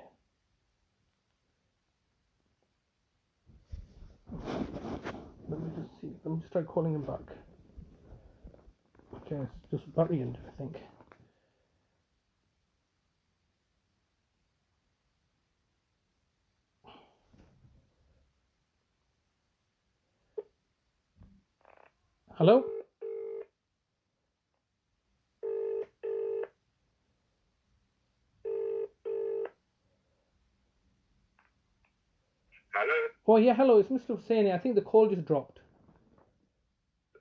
Let me just see. Let me just try calling him back. Okay, it's just battery ended, I think. Hello? Hello? Oh, yeah, hello, it's Mr. Hussaini. I think the call just dropped.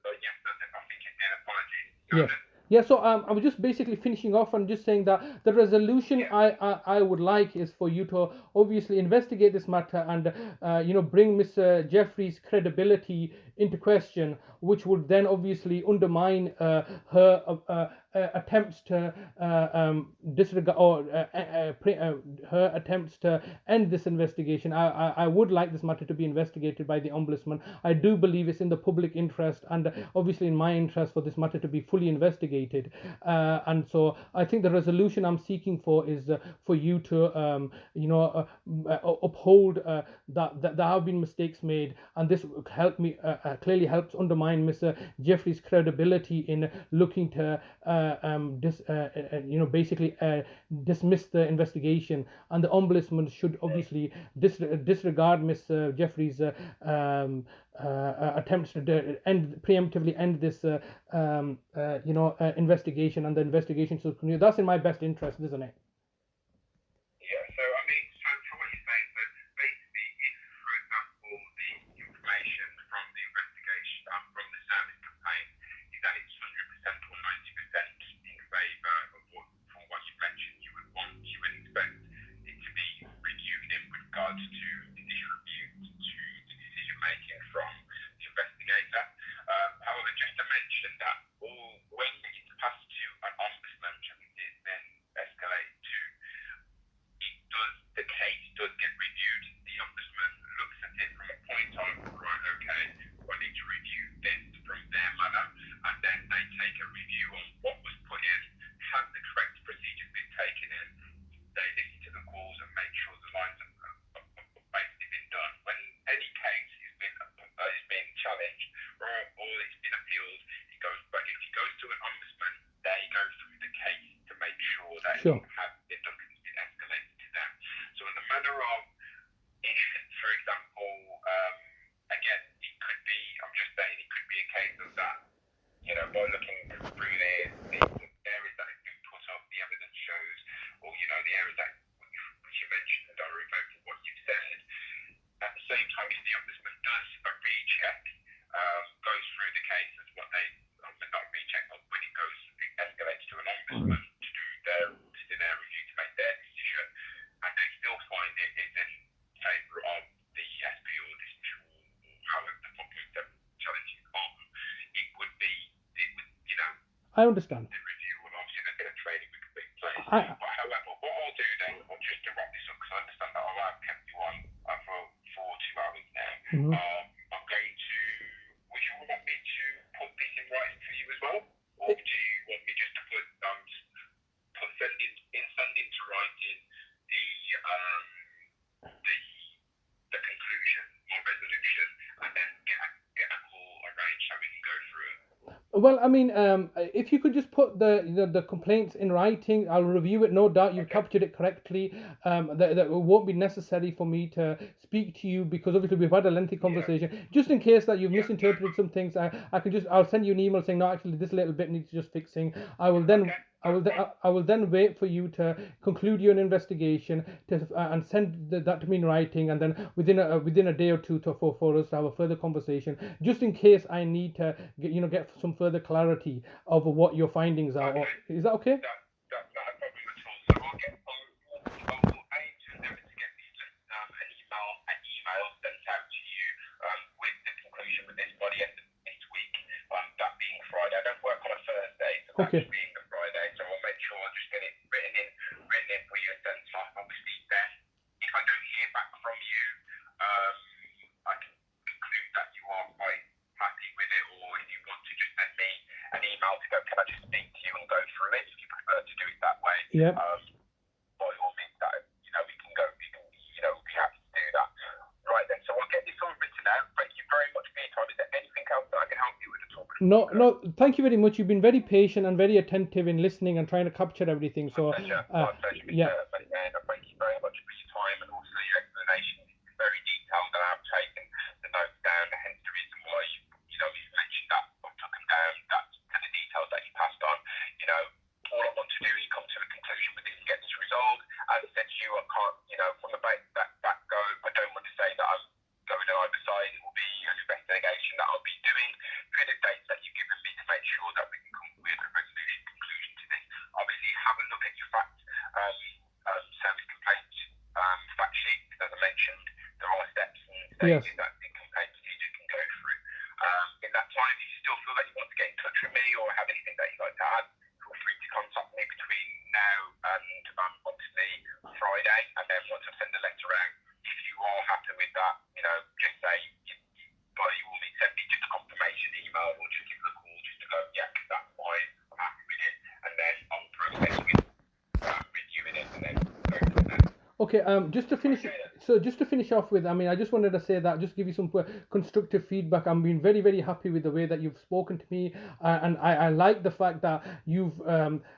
Yes, I think it did. Apologies. Yeah. Yeah, so I was just basically finishing off and just saying that the resolution I would like is for you to obviously investigate this matter and bring Miss Jeffries' credibility into question, which would then obviously undermine her attempts to disregard or her attempts to end this investigation. I would like this matter to be investigated by the Ombudsman. I do believe it's in the public interest and obviously in my interest for this matter to be fully investigated. And so I think the resolution I'm seeking for is for you to uphold that there have been mistakes made, and this clearly helps undermine Mr. Jeffries' credibility in looking to basically dismiss the investigation, and the Ombudsman should obviously disregard Miss Jeffries' attempts to preemptively end this investigation, and the investigation should continue. That's in my best interest, isn't it? Yeah, so I mean, so from what you're saying, that basically, if, for example, the information from the investigation, from the service complaint, is that it's 100% or 90% in favour of from what you mentioned, you would expect it to be reviewed in regards to disrepute to the decision making from the investigator. However, just to mention that when it's passed to an ombudsman, which I think is then escalated to, the case does get reviewed. The ombudsman looks at it from a point of, right, okay, I need to review this from their manner, and then they take a review on what was put in, has the correct procedures been taken in, they listen to the calls and make sure the lines have basically been done. When any case is being challenged or it's been appealed, it goes back. If it goes to an ombudsman, they go through the case to make sure that Sure. it has been escalated to them. So in the manner of, if, for example, again, it could be, I'm just saying, it could be a case of that, by looking through the areas that have been put up, the evidence shows, or, the areas that which you mentioned are revoked what you've said. At the same time, if the ombudsman does a recheck, goes through the cases, what they, not recheck, but when it escalates to an ombudsman to do their disciplinary review to make their decision, and they still find it is in favour of the SP or dismissal or however the public challenge is on, it would, I understand. the review will obviously a bit of training would take place. But however, what I'll do then, just to wrap this up, because I understand that I've kept you on for 2 hours now, I'm going to, would you want me to put this in writing for you as well? Or do you want me just to send into writing the conclusion, my resolution, and then get a call arranged so we can go through it? Well, I mean, if you could just put the complaints in writing, I'll review it. No doubt you've captured it correctly. That won't be necessary for me to speak to you, because obviously we've had a lengthy conversation. Yeah. Just in case that you've misinterpreted some things, I'll send you an email saying, no, actually this little bit needs just fixing. I will then I will then wait for you to conclude your investigation and send that to me in writing, and then within a day or two for us to have a further conversation, just in case I need to get some further clarity of what your findings are. Okay. Is that okay? That's not a problem at all. So I will aim to endeavour to get an email sent out to you with the conclusion with this by the end of this week. That being Friday. I don't work on a Thursday, so that being the Friday. So I'll make sure I just get it written in for you and sent off. Obviously, then if I don't hear back from you, I can conclude that you are quite happy with it, or if you want to just send me an email to go, can I just speak to you and go through it? If you prefer to do it that way, by all means, that we can go. We can be happy to do that. Right then, so I'll get this all written out. Thank you very much for your time. Is there anything else that I can help you with at all? No, thank you very much. You've been very patient and very attentive in listening and trying to capture everything. So, my pleasure. Yeah. Thank you very much for your time and also your explanation. It's very detailed, and I've taken the notes down. Hence the reason why you mentioned that or took them down. That to the details that you passed on. All I want to do is come to a conclusion with this and get this resolved. As I said to you, I can't, from the back go, I don't want to say that I'm going to either side. It will be an investigation that I'll be doing through the dates that you've given me to make sure that we can come with a conclusion to this. Obviously, have a look at your service complaint fact sheet. As I mentioned, there are steps and stages that the complaint procedure can go through. In that time, if you still feel that you want to get in touch with me or have anything that you'd like to add, feel free to contact me between now and obviously Friday. And then once I send the letter out, if you are happy with that, just say, by all means, send me just a confirmation email or just give us a call just to go, yeah, that's fine, I'm happy with it. And then I'll process with reviewing it and then go from there. Okay, just to finish off with, I just wanted to say that, just give you some constructive feedback. I'm being very, very happy with the way that you've spoken to me, and I like the fact that you've,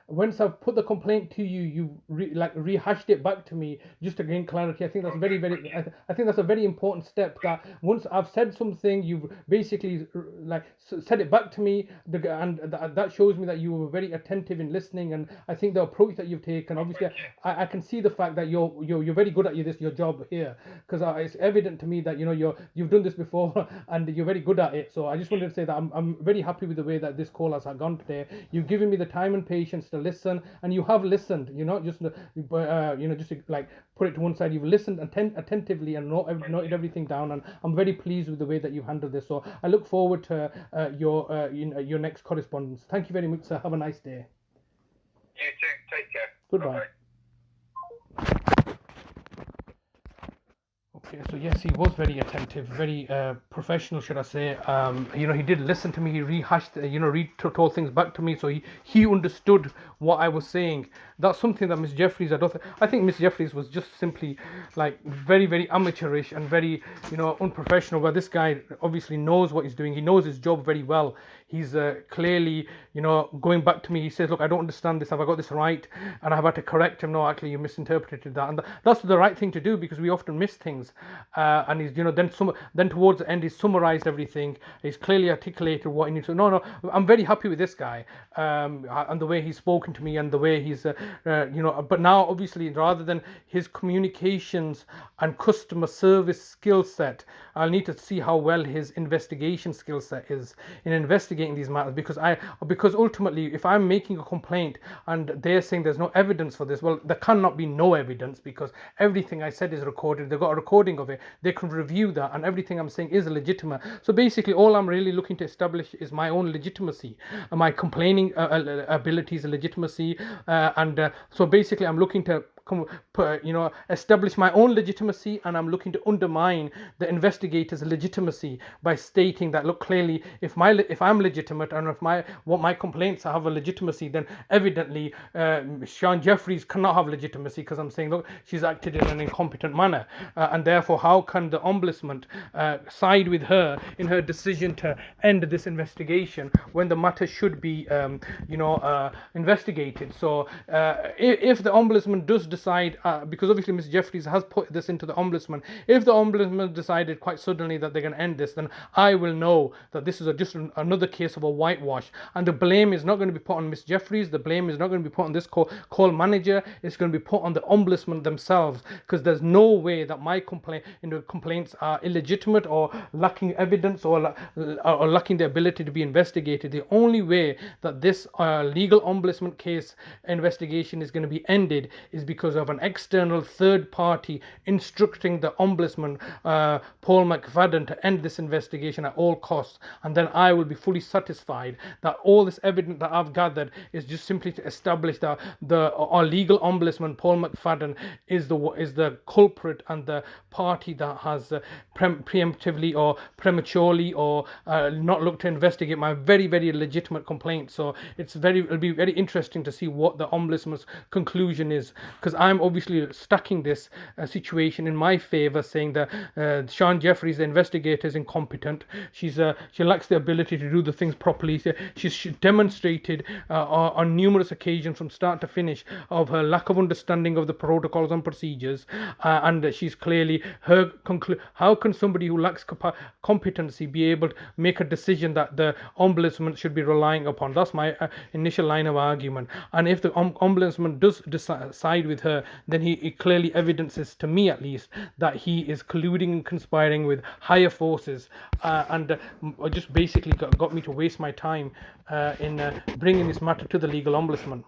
once I've put the complaint to you, you've rehashed it back to me just to gain clarity. I think that's I think that's a very important step, that once I've said something, you've basically said it back to me, and that shows me that you were very attentive in listening, and I think the approach that you've taken, obviously, I can see the fact that you're very good at your job here, because it's evident to me that you've done this before and you're very good at it. So I just wanted to say that I'm very happy with the way that this call has gone today. You've given me the time and patience to listen, and you have listened. You're not just just to, put it to one side. You've listened attentively and noted everything down, and I'm very pleased with the way that you've handled this. So I look forward to your next correspondence. Thank you very much, sir. Have a nice day. You too. Take care. Goodbye. Bye-bye. Okay, so yes, he was very attentive, very professional, should I say. He did listen to me. He rehashed, told things back to me, so he understood what I was saying. That's something that Miss Jeffries, I think Miss Jeffries was just simply very, very amateurish and very, unprofessional. But this guy obviously knows what he's doing. He knows his job very well. He's clearly, going back to me. He says, look, I don't understand this. Have I got this right? And I've had to correct him. No, actually, you misinterpreted that. And that's the right thing to do, because we often miss things. And he's, then towards the end, he's summarized everything. He's clearly articulated what he needs to. No, I'm very happy with this guy, and the way he's spoken to me and the way he's, But now, obviously, rather than his communications and customer service skill set, I'll need to see how well his investigation skill set is in investigating these matters. Because ultimately, if I'm making a complaint and they're saying there's no evidence for this, well, there cannot be no evidence, because everything I said is recorded. They've got a recording of it. They can review that, and everything I'm saying is legitimate. So basically, all I'm really looking to establish is my own legitimacy, my complaining abilities, legitimacy, and so basically, I'm looking to establish my own legitimacy, and I'm looking to undermine the investigator's legitimacy by stating that, look, clearly, if I'm legitimate and if my complaints have a legitimacy, then evidently Sian Jeffries cannot have legitimacy, because I'm saying, look, she's acted in an incompetent manner, and therefore, how can the Ombudsman side with her in her decision to end this investigation when the matter should be investigated? So if the Ombudsman does decide, because obviously Ms. Jeffries has put this into the Ombudsman, if the Ombudsman decided quite suddenly that they're going to end this, then I will know that this is just another case of a whitewash, and the blame is not going to be put on Ms. Jeffries, the blame is not going to be put on this call manager, it's going to be put on the Ombudsman themselves, because there's no way that my complaints are illegitimate or lacking evidence or lacking the ability to be investigated. The only way that this legal Ombudsman case investigation is going to be ended is because of an external third party instructing the Ombudsman, Paul McFadden, to end this investigation at all costs, and then I will be fully satisfied that all this evidence that I've gathered is just simply to establish that our legal Ombudsman, Paul McFadden, is the culprit and the party that has preemptively or prematurely or not looked to investigate my very, very legitimate complaint. So it'll be very interesting to see what the Ombudsman's conclusion is, because I'm obviously stacking this situation in my favor, saying that Sian Jeffries, the investigator, is incompetent. She lacks the ability to do the things properly. She's demonstrated on numerous occasions from start to finish of her lack of understanding of the protocols and procedures, and she's clearly how can somebody who lacks competency be able to make a decision that the Ombudsman should be relying upon? That's my initial line of argument. And if the Ombudsman does side with her, then he clearly evidences, to me at least, that he is colluding and conspiring with higher forces, and just basically got me to waste my time in bringing this matter to the legal Ombudsman.